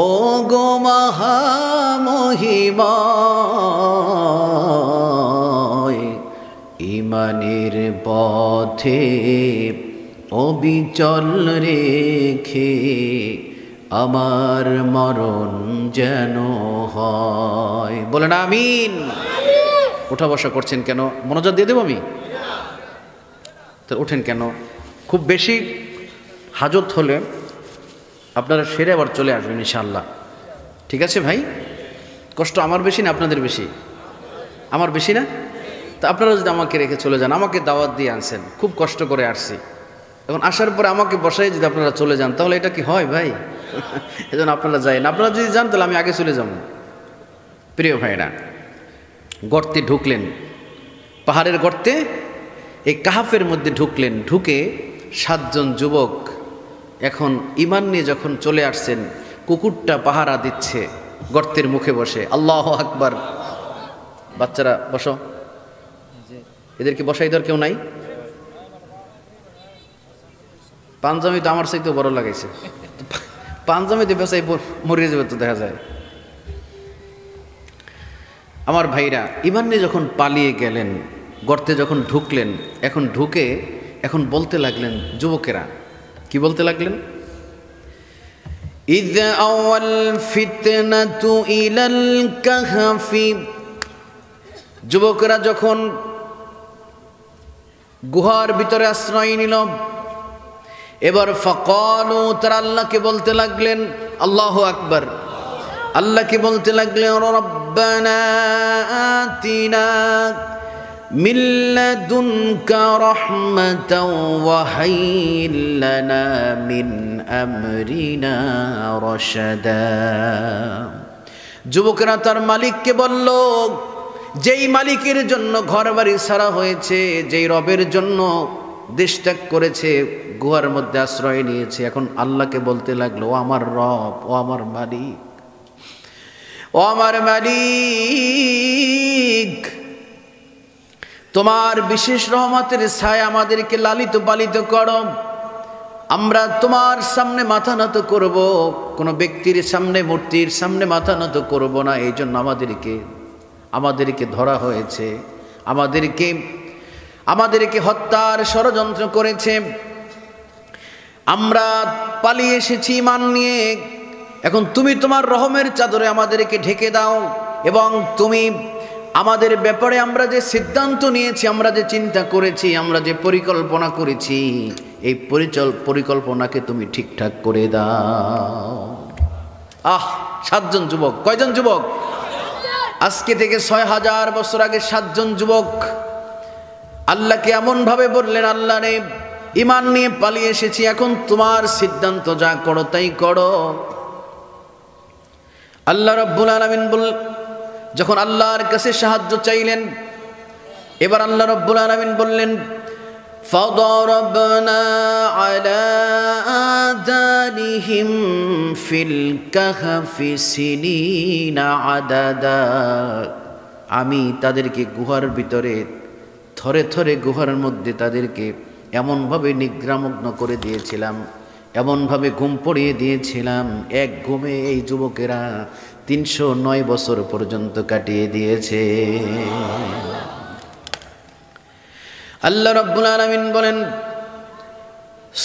ও গো মহামহিময়। ঈমানের পথে অবিচল রেখে আমার মরণ যেন হয়। বলেন আমিন। ওঠা বসা করছেন কেন? মনোযোগ দিয়ে দেবো আমি? তো ওঠেন কেন? খুব বেশি হাজত হলে আপনারা সেরে আবার চলে আসবেন ইনশাআল্লাহ। ঠিক আছে ভাই? কষ্ট আমার বেশি না আপনাদের বেশি? আমার বেশি না? তা আপনারা যদি আমাকে রেখে চলে যান, আমাকে দাওয়াত দিয়ে আনছেন, খুব কষ্ট করে আসছি, এখন আসার পরে আমাকে বসাই যদি আপনারা চলে যান, তাহলে এটা কি হয় ভাই? এজন্য আপনারা যান। আপনারা যদি যান তাহলে আমি আগে চলে যাব। প্রিয় ভাইরা, গর্তে ঢুকলেন, পাহাড়ের গর্তে, এই কাহাফের মধ্যে ঢুকলেন। ঢুকে 7 জন যুবক এখন ঈমান নিয়ে যখন চলে আসছেন, কুকুরটা পাহারা দিচ্ছে গর্তের মুখে বসে। আল্লাহু আকবার। বাচ্চারা বসো, এদেরকে বসাই দেওয়ার কেউ নাই? পাঞ্জাবি তো আমার চাইতেও বড় লাগাইছে, পাঞ্জাবিতে বেচাই মরিয়ে যাবে তো দেখা যায়। আমার ভাইরা, ঈমান নিয়ে যখন পালিয়ে গেলেন, গর্তে যখন ঢুকলেন, এখন ঢুকে এখন বলতে লাগলেন যুবকেরা, কি বলতে লাগলেন? ইয আওয়াল ফিতনাতু ইলাল কাহফি। যুবকেরা যখন গুহার ভিতরে আশ্রয় নিল, এবার ফাকালু, তারা আল্লাহকে বলতে লাগলেন, আল্লাহু আকবার, আল্লাহকে বলতে লাগলেন, রব্বানা আতিনা মিন লাদুনকা রাহমাতাও ওয়া হাইয়্ লানা মিন আমরিনা রাশাদা। যুবকেরা তার মালিককে বলল, যেই মালিকের জন্য ঘরবাড়ি ছাড়া হয়েছে, যেই রবের জন্য দেশ ত্যাগ করেছে, গুহার মধ্যে আশ্রয় নিয়েছে, এখন আল্লাহকে বলতে লাগলো, ও আমার রব, ও আমার মালিক, ও আমার মালিক, তোমার বিশেষ রহমতের ছায়া আমাদেরকে লালিত পালিত করো। আমরা তোমার সামনে মাথা নত করব, কোনো ব্যক্তির সামনে, মূর্তির সামনে মাথা নত করব না। এই জন্য আমাদেরকে ধরা হয়েছে, আমাদেরকে হত্যার ষড়যন্ত্র করেছে। আমরা পালিয়ে এসেছি ঈমান নিয়ে। এখন তুমি তোমার রহমের চাদরে আমাদেরকে ঢেকে দাও, এবং তুমি আমাদের ব্যাপারে আমরা যে সিদ্ধান্ত নিয়েছি, আমরা যে চিন্তা করেছি, আমরা যে পরিকল্পনা করেছি, এই পরিকল্পনাকে তুমি ঠিকঠাক করে দাও। 7 জন যুবক। কয়জন যুবক? আজকে থেকে 6000 বছর আগে 7 জন যুবক আল্লাহকে এমনভাবে বললেন, আল্লাহ রে, ঈমান নিয়ে পালিয়ে এসেছি, এখন তোমার সিদ্ধান্ত, যা করো তাই করো। আল্লাহ রাব্বুল আলামিন যখন আল্লাহর কাছে সাহায্য চাইলেন, এবার আল্লাহ রাব্বুল আলামিন বললেন, ফাদরাবনা আলা আযানিহিম ফিল কাহফি সিনিনা আদাদা। আমি তাদেরকে গুহার ভিতরে থরে থরে, গুহার মধ্যে তাদেরকে এমনভাবে নিদ্রামগ্ন করে দিয়েছিলাম, এমনভাবে ঘুম পড়িয়ে দিয়েছিলাম, এক ঘুমে এই যুবকেরা 309 বছর পর্যন্ত কাটিয়ে দিয়েছে। আল্লাহ রাব্বুল আলামিন বলেন,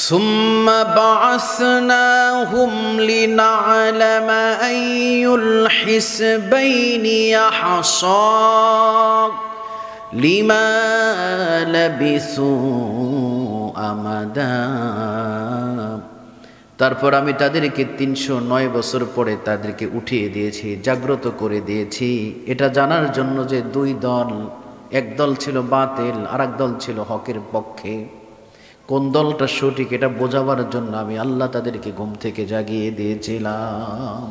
সুম্মা বা'আসনাহুম লিনা'লামা আইয়ুল হিসবাইনি আহসা লিমা লাবিসু আমাদা। তারপর আমি তাদেরকে 309 বছর পরে তাদেরকে উঠিয়ে দিয়েছি, জাগ্রত করে দিয়েছি, এটা জানার জন্য যে দুই দল, এক দল ছিল বাতিল আর এক দল ছিল হকের পক্ষে, কোন দলটা সঠিক এটা বোঝাবার জন্য আমি আল্লাহ তাদেরকে ঘুম থেকে জাগিয়ে দিয়েছিলাম।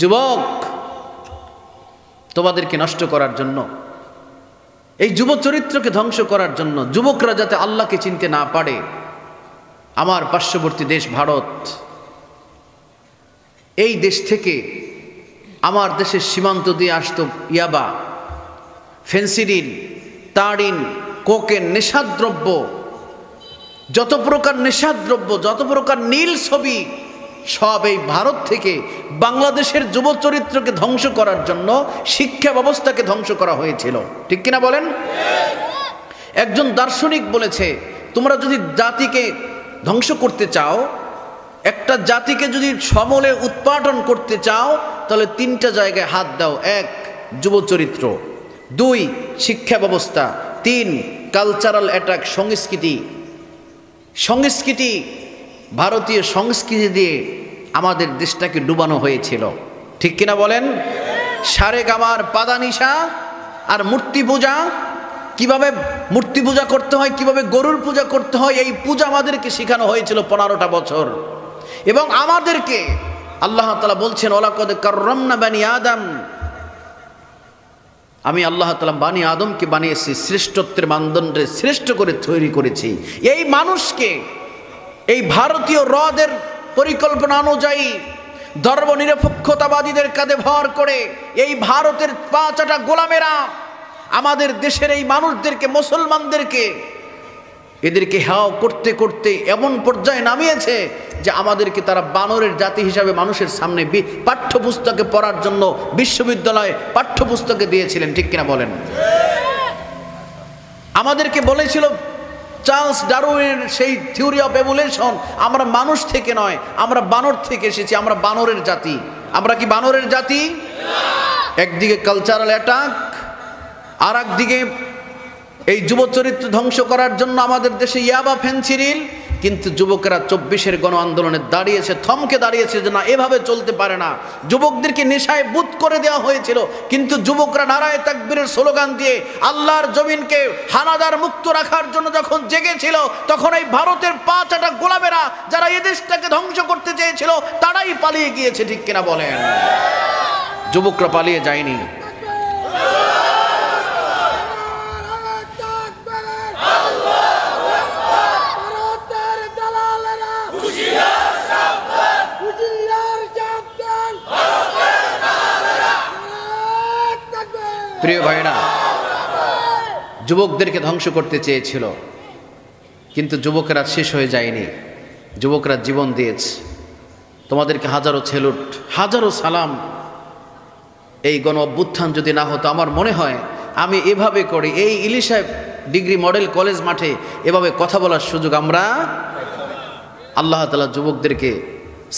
যুবক, তোমাদেরকে নষ্ট করার জন্য, এই যুব চরিত্রকে ধ্বংস করার জন্য, যুবকরা যাতে আল্লাহকে চিনতে না পারে, আমার পার্শ্ববর্তী দেশ ভারত, এই দেশ থেকে আমার দেশের সীমান্ত দিয়ে আসতো ইয়াবা, ফেন্সিডিল, তারিন, কোকেন, নেশাদ্রব্য, যত প্রকার নেশাদ্রব্য, যত প্রকার নীল ছবি, সব এই ভারত থেকে বাংলাদেশের যুব চরিত্রকে ধ্বংস করার জন্য শিক্ষা ব্যবস্থাকে ধ্বংস করা হয়েছিল। ঠিক কিনা বলেন? একজন দার্শনিক বলেছে, তোমরা যদি জাতিকে ধ্বংস করতে চাও, একটা জাতিকে যদি সমূলে উৎপাদন করতে চাও, তাহলে 3টা জায়গায় হাত দাও। 1, যুব চরিত্র; 2, শিক্ষা ব্যবস্থা; 3, কালচারাল অ্যাটাক, সংস্কৃতি। সংস্কৃতি, ভারতীয় সংস্কৃতি দিয়ে আমাদের দেশটাকে ডুবানো হয়েছিল। ঠিক কিনা বলেন? সারেগামার পাদানিশা আর মূর্তি পূজা, কিভাবে মূর্তি পূজা করতে হয়, কিভাবে গরুর পূজা করতে হয়, এই পূজা আমাদেরকে শেখানো হয়েছিল 15টা বছর। এবং আমাদেরকে আল্লাহ তাআলা বলছেন, ওয়ালাকাদ কাররামনা বানি আদম, আমি আল্লাহ তাআলা বানি আদমকে বানিয়েছি, শ্রেষ্ঠত্বের মানদণ্ডে শ্রেষ্ঠ করে তৈরি করেছি। এই মানুষকে এই ভারতীয় রদের পরিকল্পনা অনুযায়ী ধর্মনিরপেক্ষতাবাদীদের কাঁধে ভর করে এই ভারতের 5টা গোলামেরা আমাদের দেশের এই মানুষদেরকে, মুসলমানদেরকে, এদেরকে হেয় করতে করতে এমন পর্যায়ে নামিয়েছে যে আমাদেরকে তারা বানরের জাতি হিসাবে মানুষের সামনে পাঠ্যপুস্তকে পড়ার জন্য বিশ্ববিদ্যালয়ে পাঠ্যপুস্তকে দিয়েছিলেন। ঠিক কিনা বলেন? আমাদেরকে বলেছিল চার্লস ডারউইনের সেই থিওরি অফ এভলিউশন, আমরা মানুষ থেকে নয়, আমরা বানর থেকে এসেছি, আমরা বানরের জাতি। আমরা কি বানরের জাতি? একদিকে কালচারাল অ্যাটাক, আর একদিকে এই যুব চরিত্র ধ্বংস করার জন্য আমাদের দেশে ইয়াবা, ফেন্সিডিল। কিন্তু যুবকেরা 24-এর গণ আন্দোলনে দাঁড়িয়েছে, থমকে দাঁড়িয়েছে যে না, এভাবে চলতে পারে না। যুবকদেরকে নেশায় বুত করে দেওয়া হয়েছিল, কিন্তু যুবকরা নারায়ে তাকবীরের স্লোগান দিয়ে আল্লাহর জমিনকে হানাদার মুক্ত রাখার জন্য যখন জেগেছিল, তখন এই ভারতের 5টা গোলামেরা যারা এই দেশটাকে ধ্বংস করতে চেয়েছিল, তারাই পালিয়ে গিয়েছে। ঠিক কিনা বলেন? যুবকরা পালিয়ে যায়নি। প্রিয় ভাইরা, যুবকদেরকে ধ্বংস করতে চেয়েছিল, কিন্তু যুবকেরা শেষ হয়ে যায়নি, যুবকরা জীবন দিয়েছে। তোমাদেরকে হাজারো সেলুট, হাজারো সালাম। এই গণ অভ্যুত্থান যদি না হতো, আমার মনে হয় আমি এভাবে করে এই ইলিশা ডিগ্রি মডেল কলেজ মাঠে এভাবে কথা বলার সুযোগ আমরা, আল্লাহ তাআলা যুবকদেরকে,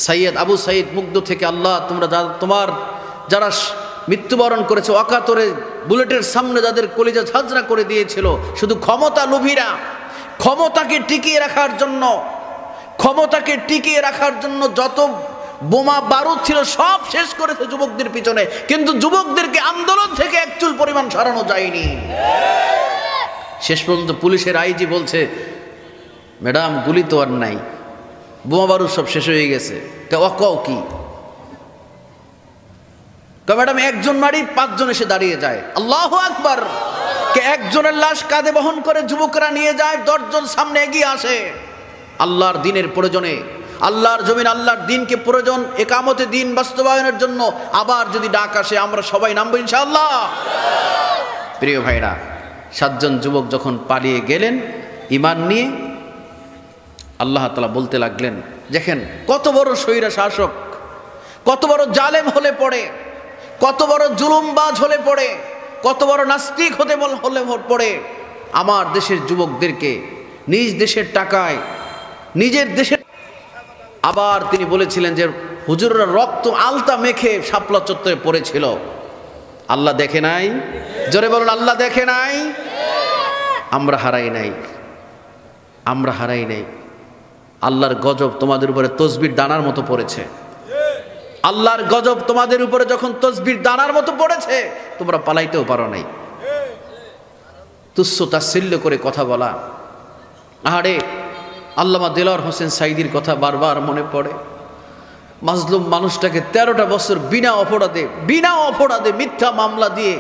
সৈয়দ আবু সাইদ মুগ্ধ থেকে, আল্লাহ তোমরা তোমার যারা মৃত্যুবরণ করেছে অকাতরে, বুলেটের সামনে যাদের কলিজা ঝাঁঝরা করে দিয়েছিল, শুধু ক্ষমতা লোভীরা, ক্ষমতাকে টিকিয়ে রাখার জন্য, ক্ষমতাকে টিকিয়ে রাখার জন্য যত বোমা বারুদ ছিল সব শেষ করেছে যুবকদের পিছনে, কিন্তু যুবকদেরকে আন্দোলন থেকে এক চুল পরিমাণ সরানো যায়নি। শেষ পর্যন্ত পুলিশের আইজি বলছে, ম্যাডাম গুলি তো আর নাই, বোমা বারুদ সব শেষ হয়ে গেছে। কও কি? ম্যাডাম একজন মারি 5 জন এসে দাঁড়িয়ে যায়। আল্লাহু আকবার! কে একজনের লাশ কাঁধে বহন করে যুবকরা নিয়ে যায়, 10 জন সামনে এগিয়ে আসে। আল্লাহর দিনের প্রয়োজনে, আল্লাহর জমিন, আল্লাহর দিনকে প্রয়োজন, একামতে দিন বাস্তবায়নের জন্য আবার যদি ডাক আসে, আমরা সবাই নামবো ইনশাআল্লাহ। প্রিয় ভাইরা, 7 জন যুবক যখন পালিয়ে গেলেন ঈমান নিয়ে, আল্লাহ তাআলা বলতে লাগলেন, দেখেন কত বড় স্বৈরা শাসক, কত বড় জালেম হলে পড়ে, কত বড় জুলুমবাজ হলে পড়ে, কত বড় নাস্তিক হলে পড়ে আমার দেশের যুবকদেরকে নিজ দেশের টাকায়, নিজের দেশের। আবার তিনি বলেছিলেন যে হুজুররা রক্ত আলতা মেখে শাপলা চত্বরে পড়েছিল, আল্লাহ দেখে নাই? জোরে বলুন, আল্লাহ দেখে নাই? আমরা হারাই নাই, আমরা হারাই নাই। আল্লাহর গজব তোমাদের উপরে তসবির দানার মতো পড়েছে। আল্লাহর গজব তোমাদের উপরে যখন তসবির দানার মতো পড়েছে, তোমরা পালাইতেও পারো নাই। তুচ্ছ তাচ্ছিল্য করে কথা বলা। আহারে, আল্লামা দেলোয়ার হোসেন সাইদির কথা বারবার মনে পড়ে। মাজলুম মানুষটাকে 13টা বছর বিনা অপরাধে মিথ্যা মামলা দিয়ে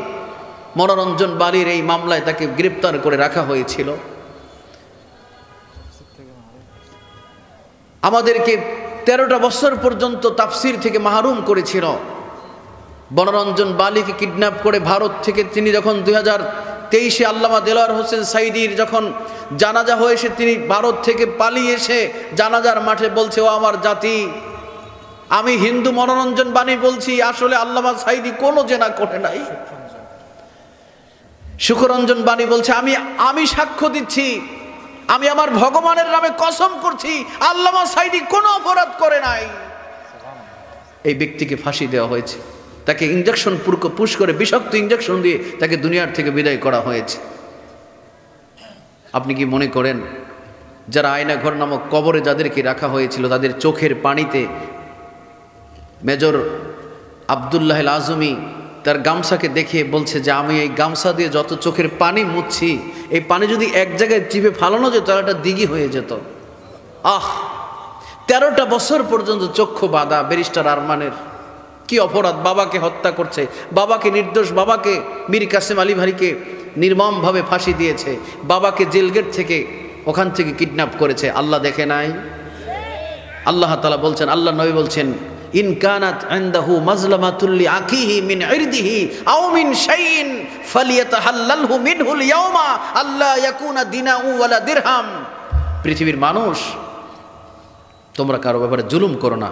মনোরঞ্জন বালির এই মামলায় তাকে গ্রেপ্তার করে রাখা হয়েছিল। আমাদেরকে 13টা বছর পর্যন্ত তাফসির থেকে মাহরুম করেছিল। মনোরঞ্জন বালিকে কিডন্যাপ করে ভারত থেকে তিনি যখন 2023-এ আল্লামা দেলোয়ার হোসেন সাইদির যখন জানাজা হয়েছে, তিনি ভারত থেকে পালিয়ে এসে জানাজার মাঠে বলছে, ও আমার জাতি, আমি হিন্দু মনোরঞ্জন বাণী বলছি, আসলে আল্লামা সাইদি কোনো জেনা করে নাই। সুখরঞ্জন বাণী বলছে, আমি সাক্ষ্য দিচ্ছি, আমি আমার ভগবানের নামে কসম করছি, আল্লামা সাইদি কোনো অপরাধ করে নাই। এই ব্যক্তিকে ফাঁসি দেওয়া হয়েছে, তাকে ইঞ্জেকশন পুশ করে বিষাক্ত ইঞ্জেকশন দিয়ে তাকে দুনিয়ার থেকে বিদায় করা হয়েছে। আপনি কি মনে করেন যারা আয়নাঘর নামক কবরে যাদেরকে রাখা হয়েছিল, তাদের চোখের পানিতে মেজর আব্দুল্লাহ আজমি তার গামছাকে দেখিয়ে বলছে যে আমি এই গামছা দিয়ে যত চোখের পানি মুছছি, এই পানি যদি এক জায়গায় চিপে ফালানো যেত তাহলে একটা দিঘি হয়ে যেত। 13টা বছর পর্যন্ত চক্ষু বাঁধা ব্যারিস্টার আরমানের কি অপরাধ! বাবাকে হত্যা করছে, বাবাকে নির্দোষ বাবাকে মীর কাসেম আলী ভাইকে নির্মমভাবে ফাঁসি দিয়েছে, বাবাকে জেলগেট থেকে ওখান থেকে কিডন্যাপ করেছে। আল্লাহ দেখে নাই? আল্লাহ তাআলা বলছেন, আল্লাহ নবী বলছেন, ইন কানাত ইনদাহু মাজলামাতুল লিআখিহি মিন ইরদিহি আও মিন শাইইন ফালিয়াতাহাল্লালহু মিনহুল ইয়াওমা আল্লা ইয়াকুনা দিনাউ ওয়ালা দিরহাম। পৃথিবীর মানুষ, তোমরা কারো ব্যাপারে জুলুম করো না,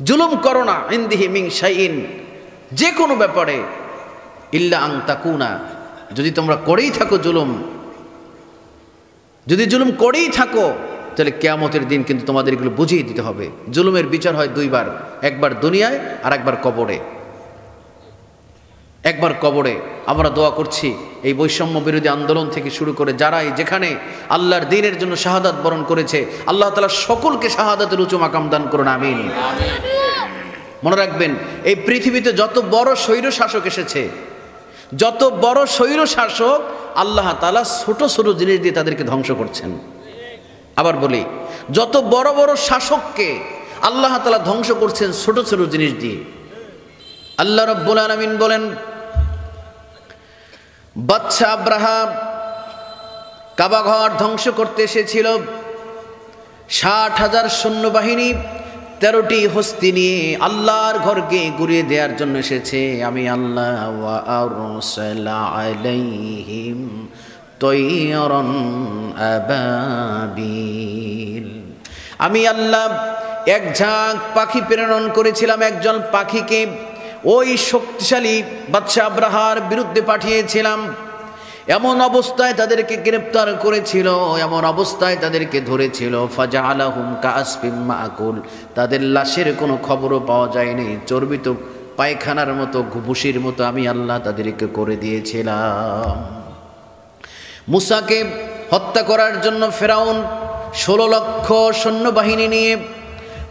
জুলুম করো না। ইনদিহি মিন শাইইন, যে কোনো ব্যাপারে, ইল্লা আন তাকুনা, যদি তোমরা করেই থাকো জুলুম, যদি জুলুম করেই থাকো, তাহলে কিয়ামতের দিন কিন্তু তোমাদের এগুলো বুঝিয়ে দিতে হবে। জুলুমের বিচার হয় দুইবার, একবার দুনিয়ায় আর একবার কবরে। একবার কবরে। আমরা দোয়া করছি এই বৈষম্য বিরোধী আন্দোলন থেকে শুরু করে যারাই যেখানে আল্লাহর দ্বীনের জন্য শাহাদাত বরণ করেছে, আল্লাহ তাআলা সকলকে শাহাদাতের উঁচু মাকাম দান করুন, আমিন। মনে রাখবেন, এই পৃথিবীতে যত বড় স্বৈর শাসক এসেছে, যত বড় স্বৈর শাসক, আল্লাহ তাআলা ছোট ছোট জিনিস দিয়ে তাদেরকে ধ্বংস করছেন। আবার বলি, যত বড় বড় শাসককে আল্লাহ তাআলা ধ্বংস করছেন ছোট ছোট জিনিস দিয়ে। আল্লাহ রাব্বুল আলামিন বলেন, বাদশা আব্রাহা কাবা ঘর ধ্বংস করতে এসেছিল, 60,000 সৈন্যবাহিনী 13টি হস্তি নিয়ে আল্লাহর ঘরকে ঘুরিয়ে দেওয়ার জন্য এসেছে। আমি আল্লাহ ওয়া আরসালা আলাইহিম তৈরন আবাবিল, আমি আল্লাহ এক ঝাঁক পাখি প্রেরণ করেছিলাম, একজন পাখিকে ওই শক্তিশালী বাদশা আব্রাহার বিরুদ্ধে পাঠিয়েছিলাম। এমন অবস্থায় তাদেরকে গ্রেপ্তার করেছিল, এমন অবস্থায় তাদেরকে ধরেছিল, ফাজাআলাহুম কাআসফিম মাকুল, তাদের লাশের কোনো খবরও পাওয়া যায়নি, চর্বিত পায়খানার মতো, ভুসির মতো আমি আল্লাহ তাদেরকে করে দিয়েছিলাম। মুসাকে হত্যা করার জন্য ফেরাউন 16 লক্ষ সৈন্যবাহিনী নিয়ে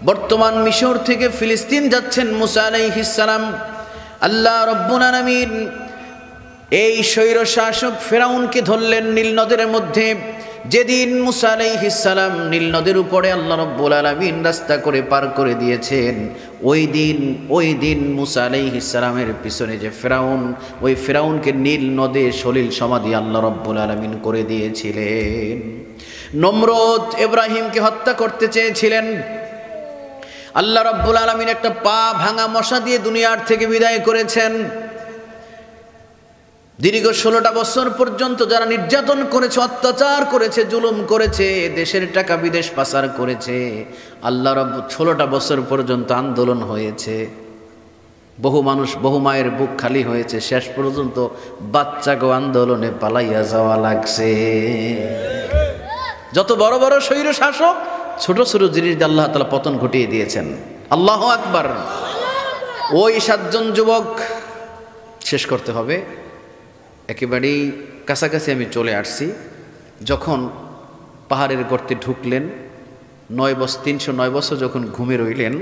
বর্তমান মিশর থেকে ফিলিস্তিন যাচ্ছেন মুসা আলাইহিস সালাম। আল্লাহ রাব্বুল আলামিন এই স্বৈর শাসক ফেরাউনকে ধরলেন নীল নদের মধ্যে। যেদিন মুসা আলাইহিস সালাম নীল নদের উপরে আল্লাহ রাব্বুল আলামিন রাস্তা করে পার করে দিয়েছেন, ওই দিন মুসা আলাইহিস সালামের পিছনে যে ফেরাউন, ওই ফেরাউনকে নীল নদে সলিল সমাধি আল্লাহ রাব্বুল আলামিন করে দিয়েছিলেন। নমরুদ ইব্রাহিমকে হত্যা করতে চেয়েছিলেন, আল্লাহ রাব্বুল আলামিন একটা পা ভাঙা মশা দিয়ে দুনিয়ার থেকে বিদায় করেছেন। দীর্ঘ 16টা বছর পর্যন্ত যারা নির্যাতন করেছে, অত্যাচার করেছে, জুলুম করেছে, দেশের টাকা বিদেশ পাচার করেছে, আল্লাহ রাব্বুল 16টা বছর পর্যন্ত আন্দোলন হয়েছে, বহু মানুষ, বহু মায়ের বুক খালি হয়েছে, শেষ পর্যন্ত বাচ্চাকে আন্দোলনে পালাইয়া যাওয়া লাগছে। যত বড় বড় স্বৈর শাসক ছোট ছোট জিনিস দিয়ে আল্লাহ তাআলা পতন ঘটিয়ে দিয়েছেন। আল্লাহু আকবার। ওই 7 জন যুবক, শেষ করতে হবে, একেবারেই কাছাকাছি আমি চলে আসছি, যখন পাহাড়ের গর্তে ঢুকলেন, 309 বছর যখন ঘুমে রইলেন,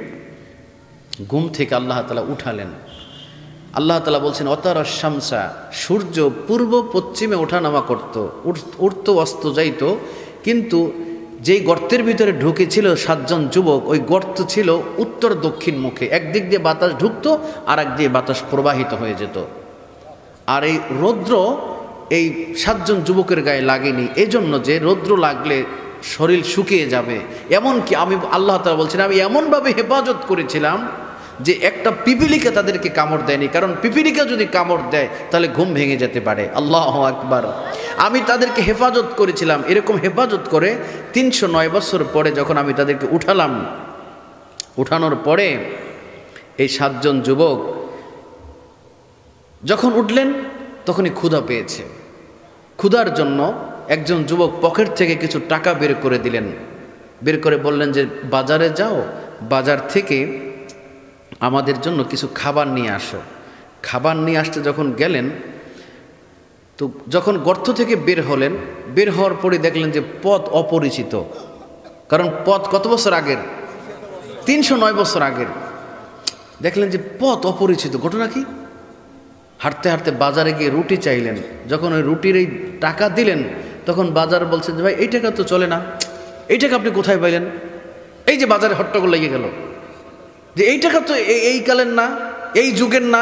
ঘুম থেকে আল্লাহ তাআলা উঠালেন। আল্লাহ তাআলা বলছেন অতারা শামসা, সূর্য পূর্ব পশ্চিমে ওঠানামা করত, উঠতো অস্ত যাইত, কিন্তু যেই গর্তের ভিতরে ঢুকেছিল 7 জন যুবক, ওই গর্ত ছিল উত্তর দক্ষিণ মুখে, একদিক দিয়ে বাতাস ঢুকতো আর এক দিয়ে বাতাস প্রবাহিত হয়ে যেত। আর এই রৌদ্র এই 7 জন যুবকের গায়ে লাগেনি, এজন্য যে রৌদ্র লাগলে শরীর শুকিয়ে যাবে। এমনকি আমি আল্লাহ তাআলা বলছেন আমি এমনভাবে হেফাজত করেছিলাম যে একটা পিপিলিকা তাদেরকে কামড় দেয়নি, কারণ পিপিলিকা যদি কামড় দেয় তাহলে ঘুম ভেঙে যেতে পারে। আল্লাহু আকবার। আমি তাদেরকে হেফাজত করেছিলাম। এরকম হেফাজত করে 309 বছর পরে যখন আমি তাদেরকে উঠালাম, উঠানোর পরে এই 7 জন যুবক যখন উঠলেন তখনই ক্ষুধা পেয়েছে। ক্ষুধার জন্য একজন যুবক পকেট থেকে কিছু টাকা বের করে দিলেন, বের করে বললেন যে বাজারে যাও, বাজার থেকে আমাদের জন্য কিছু খাবার নিয়ে আসো। খাবার নিয়ে আসতে যখন গেলেন, তো যখন গর্ত থেকে বের হলেন, বের হওয়ার পরে দেখলেন যে পথ অপরিচিত, কারণ পথ কত বছর আগের? 309 বছর আগের। দেখলেন যে পথ অপরিচিত, ঘটনা কি? হাঁটতে হাঁটতে বাজারে গিয়ে রুটি চাইলেন। যখন ওই রুটির এই টাকা দিলেন, তখন বাজার বলছেন যে ভাই এই টাকা তো চলে না, এই টাকা আপনি কোথায় পাইলেন? এই যে বাজারে হট্টগোল লেগে গেল যে এই টাকা তো এই কালের না, এই যুগের না।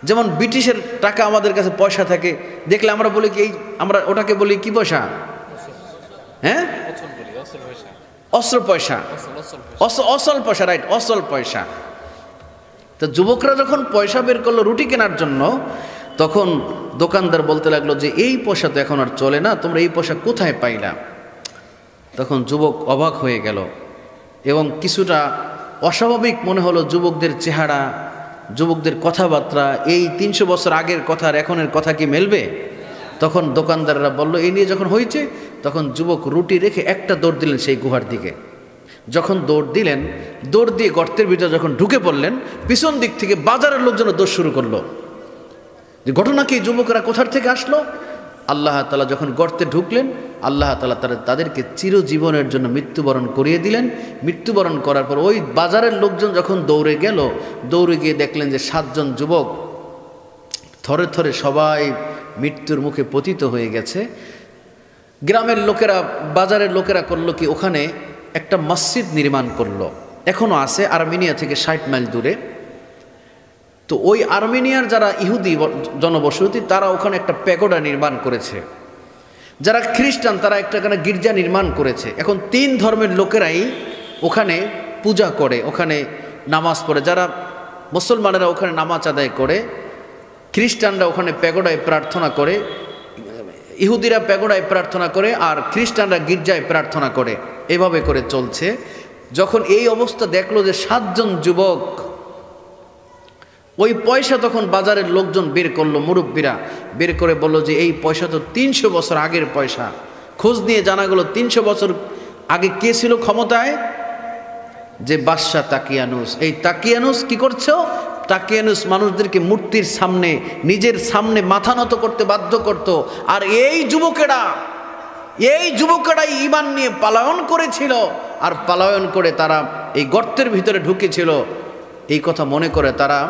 যেমন ব্রিটিশের টাকা আমাদের কাছে পয়সা থাকে, দেখলে আমরা বলি কি, আমরা ওটাকে বলি কি পয়সা? হ্যাঁ, অস্ত্র পয়সা, অসল পয়সা, রাইট, অসল পয়সা। তো যুবকরা যখন পয়সা বের করলো রুটি কেনার জন্য, তখন দোকানদার বলতে লাগলো যে এই পয়সা তো এখন আর চলে না, তোমরা এই পয়সা কোথায় পাইলা? তখন যুবক অবাক হয়ে গেল এবং কিছুটা অস্বাভাবিক মনে হলো যুবকদের চেহারা, যুবকদের কথাবার্তা। এই 300 বছর আগের কথা আর এখনের কথা কি মেলবে? তখন দোকানদাররা বলল, এই নিয়ে যখন হয়েছে, তখন যুবক রুটি রেখে একটা দৌড় দিলেন সেই গুহার দিকে। যখন দৌড় দিলেন, দৌড় দিয়ে গর্তের ভিতরে যখন ঢুকে পড়লেন, পিছন দিক থেকে বাজারের লোকজন দৌড় শুরু করলো যে ঘটনা কি, যুবকরা কোথার থেকে আসলো? আল্লাহ তাআলা যখন গর্তে ঢুকলেন, আল্লাহ তাআলা তাদেরকে চিরজীবনের জন্য মৃত্যুবরণ করিয়ে দিলেন। মৃত্যুবরণ করার পর ওই বাজারের লোকজন যখন দৌড়ে গেল, দৌড়ে গিয়ে দেখলেন যে 7 জন যুবক থরে থরে সবাই মৃত্যুর মুখে পতিত হয়ে গেছে। গ্রামের লোকেরা, বাজারের লোকেরা করলো কি, ওখানে একটা মসজিদ নির্মাণ করলো, এখনও আছে আর্মেনিয়া থেকে 60 মাইল দূরে। তো ওই আর্মেনিয়ার যারা ইহুদি জনবসতি, তারা ওখানে একটা প্যাগোডা নির্মাণ করেছে। যারা খ্রিস্টান তারা একটা এখানে গির্জা নির্মাণ করেছে। এখন 3 ধর্মের লোকেরাই ওখানে পূজা করে, ওখানে নামাজ পড়ে। যারা মুসলমানেরা ওখানে নামাজ আদায় করে, খ্রিস্টানরা ওখানে প্যাগোডায় প্রার্থনা করে, ইহুদিরা প্যাগোডায় প্রার্থনা করে, আর খ্রিস্টানরা গির্জায় প্রার্থনা করে। এভাবে করে চলছে। যখন এই অবস্থা দেখলো যে 7 জন যুবক, ওই পয়সা তখন বাজারের লোকজন বের করলো, মুরব্বীরা বের করে বলল যে এই পয়সা তো 300 বছর আগের পয়সা। খোঁজ নিয়ে জানা গেল 300 বছর আগে কে ছিল ক্ষমতায়? যে বাদশাহ তাকিয়ানুস। এই তাকিয়ানুস কি করছো? তাকিয়ানুস মানুষদেরকে মূর্তির সামনে, নিজের সামনে মাথা নত করতে বাধ্য করত। আর এই যুবকেরাই ঈমান নিয়ে পালায়ন করেছিল, আর পালায়ন করে তারা এই গর্তের ভিতরে ঢুকেছিল। এই কথা মনে করে তারা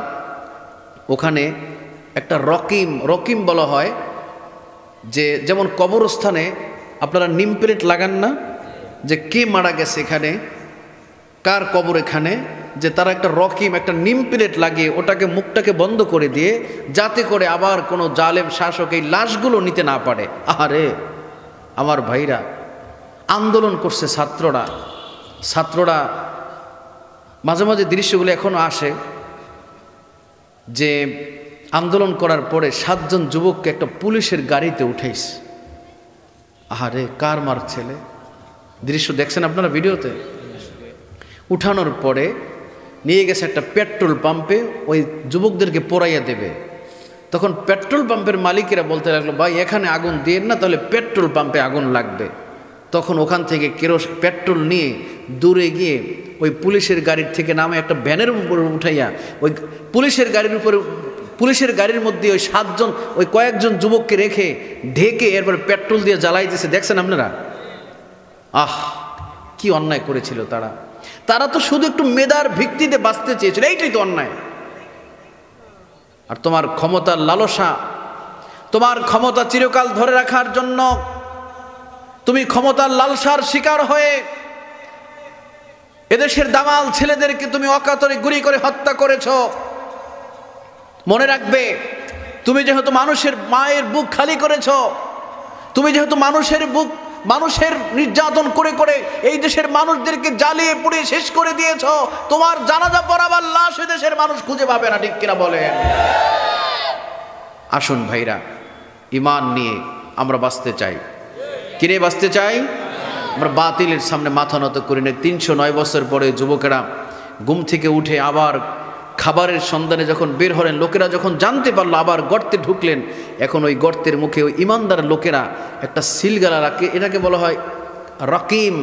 ওখানে একটা রকিম বলা হয়, যে যেমন কবরস্থানে আপনারা নিম প্লেট লাগান না, যে কে মারা গেছে এখানে, কার কবর এখানে, যে তারা একটা রকিম, একটা নিম প্লেট লাগিয়ে ওটাকে মুখটাকে বন্ধ করে দিয়ে, যাতে করে আবার কোনো জালেম শাসক এই লাশগুলো নিতে না পারে। আরে আমার ভাইরা, আন্দোলন করছে ছাত্ররা। মাঝে মাঝে দৃশ্যগুলো এখনো আসে যে আন্দোলন করার পরে 7 জন যুবককে একটা পুলিশের গাড়িতে উঠাইছে। আরে কার মার ছেলে, দৃশ্য দেখছেন আপনারা ভিডিওতে। উঠানোর পরে নিয়ে গেছে একটা পেট্রোল পাম্পে, ওই যুবকদেরকে পোড়াইয়া দেবে। তখন পেট্রোল পাম্পের মালিকেরা বলতে লাগলো, ভাই এখানে আগুন দিয়েন না, তাহলে পেট্রোল পাম্পে আগুন লাগবে। তখন ওখান থেকে পেট্রোল নিয়ে দূরে গিয়ে ওই পুলিশের গাড়ির থেকে নামে একটা ভ্যানের উপরে উঠাইয়া ওই পুলিশের গাড়ির মধ্যে ওই 7 জন, ওই কয়েকজন যুবককে রেখে ঢেকে এরপরে পেট্রোল দিয়ে জ্বালাইতেছে। দেখছেন আপনারা? কি অন্যায় করেছিল তারা? তারা তো শুধু একটু মেধার ভিত্তিতে বাঁচতে চেয়েছিল, এইটাই তো অন্যায়। আর তোমার ক্ষমতার লালসা, তোমার ক্ষমতা চিরকাল ধরে রাখার জন্য তুমি ক্ষমতার লালসার শিকার হয়ে এদেশের দামাল ছেলেদেরকে তুমি অকাতরে গুলি করে হত্যা করেছ। মনে রাখবে, তুমি যেহেতু মানুষের মায়ের বুক খালি করেছ, তুমি যেহেতু মানুষের নির্যাতন করে করে এই দেশের মানুষদেরকে জ্বালিয়ে পুড়িয়ে শেষ করে দিয়েছ, তোমার জানাজা পড়াবার লাশ এই দেশের মানুষ খুঁজে পাবে না, ঠিক কিনা বলেন? আসুন ভাইরা, ঈমান নিয়ে আমরা বাঁচতে চাই। কি নিয়ে বাঁচতে চাই? আমরা বাতিলের সামনে মাথা নত করি না। 309 বছর পরে যুবকেরা ঘুম থেকে উঠে আবার খাবারের সন্ধানে যখন বের হলেন, লোকেরা যখন জানতে পারলো আবার গর্তে ঢুকলেন, এখন ওই গর্তের মুখে ওই ইমানদার লোকেরা একটা সিলগালা রাখে, এটাকে বলা হয় রাকিম,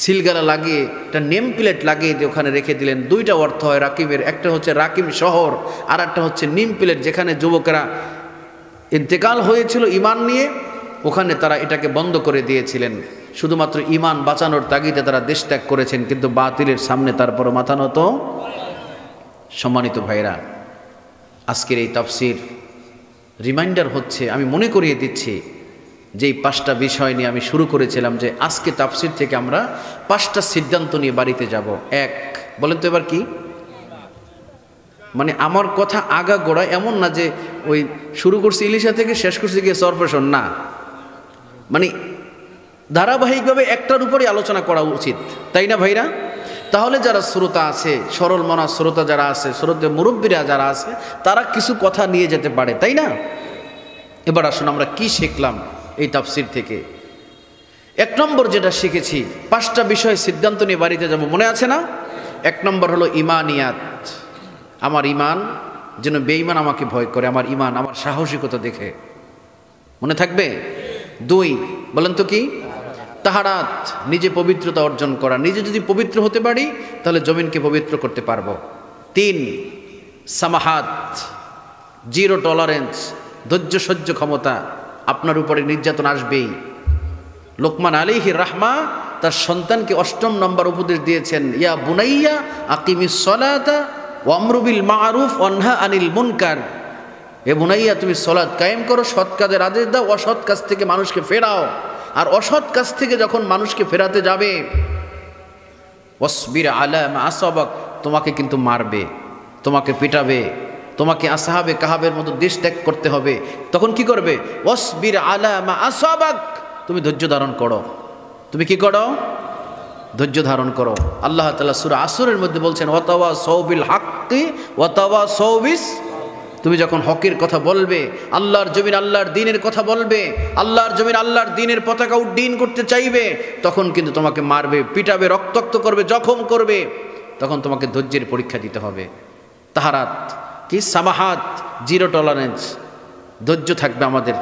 সিলগালা লাগিয়ে একটা নেম প্লেট লাগিয়ে দিয়ে ওখানে রেখে দিলেন। দুইটা অর্থ হয় রাকিমের, একটা হচ্ছে রাকিম শহর, আর একটা হচ্ছে নেম প্লেট, যেখানে যুবকেরা ইন্তেকাল হয়েছিল ঈমান নিয়ে, ওখানে তারা এটাকে বন্ধ করে দিয়েছিলেন। শুধুমাত্র ঈমান বাঁচানোর তাগিদে তারা দেশ ত্যাগ করেছেন, কিন্তু বাতিলের সামনে তারপর মাথা নত। সম্মানিত ভাইরা, আজকের এই তাফসির রিমাইন্ডার হচ্ছে, আমি মনে করিয়ে দিচ্ছি যে এই 5টা বিষয় নিয়ে আমি শুরু করেছিলাম, যে আজকে তাফসির থেকে আমরা 5টা সিদ্ধান্ত নিয়ে বাড়িতে যাব। এক, বলেন তো এবার কি? মানে আমার কথা আগা গোড়া এমন না যে ওই শুরু করছি ইলিশা থেকে শেষ করছি গিয়ে সরপেশন, না, মানে ধারাবাহিকভাবে একটার উপরই আলোচনা করা উচিত, তাই না ভাইরা? তাহলে যারা শ্রোতা আছে, সরল মনা শ্রোতা যারা আছে, শ্রোতা মুরব্বীরা যারা আছে, তারা কিছু কথা নিয়ে যেতে পারে, তাই না? এবার আসুন আমরা কি শিখলাম এই তাফসির থেকে। 1 নম্বর যেটা শিখেছি, 5টা বিষয় সিদ্ধান্ত নিয়ে বাড়িতে যাব, মনে আছে না? 1 নম্বর হলো ইমানিয়াত। আমার ইমান যেন বেঈমান আমাকে ভয় করে, আমার ইমান আমার সাহসিকতা দেখে, মনে থাকবে? 2, বলেন তো কি? তাহারাত, নিজে পবিত্রতা অর্জন করা, নিজে যদি পবিত্র হতে পারি তাহলে জমিনকে পবিত্র করতে পারবো। 3, সামাহাত, 0 টলারেন্স, ধৈর্য সহ্য ক্ষমতা, আপনার উপরে নির্যাতন আসবেই। লোকমান আলাইহির রাহমা তার সন্তানকে 8ম নম্বর উপদেশ দিয়েছেন, ইয়া বুনাইয়া আকিমিস সালাতা ওয়ামরু বিল মারুফ ওয়ানহা আনিল মুনকার। এ বুনাইয়া, তুমি সালাত কায়েম করো, সৎ কাজের আদেশ দাও, অসৎ কাজ থেকে মানুষকে ফেরাও। আর অসৎ কাজ থেকে যখন মানুষকে ফেরাতে যাবে, ওয়াসবির আলা মা আসাবাক, তোমাকে কিন্তু মারবে, তোমাকে পিটাবে, তোমাকে আসহাবে কাহাবের মতো দেশ ত্যাগ করতে হবে। তখন কি করবে? ওয়াসবির আলা মা আসাবাক, তুমি ধৈর্য ধারণ করো। তুমি কি করো? ধৈর্য ধারণ করো। আল্লাহ তাআলা সূরা আসরের মধ্যে বলছেন, ওয়াতাওয়াসাউ বিল হাক্কি ওয়াতাওয়াসাউ বিস, তুমি যখন হকের কথা বলবে, আল্লাহর জমিন আল্লাহর দ্বীনের কথা বলবে, আল্লাহর জমিন আল্লাহর দ্বীনের পতাকা উড্ডীন করতে চাইবে, তখন কিন্তু তোমাকে মারবে, পিটাবে, রক্তাক্ত করবে, জখম করবে, তখন তোমাকে ধৈর্যের পরীক্ষা দিতে হবে। তাহারাত কি? সামাহাত, 0 টলারেন্স, ধৈর্য থাকবে আমাদের।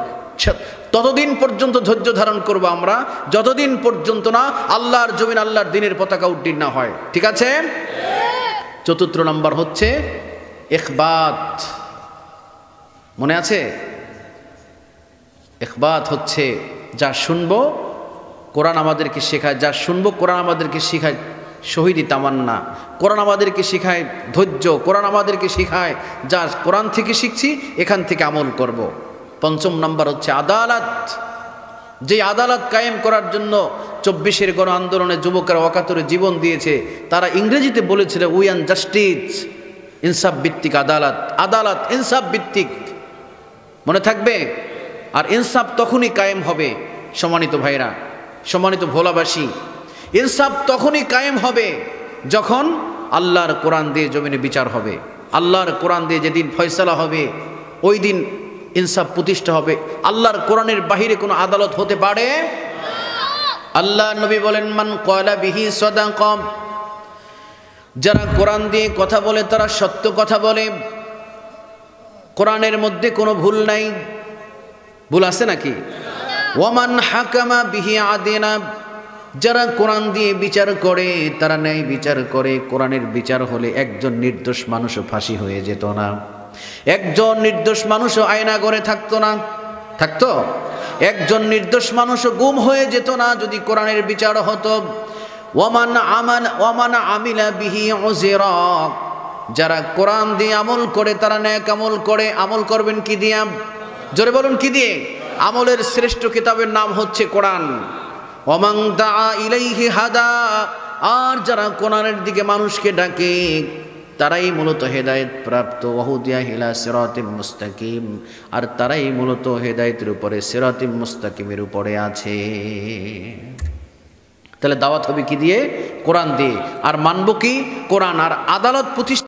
ততদিন পর্যন্ত ধৈর্য ধারণ করবো আমরা যতদিন পর্যন্ত না আল্লাহর জমিন আল্লাহর দ্বীনের পতাকা উড্ডীন না হয়, ঠিক আছে? 4 নম্বর হচ্ছে ইখবাত, মনে আছে? ইখবাত হচ্ছে যা শুনবো কোরআন আমাদেরকে শেখায়, যা শুনবো কোরআন আমাদেরকে শেখায় শহীদি তামান্না, কোরআন আমাদেরকে শেখায় ধৈর্য, কোরআন আমাদেরকে শেখায় যা কোরআন থেকে শিখছি এখান থেকে আমল করব। 5 নম্বর হচ্ছে আদালত, যে আদালত কায়েম করার জন্য 24-এর গণ আন্দোলনে যুবকেরা অকাতরে জীবন দিয়েছে। তারা ইংরেজিতে বলেছিল উই অ্যান্ড জাস্টিস, ইনসাফ ভিত্তিক আদালত, আদালত ইনসাফ ভিত্তিক, মনে থাকবে? আর ইনসাফ তখনই কায়েম হবে, সম্মানিত ভাইরা, সম্মানিত ভোলাবাসী, ইনসাফ তখনই কায়েম হবে যখন আল্লাহর কোরআন দিয়ে জমিনে বিচার হবে, আল্লাহর কোরআন দিয়ে যেদিন ফয়সালা হবে ওই দিন ইনসাফ প্রতিষ্ঠা হবে। আল্লাহর কোরআনের বাহিরে কোনো আদালত হতে পারে? আল্লাহ নবী বলেন, মান ক্বালা বিহি সাদাকা, যারা কোরআন দিয়ে কথা বলে তারা সত্য কথা বলে, কোরআনের মধ্যে কোনো ভুল নাই। ভুল আছে নাকি? ওয়ামান হাকামা বিহি আদিনা, যারা কোরআন দিয়ে বিচার করে তারা ন্যায় বিচার করে। কোরআনের বিচার হলে একজন নির্দোষ মানুষও ফাঁসি হয়ে যেত না, একজন নির্দোষ মানুষও আয়না করে থাকতো না, থাকতো? একজন নির্দোষ মানুষও গুম হয়ে যেত না যদি কোরআনের বিচার হতো। ওয়ামান আমিলা বিহি উযরা, যারা কোরআন দিয়ে আমল করে তারা নেক আমল করে। আমল করবেন কি দিয়ে? জোরে বলুন কি দিয়ে? আমলের শ্রেষ্ঠ কিতাবের নাম হচ্ছে কোরআন। ওয়ামান দাআ ইলাইহি হাদা, আর যারা কোরআনের দিকে মানুষকে ডাকে তারাই মূলত হেদায়েত প্রাপ্ত। ওয়াহুদিয়া ইলা সিরাতিম মুস্তাকিম, আর তারাই মূলত হেদায়েতের উপরে, সিরাতিম মুস্তাকিমের উপরে আছে। তাহলে দাওয়াত হবে কি দিয়ে? কোরআন দিয়ে। আর মানব কি? কোরআন। আর আদালত প্রতিষ্ঠা